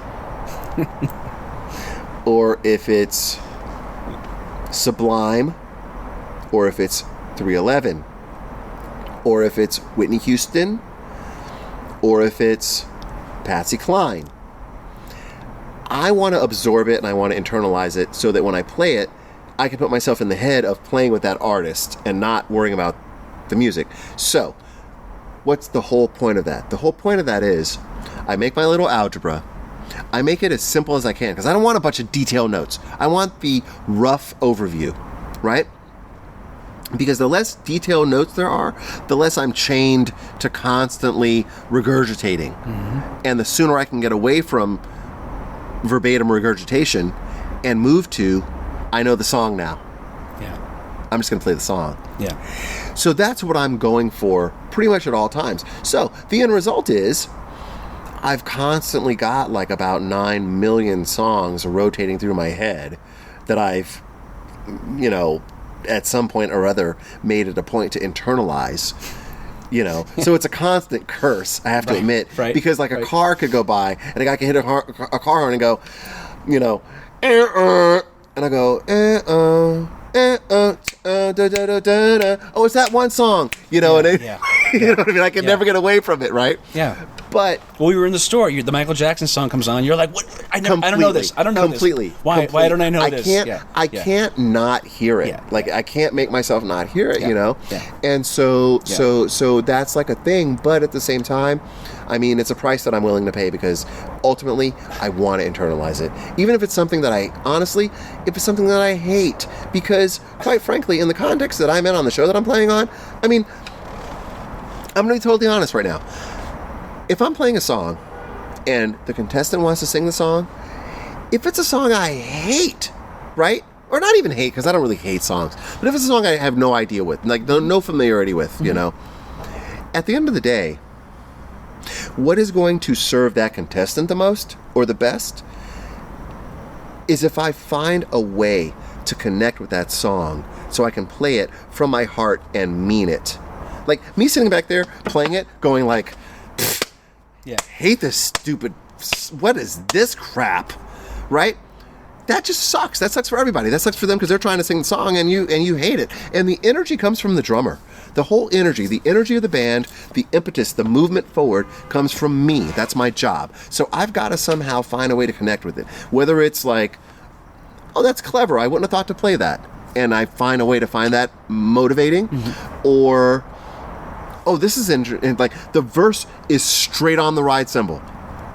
or if it's Sublime, or if it's 311, or if it's Whitney Houston, or if it's Patsy Cline, I want to absorb it and I want to internalize it so that when I play it, I can put myself in the head of playing with that artist and not worrying about the music. So, what's the whole point of that? The whole point of that is I make my little algebra. I make it as simple as I can because I don't want a bunch of detailed notes. I want the rough overview, right? Because the less detailed notes there are, the less I'm chained to constantly regurgitating. Mm-hmm. And the sooner I can get away from verbatim regurgitation and move to, I know the song now. Yeah. I'm just going to play the song. Yeah. So that's what I'm going for pretty much at all times. So the end result is I've constantly got like about 9 million songs rotating through my head that I've, at some point or other made it a point to internalize. So it's a constant curse, I have to admit, because like a car could go by and a guy can hit a car horn and go, and I go, oh, it's that one song, and you know what I mean? I can never get away from it, right? Yeah. But we were in the store. The Michael Jackson song comes on. You're like, "What? I don't know this. I don't know completely. this. Why don't I know this? I can't not hear it. I can't make myself not hear it. Yeah. And so that's like a thing. But at the same time, I mean, it's a price that I'm willing to pay because ultimately I want to internalize it, even if it's something that if it's something that I hate. Because quite frankly, in the context that I'm in on the show that I'm playing on, I mean, I'm going to be totally honest right now. If I'm playing a song and the contestant wants to sing the song, if it's a song I hate, right? Or not even hate, because I don't really hate songs. But if it's a song I have no idea with, like no familiarity with, mm-hmm. At the end of the day, what is going to serve that contestant the most or the best is if I find a way to connect with that song so I can play it from my heart and mean it. Like me sitting back there playing it, going like, hate this stupid, what is this crap, right? That just sucks. That sucks for everybody. That sucks for them because they're trying to sing the song and you hate it. And the energy comes from the drummer. The whole energy, the energy of the band, the impetus, the movement forward comes from me. That's my job. So I've got to somehow find a way to connect with it. Whether it's like, oh, that's clever, I wouldn't have thought to play that. And I find a way to find that motivating. Mm-hmm. Or, oh, this is interesting. Like the verse is straight on the ride cymbal.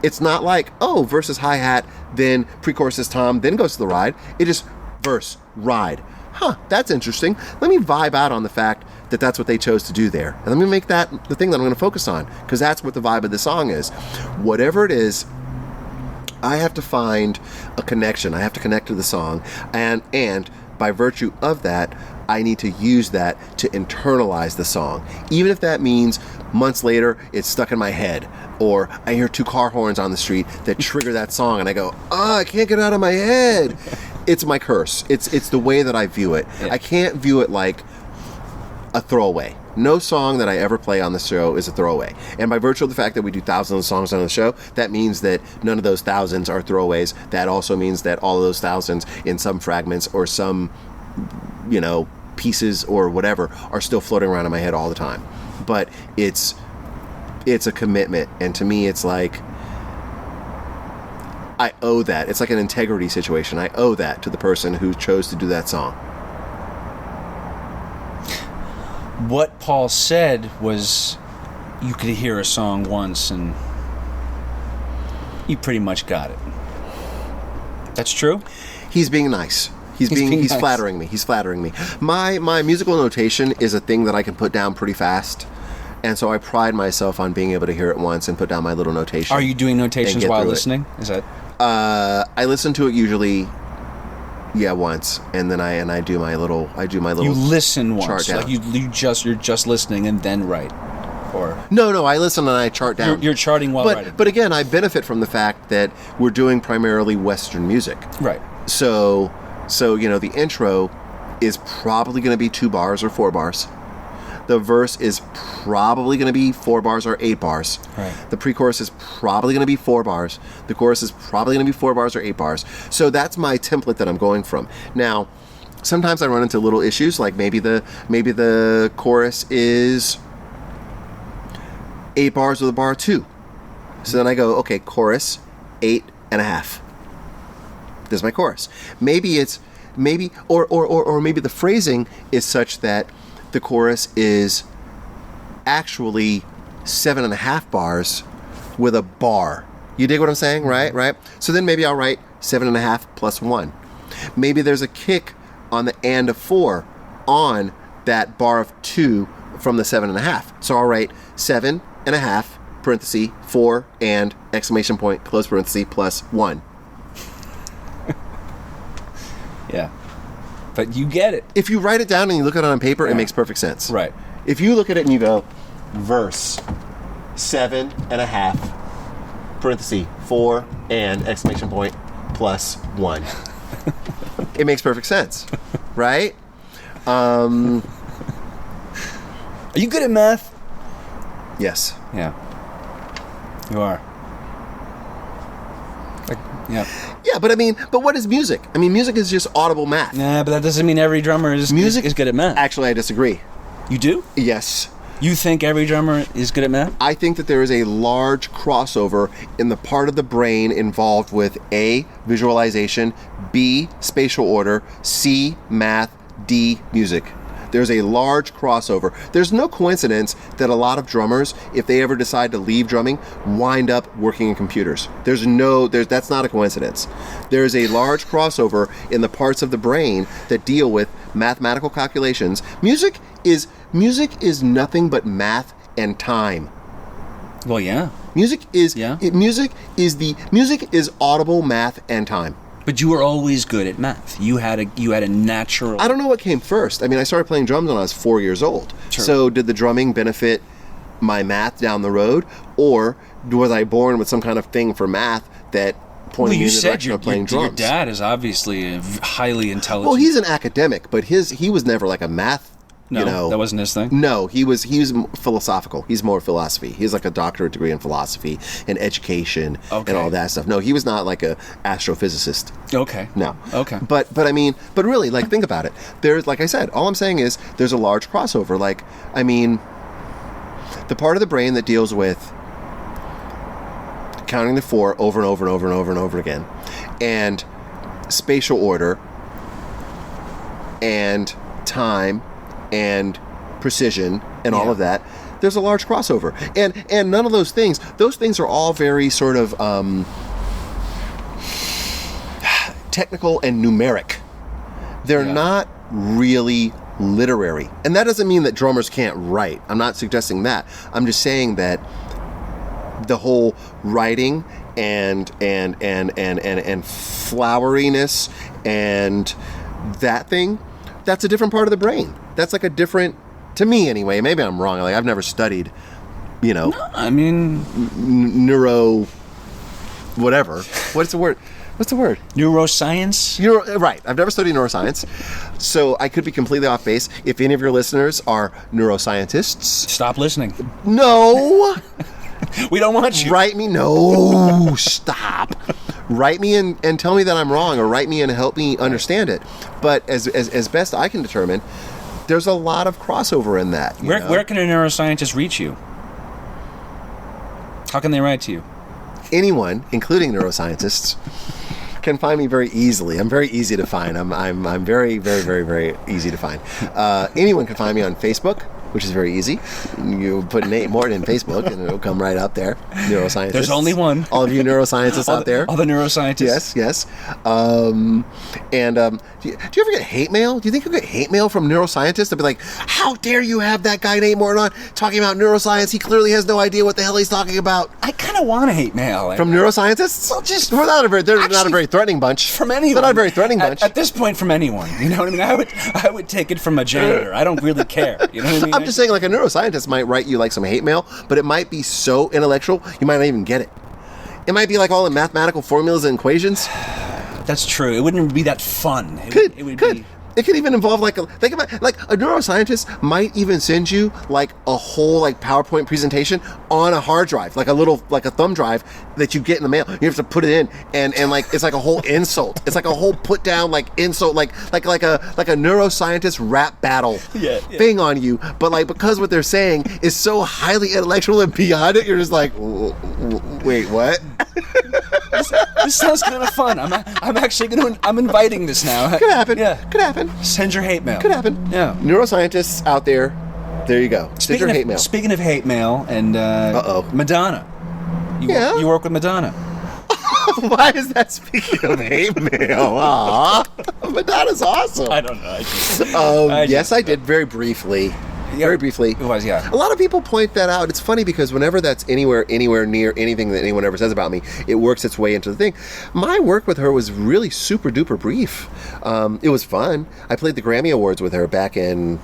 It's not like, oh, verse is hi-hat, then pre-chorus is tom, then goes to the ride. It is verse, ride. Huh, that's interesting. Let me vibe out on the fact that that's what they chose to do there. And let me make that the thing that I'm going to focus on, because that's what the vibe of the song is. Whatever it is, I have to find a connection. I have to connect to the song. And by virtue of that, I need to use that to internalize the song. Even if that means months later, it's stuck in my head. Or I hear 2 car horns on the street that trigger that song and I go, oh, I can't get it out of my head. It's my curse. It's the way that I view it. Yeah. I can't view it like a throwaway. No song that I ever play on the show is a throwaway. And by virtue of the fact that we do thousands of songs on the show, that means that none of those thousands are throwaways. That also means that all of those thousands in some fragments or some, pieces or whatever are still floating around in my head all the time. But it's a commitment. And to me, it's like, I owe that. It's like an integrity situation. I owe that to the person who chose to do that song. What Paul said was you could hear a song once and you pretty much got it. That's true? He's being nice. He's nice. Flattering me. He's flattering me. My musical notation is a thing that I can put down pretty fast. And so I pride myself on being able to hear it once and put down my little notation. Are you doing notations while listening? Is that? I listen to it usually, once, and then I do my little. You listen once, chart down. like you're just listening and then write, or no, I listen and I chart down. You're charting while writing. But again, I benefit from the fact that we're doing primarily Western music, right? So the intro is probably going to be 2 bars or 4 bars. The verse is probably going to be 4 bars or 8 bars. Right. The pre-chorus is probably going to be 4 bars. The chorus is probably going to be 4 bars or 8 bars. So that's my template that I'm going from. Now, sometimes I run into little issues, like maybe the chorus is 8 bars with a bar 2. So then I go, okay, chorus 8.5. This is my chorus. Maybe maybe the phrasing is such that the chorus is actually 7.5 bars with a bar. You dig what I'm saying? Right? So then maybe I'll write 7.5 plus 1. Maybe there's a kick on the and of 4 on that bar of 2 from the 7.5. So I'll write 7.5, parenthesis, 4, and, exclamation point, close parenthesis, plus 1. Yeah. But you get it. If you write it down and you look at it on paper, it makes perfect sense. Right. If you look at it and you go, verse, 7.5, parenthesis, 4, and, exclamation point, plus 1. It makes perfect sense. Right? Are you good at math? Yes. Yeah. You are. Yeah. Yeah, but what is music? I mean, music is just audible math. Nah, but that doesn't mean every drummer is good at math. Actually, I disagree. You do? Yes. You think every drummer is good at math? I think that there is a large crossover in the part of the brain involved with A, visualization, B, spatial order, C, math, D, music. There's a large crossover. There's no coincidence that a lot of drummers, if they ever decide to leave drumming, wind up working in computers. That's not a coincidence. There's a large crossover in the parts of the brain that deal with mathematical calculations. Music is nothing but math and time. Well, yeah. Music is audible math and time. But you were always good at math. You had a natural... I don't know what came first. I mean, I started playing drums when I was 4 years old. True. So did the drumming benefit my math down the road? Or was I born with some kind of thing for math that pointed me in the direction of playing drums? Your dad is obviously highly intelligent. Well, he's an academic, but he was never like a math... No, that wasn't his thing? No, he was philosophical. He's more philosophy. He's like a doctorate degree in philosophy and education and all that stuff. No, he was not like a astrophysicist. Okay. No. Okay. But really, like, think about it. There's, like I said, all I'm saying is there's a large crossover. Like, I mean, the part of the brain that deals with counting the 4 over and over and over and over and over again, and spatial order, and time, and precision and all of that, there's a large crossover. And none of those things are all very sort of technical and numeric. They're not really literary. And that doesn't mean that drummers can't write. I'm not suggesting that. I'm just saying that the whole writing and floweriness and that thing, that's a different part of the brain. That's like a different, to me anyway, maybe I'm wrong. Like, I've never studied, No, I mean, neuro, whatever. What's the word? Neuroscience? Right. I've never studied neuroscience. So I could be completely off base. If any of your listeners are neuroscientists, stop listening. No. We don't want you. Write me. No. Stop. Write me and tell me that I'm wrong, or write me and help me understand it. But as best I can determine, there's a lot of crossover in that. Where can a neuroscientist reach you? How can they write to you? Anyone, including neuroscientists, can find me very easily. I'm very easy to find. I'm very, very, very, very easy to find. Anyone can find me on Facebook, which is very easy. You put Nate Morton in Facebook, and it'll come right up there. Neuroscientists. There's only one. All of you neuroscientists out there. All the neuroscientists. Yes. Do you ever get hate mail? Do you think you'll get hate mail from neuroscientists? They'll be like, how dare you have that guy Nate Morton on talking about neuroscience? He clearly has no idea what the hell he's talking about. I kind of want to hate mail. From neuroscientists? Well, they're not a very threatening bunch. From anyone. They're not a very threatening bunch. At this point, from anyone. You know what I mean? I would take it from a janitor. I don't really care. You know what I mean? I'm just saying, like, a neuroscientist might write you, like, some hate mail, but it might be so intellectual, you might not even get it. It might be, like, all in mathematical formulas and equations. That's true. It wouldn't be that fun. It could even involve, like, think about, like, a neuroscientist might even send you, like, a whole, like, PowerPoint presentation on a hard drive, like a thumb drive that you get in the mail. You have to put it in, and like, it's like a whole insult. It's like a whole put down, like, insult, like a neuroscientist rap battle thing on you. But, like, because what they're saying is so highly intellectual and beyond it, you're just like, wait, what? This sounds kind of fun. I'm inviting this now. Could happen. Yeah. Could happen. Send your hate mail. Could happen. Yeah. Neuroscientists out there, there you go. Send your hate mail. Speaking of hate mail and Madonna. You work with Madonna. Why is that speaking of hate mail? Aww. Madonna's awesome. I don't know. Yes, I did very briefly. Very briefly. It was, yeah. A lot of people point that out. It's funny because whenever that's anywhere near anything that anyone ever says about me, it works its way into the thing. My work with her was really super duper brief. It was fun. I played the Grammy Awards with her back in,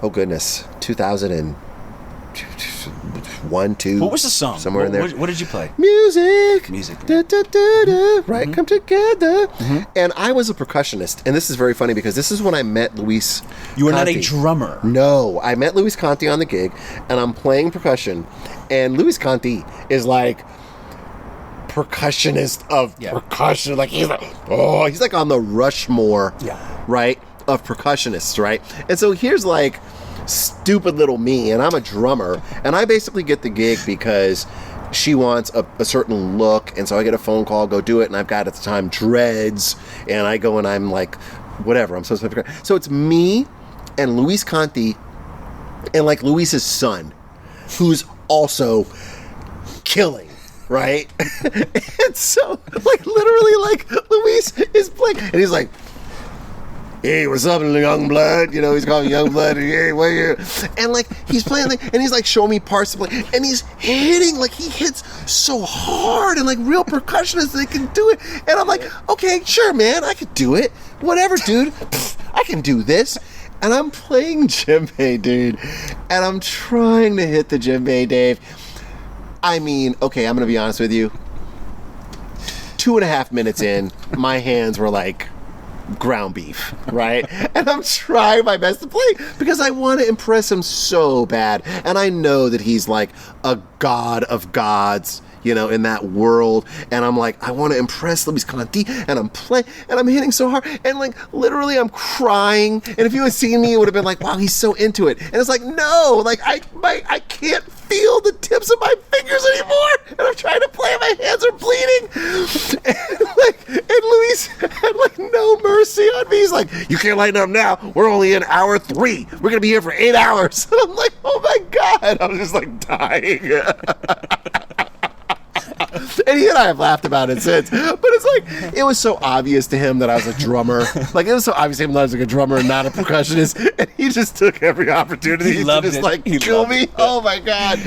2001, 2. What was the song? Somewhere in there. What did you play? Music. Da, da, da, da, right, come together. Mm-hmm. And I was a percussionist. And this is very funny because this is when I met Luis You were Conti. not a drummer. No. I met Luis Conti on the gig, and I'm playing percussion. And Luis Conti is like percussionist of percussion. Like, he's like on the Rushmore, right, of percussionists, right? And so here's like stupid little me, and I'm a drummer, and I basically get the gig because she wants a certain look, and so I get a phone call, go do it, and I've got at the time dreads, and I go and I'm like, whatever, I'm supposed to figure out. So it's me and Luis Conti and like Luis's son, who's also killing, right? And so like literally like Luis is playing, and he's like, hey, what's up, young blood? You know, he's calling me young blood. Hey, where you? And like, he's playing, and he's like showing me parts of play, and he's hitting, like, he hits so hard, and like real percussionists, they can do it. And I'm like, okay, sure, man, I could do it. Whatever, dude. I can do this. And I'm playing djembe, dude. And I'm trying to hit the djembe, Dave. I mean, okay, I'm going to be honest with you. 2.5 minutes in, my hands were like ground beef, right? And I'm trying my best to play because I want to impress him so bad. And I know that he's like a god of gods, you know, in that world. And I'm like, I want to impress Luis Conti, and I'm playing, and I'm hitting so hard, and like literally I'm crying. And if you had seen me, it would have been like, wow, he's so into it. And it's like, no, like I can't feel the tips of my fingers anymore, and I'm trying to play, and my hands are bleeding. And Luis had like no mercy on me. He's like, you can't lighten up now. We're only in hour 3. We're gonna be here for 8 hours. And I'm like, oh my god, I'm just like dying. And he and I have laughed about it since. But it's like, it was so obvious to him that I was a drummer. Like, it was so obvious to him that I was like a drummer and not a percussionist. And he just took every opportunity to just like kill me. Oh my god.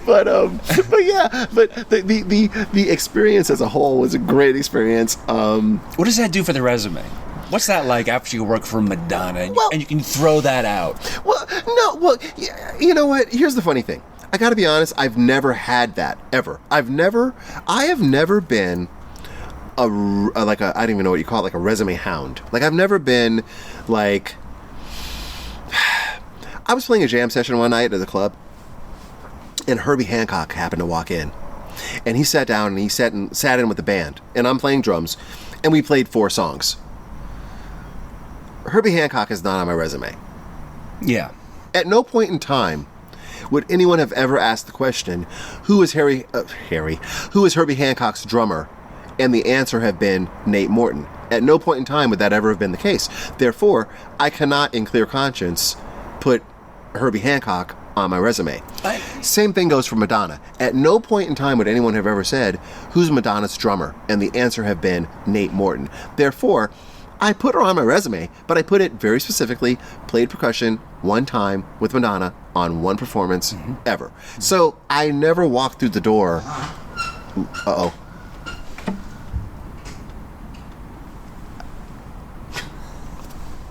But yeah, but the experience as a whole was a great experience. What does that do for the resume? What's that like after you work for Madonna and you can throw that out? Well, no, well, you know what? Here's the funny thing. I gotta be honest, I've never had that, ever. I have never been I don't even know what you call it, like a resume hound. Like, I've never been, like, I was playing a jam session one night at the club, and Herbie Hancock happened to walk in. And he sat down, and he sat in with the band, and I'm playing drums, and we played 4 songs. Herbie Hancock is not on my resume. Yeah. At no point in time would anyone have ever asked the question, who is Herbie Hancock's drummer? And the answer have been Nate Morton. At no point in time would that ever have been the case. Therefore, I cannot, in clear conscience, put Herbie Hancock on my resume. Same thing goes for Madonna. At no point in time would anyone have ever said, who's Madonna's drummer? And the answer have been Nate Morton. Therefore, I put her on my resume, but I put it very specifically, played percussion one time with Madonna on one performance ever. So I never walked through the door. Uh-oh.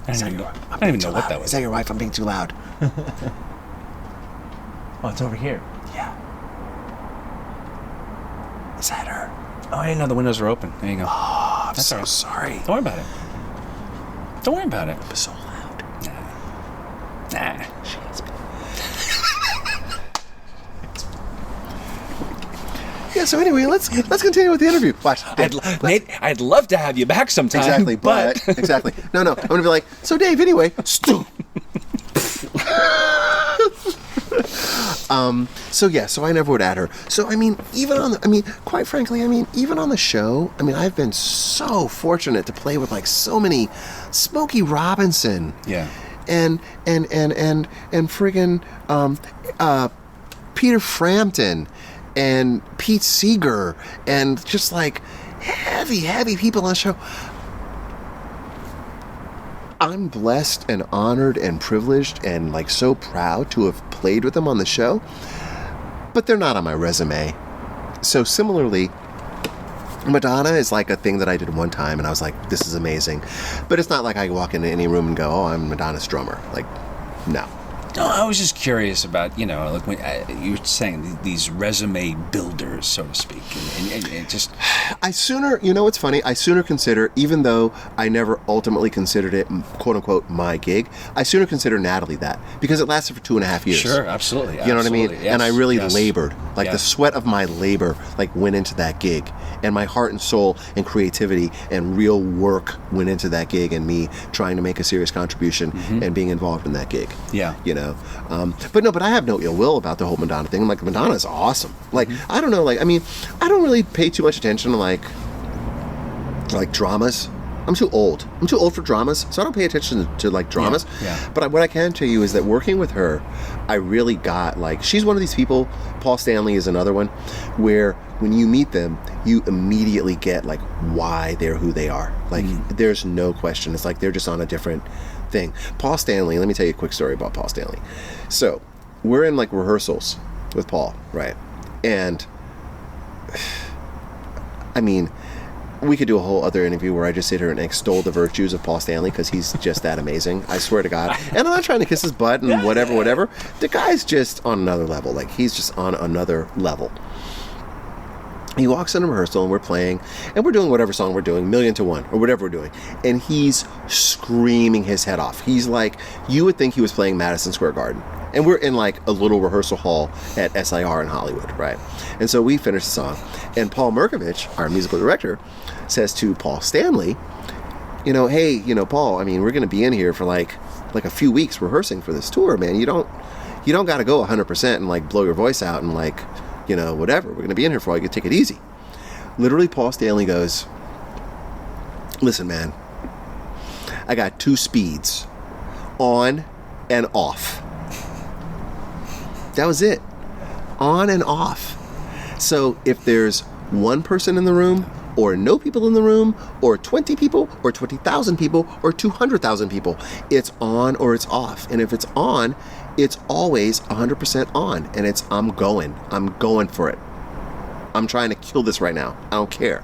I don't even know what that was. Is that your wife? I'm being too loud. Oh, it's over here. Yeah. Is that her? Oh, I didn't know the windows were open. There you go. Oh, I'm so sorry. Don't worry about it. Don't worry about it. I'm so loud. Nah. Yeah, so anyway, let's continue with the interview. Watch. Nate, I'd love to have you back sometime. Exactly, but exactly. No, I'm going to be like, so Dave, anyway, so I never would add her. So quite frankly, even on the show, I've been so fortunate to play with like so many Smokey Robinson. Yeah. And friggin' Peter Frampton and Pete Seeger and just like heavy people on the show. I'm blessed and honored and privileged and like so proud to have played with them on the show, but they're not on my resume. So similarly, Madonna is like a thing that I did one time and I was like, this is amazing. But it's not like I walk into any room and go, oh, I'm Madonna's drummer. Like, no. No, I was just curious about, like when you were saying these resume builders, so to speak, and just... I sooner, what's funny? I sooner consider, even though I never ultimately considered it, quote unquote, my gig, I sooner consider Natalie that because it lasted for 2.5 years. Sure, absolutely. You know what I mean? Yes, and I really labored. Like the sweat of my labor, like went into that gig, and my heart and soul and creativity and real work went into that gig, and me trying to make a serious contribution and being involved in that gig. Yeah. But I have no ill will about the whole Madonna thing. Like, Madonna's awesome. Like, I don't know, I don't really pay too much attention to like dramas. I'm too old. I'm too old for dramas, so I don't pay attention to like dramas. Yeah. But what I can tell you is that working with her, I really got like, she's one of these people, Paul Stanley is another one, where when you meet them, you immediately get like why they're who they are. Like, there's no question. It's like they're just on a different thing. Paul Stanley, let me tell you a quick story about Paul Stanley. So we're in like rehearsals with Paul, right? And we could do a whole other interview where I just sit here and extol the virtues of Paul Stanley because he's just that amazing. I swear to God. And I'm not trying to kiss his butt and whatever. The guy's just on another level. Like, he's just on another level. He walks into rehearsal and we're playing and we're doing whatever song we're doing, Million to One or whatever we're doing. And he's screaming his head off. He's like, you would think he was playing Madison Square Garden. And we're in like a little rehearsal hall at SIR in Hollywood, right? And so we finish the song. And Paul Merkovich, our musical director, says to Paul Stanley, hey, Paul, we're going to be in here for like a few weeks rehearsing for this tour, man. You don't got to go 100% and like blow your voice out and like, whatever. We're going to be in here for a while. You can take it easy. Literally, Paul Stanley goes, listen, man, I got 2 speeds, on and off. That was it. On and off. So if there's one person in the room, or no people in the room, or 20 people, or 20,000 people, or 200,000 people, it's on or it's off. And if it's on, it's always 100% on. And it's, I'm going for it. I'm trying to kill this right now. I don't care.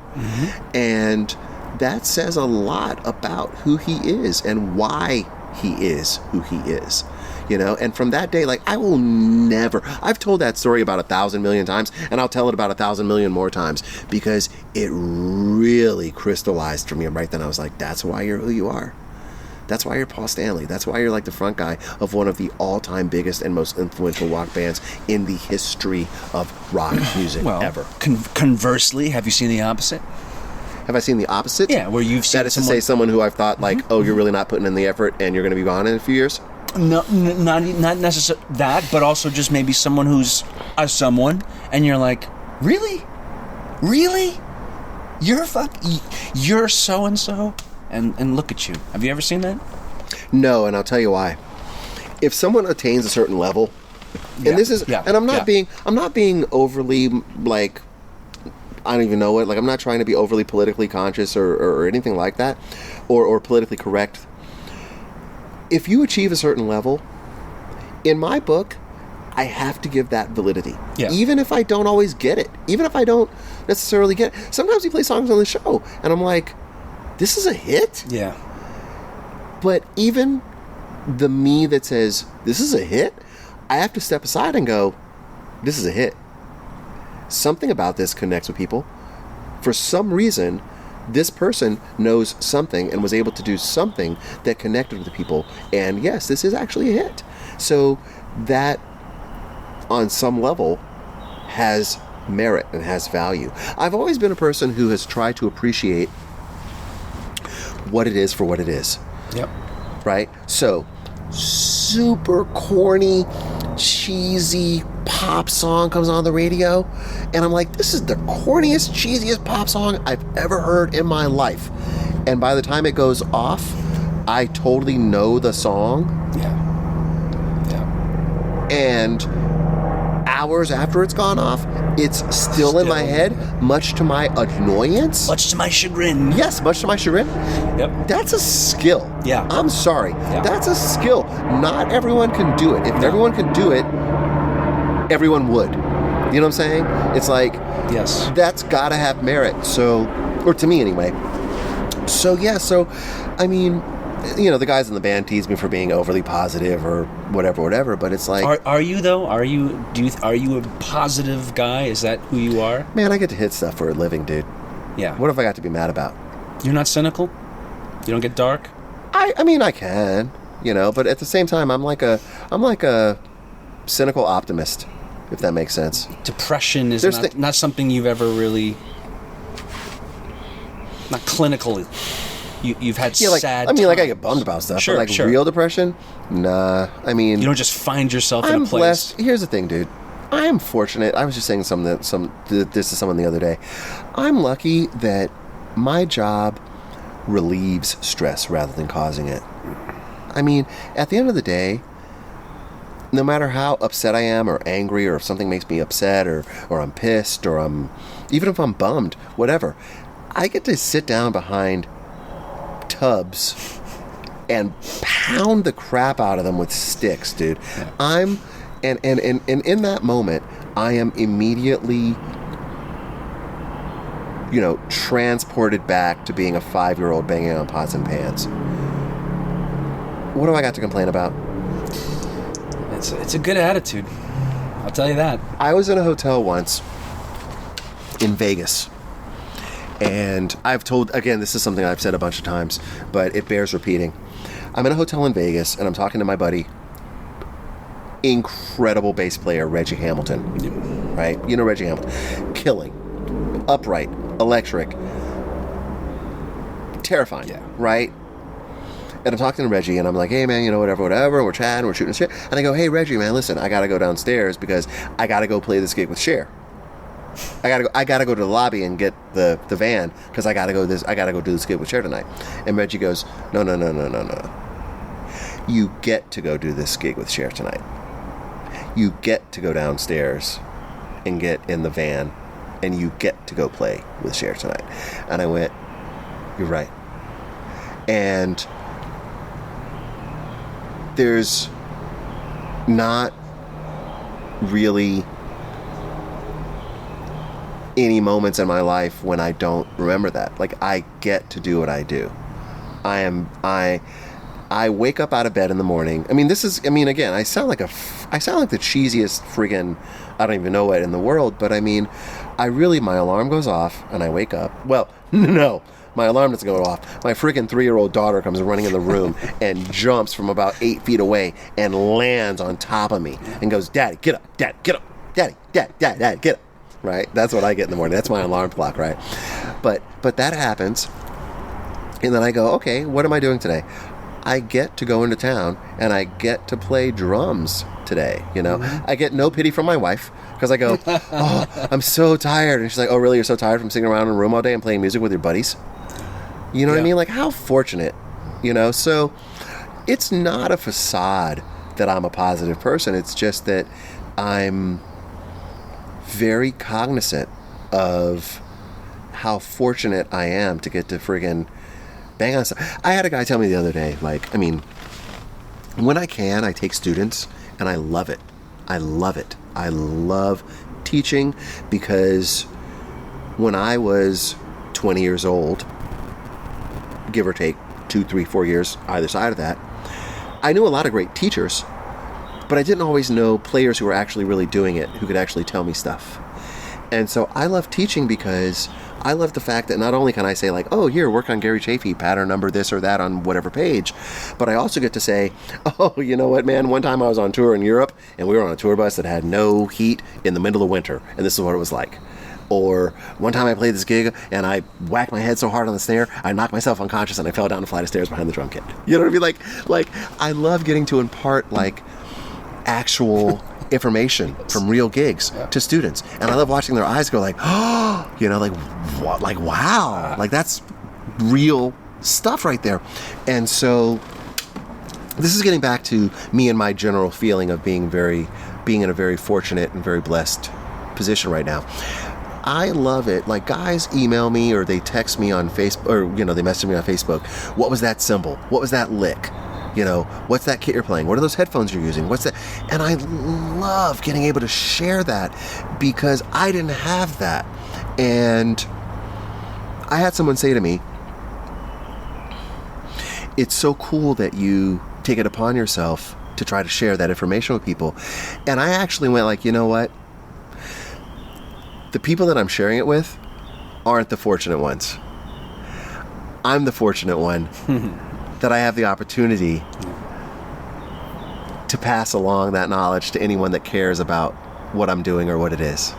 And that says a lot about who he is and why he is who he is. And from that day, like, I will never, I've told that story about 1,000 million times, and I'll tell it about 1,000 million more times, because it really crystallized for me. And right then I was like, that's why you're who you are. That's why you're Paul Stanley. That's why you're like the front guy of one of the all-time biggest and most influential rock bands in the history of rock music ever. Conversely, have you seen the opposite? Have I seen the opposite? Yeah, where you've seen that is to say someone who I've thought like, oh, you're really not putting in the effort and you're going to be gone in a few years? No, not necessarily that, but also just maybe someone who's a someone, and you're like, really? You're so and so, and look at you. Have you ever seen that? No, and I'll tell you why. if someone attains a certain level, and this is, and I'm not being overly like, I don't even know what, like I'm not trying to be overly politically conscious or anything like that, or politically correct. If you achieve a certain level, in my book, I have to give that validity. Yeah. Even if I don't always get it. Even if I don't necessarily get it. Sometimes we play songs on the show, and I'm like, this is a hit? Yeah. But even the me that says, this is a hit, I have to step aside and go, this is a hit. Something about this connects with people. For some reason, this person knows something and was able to do something that connected with the people. And yes, this is actually a hit. So that, on some level, has merit and has value. I've always been a person who has tried to appreciate what it is for what it is. Yep. Right? So, super corny, cheesy pop song comes on the radio, and I'm like, this is the corniest, cheesiest pop song I've ever heard in my life. And by the time it goes off, I totally know the song. Yeah. And hours after it's gone off, it's still in my head, much to my annoyance. Much to my chagrin. Yes, much to my chagrin. Yep. That's a skill. Yeah. I'm sorry. Yeah. That's a skill. Not everyone can do it. If everyone could do it, everyone would. You know what I'm saying? It's like, yes, that's got to have merit. So, or to me anyway. So, yeah, I mean, you know, the guys in the band tease me for being overly positive or whatever, but it's like... Are you, though? Are you a positive guy? Is that who you are? Man, I get to hit stuff for a living, dude. Yeah. What have I got to be mad about? You're not cynical? You don't get dark? I mean, I can, you know, but at the same time, I'm like a cynical optimist, if that makes sense. Depression is not something you've ever really... Not clinically... You've had sad times. Like I get bummed about stuff, but like real depression, nah. I mean, you don't just find yourself in a place. Blessed. Here's the thing, dude. I am fortunate. I was just saying this to someone the other day. I'm lucky that my job relieves stress rather than causing it. I mean, at the end of the day, no matter how upset I am or angry or if something makes me upset or I'm pissed or even if I'm bummed, whatever, I get to sit down behind tubs and pound the crap out of them with sticks, dude. Yeah. And in that moment, I am immediately, you know, transported back to being a 5-year-old banging on pots and pans. What do I got to complain about? It's a good attitude. I'll tell you that. I was in a hotel once in Vegas. And I've told, again, this is something I've said a bunch of times, but it bears repeating. I'm in a hotel in Vegas, and I'm talking to my buddy, incredible bass player, Reggie Hamilton, right? You know Reggie Hamilton. Killing. Upright. Electric. Terrifying, right? And I'm talking to Reggie, and I'm like, hey, man, you know, whatever, and we're chatting, we're shooting shit. And I go, hey, Reggie, man, listen, I got to go downstairs because I got to go play this gig with Cher. I gotta go to the lobby and get the van because I gotta go do this gig with Cher tonight. And Reggie goes, no. You get to go do this gig with Cher tonight. You get to go downstairs and get in the van, and you get to go play with Cher tonight. And I went, you're right. And there's not really any moments in my life when I don't remember that. Like, I get to do what I do. I wake up out of bed in the morning. Again, I sound like the cheesiest friggin', I don't even know what in the world, but I mean, my alarm goes off and I wake up. Well, no, my alarm doesn't go off. My friggin' 3-year-old daughter comes running in the room and jumps from about 8 feet away and lands on top of me and goes, Daddy, get up, Dad, get up, Daddy, Dad, get up. Right? That's what I get in the morning. That's my alarm clock, right? But that happens. And then I go, okay, what am I doing today? I get to go into town and I get to play drums today, you know? Mm-hmm. I get no pity from my wife because I go, oh, I'm so tired. And she's like, oh, really? You're so tired from sitting around in a room all day and playing music with your buddies? You know what I mean? Like, how fortunate, you know? So it's not a facade that I'm a positive person. It's just that I'm very cognizant of how fortunate I am to get to friggin' bang on stuff. I had a guy tell me the other day, like, I mean, when I can, I take students, and I love it. I love it. I love teaching, because when I was 20 years old, give or take 2, 3, 4 years either side of that, I knew a lot of great teachers, but I didn't always know players who were actually really doing it, who could actually tell me stuff. And so I love teaching because I love the fact that not only can I say, like, oh, here, work on Gary Chafee, pattern number this or that on whatever page, but I also get to say, oh, you know what, man, one time I was on tour in Europe, and we were on a tour bus that had no heat in the middle of winter, and this is what it was like. Or one time I played this gig, and I whacked my head so hard on the snare, I knocked myself unconscious, and I fell down a flight of stairs behind the drum kit. You know what I mean? Like I love getting to impart, like, actual information from real gigs to students, and I love watching their eyes go like, oh, you know, like, what, like, wow, like, that's real stuff right there. And so this is getting back to me and my general feeling of being in a very fortunate and very blessed position right now. I love it. Like, guys email me or they text me on Facebook, or, you know, they message me on Facebook. What was that symbol? What was that lick? You know, what's that kit you're playing? What are those headphones you're using? What's that? And I love getting able to share that, because I didn't have that. And I had someone say to me, it's so cool that you take it upon yourself to try to share that information with people. And I actually went like, you know what? The people that I'm sharing it with aren't the fortunate ones. I'm the fortunate one. That I have the opportunity to pass along that knowledge to anyone that cares about what I'm doing or what it is.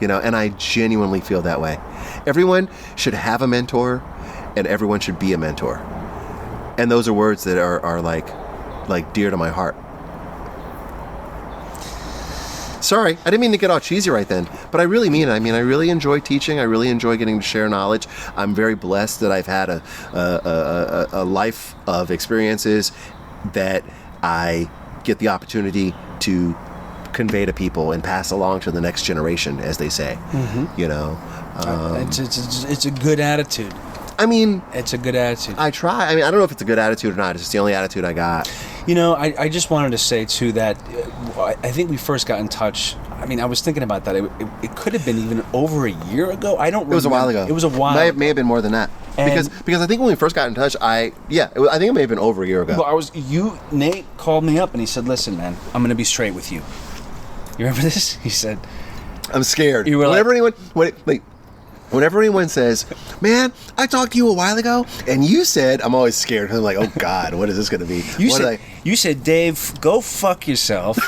You know, and I genuinely feel that way. Everyone should have a mentor, and everyone should be a mentor. And those are words that are like dear to my heart. Sorry, I didn't mean to get all cheesy right then, but I really mean it. I mean, I really enjoy teaching. I really enjoy getting to share knowledge. I'm very blessed that I've had a life of experiences that I get the opportunity to convey to people and pass along to the next generation, as they say. Mm-hmm. You know, it's a good attitude. I mean, it's a good attitude. I try. I mean, I don't know if it's a good attitude or not. It's just the only attitude I got. You know, I just wanted to say, too, that I think we first got in touch. I mean, I was thinking about that. It could have been even over a year ago. I don't remember. It was a while ago. It was a while. May have been more than that. Because I think when we first got in touch, I think it may have been over a year ago. Well, Nate called me up and he said, listen, man, I'm going to be straight with you. You remember this? He said, I'm scared. You were Whenever anyone says, man, I talked to you a while ago, and you said, I'm always scared. I'm like, oh, God, what is this going to be? You said, Dave, go fuck yourself.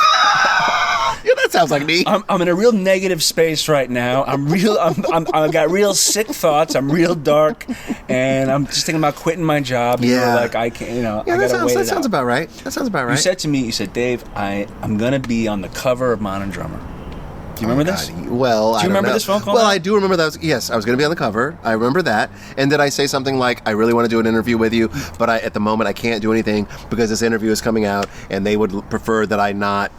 Yeah, that sounds like me. I'm in a real negative space right now. I've got real sick thoughts. I'm real dark, and I'm just thinking about quitting my job. Yeah. You know, like, I can't, you know, yeah, I got to wait it out. That sounds about right. That sounds about right. You said to me, Dave, I'm going to be on the cover of Morton Drummer. Do you remember this? Well, do you remember this phone call? Well, I do remember that. Yes, I was going to be on the cover. I remember that. And did I say something like, I really want to do an interview with you, but at the moment I can't do anything because this interview is coming out, and they would prefer that I not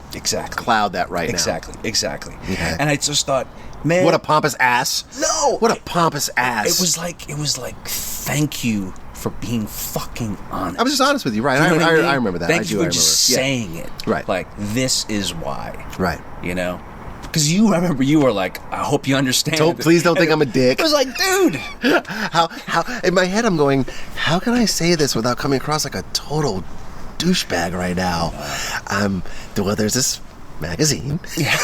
cloud that right now. Exactly. Okay. And I just thought, man, what a pompous ass. No, what a pompous ass. It was like, thank you for being fucking honest. I was just honest with you, right? You know I remember that. Thank you for just saying it. Right. Like, this is why. Right. You know? Because you remember, you were like, I hope you understand. Please don't think I'm a dick. I was like, dude. How in my head I'm going, how can I say this without coming across like a total douchebag right now? Well, there's this magazine. Yeah.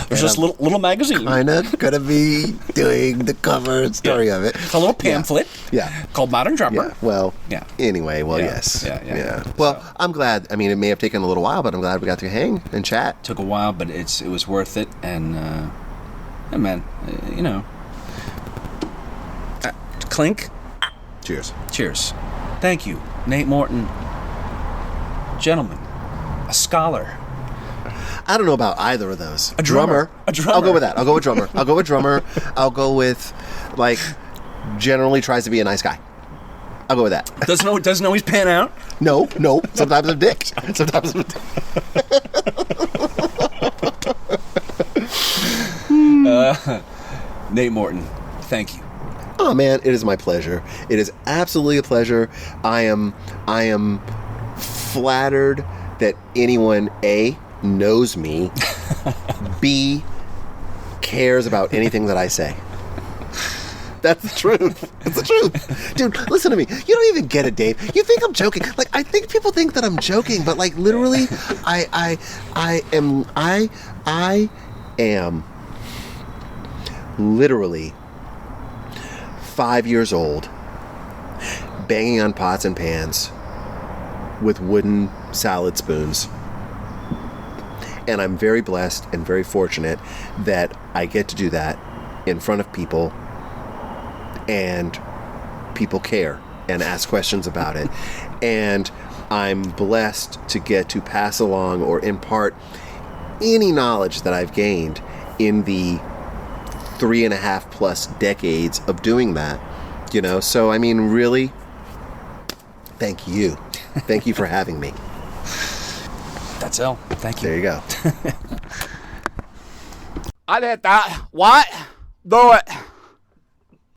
There's this little magazine. Kind of gonna be doing the cover story of it. A little pamphlet. Yeah. Called Morton Drummer. Yeah. Well. Yeah. Anyway. Well. Yes. Yeah. Well, so. I'm glad. I mean, it may have taken a little while, but I'm glad we got to hang and chat. Took a while, but it was worth it. And yeah, man, you know. Clink. Cheers. Thank you, Nate Morton. Gentleman, a scholar. I don't know about either of those. A drummer. I'll go with that. I'll go with drummer. I'll go with, like, generally tries to be a nice guy. I'll go with that. Doesn't always pan out. No. Sometimes I'm dick. Sometimes I'm dick. Nate Morton, thank you. Oh man, it is my pleasure. It is absolutely a pleasure. I am flattered that anyone A, knows me, B, cares about anything that I say. That's the truth. That's the truth. Dude, listen to me. You don't even get it, Dave. You think I'm joking. Like, I think people think that I'm joking, but like literally I am literally 5 years old, banging on pots and pans with wooden salad spoons. And I'm very blessed and very fortunate that I get to do that in front of people, and people care and ask questions about it. And I'm blessed to get to pass along or impart any knowledge that I've gained in the 3.5 plus decades of doing that, you know. So I mean, really, thank you for having me. That's all. Thank you. There you go. I did that. What? Do it.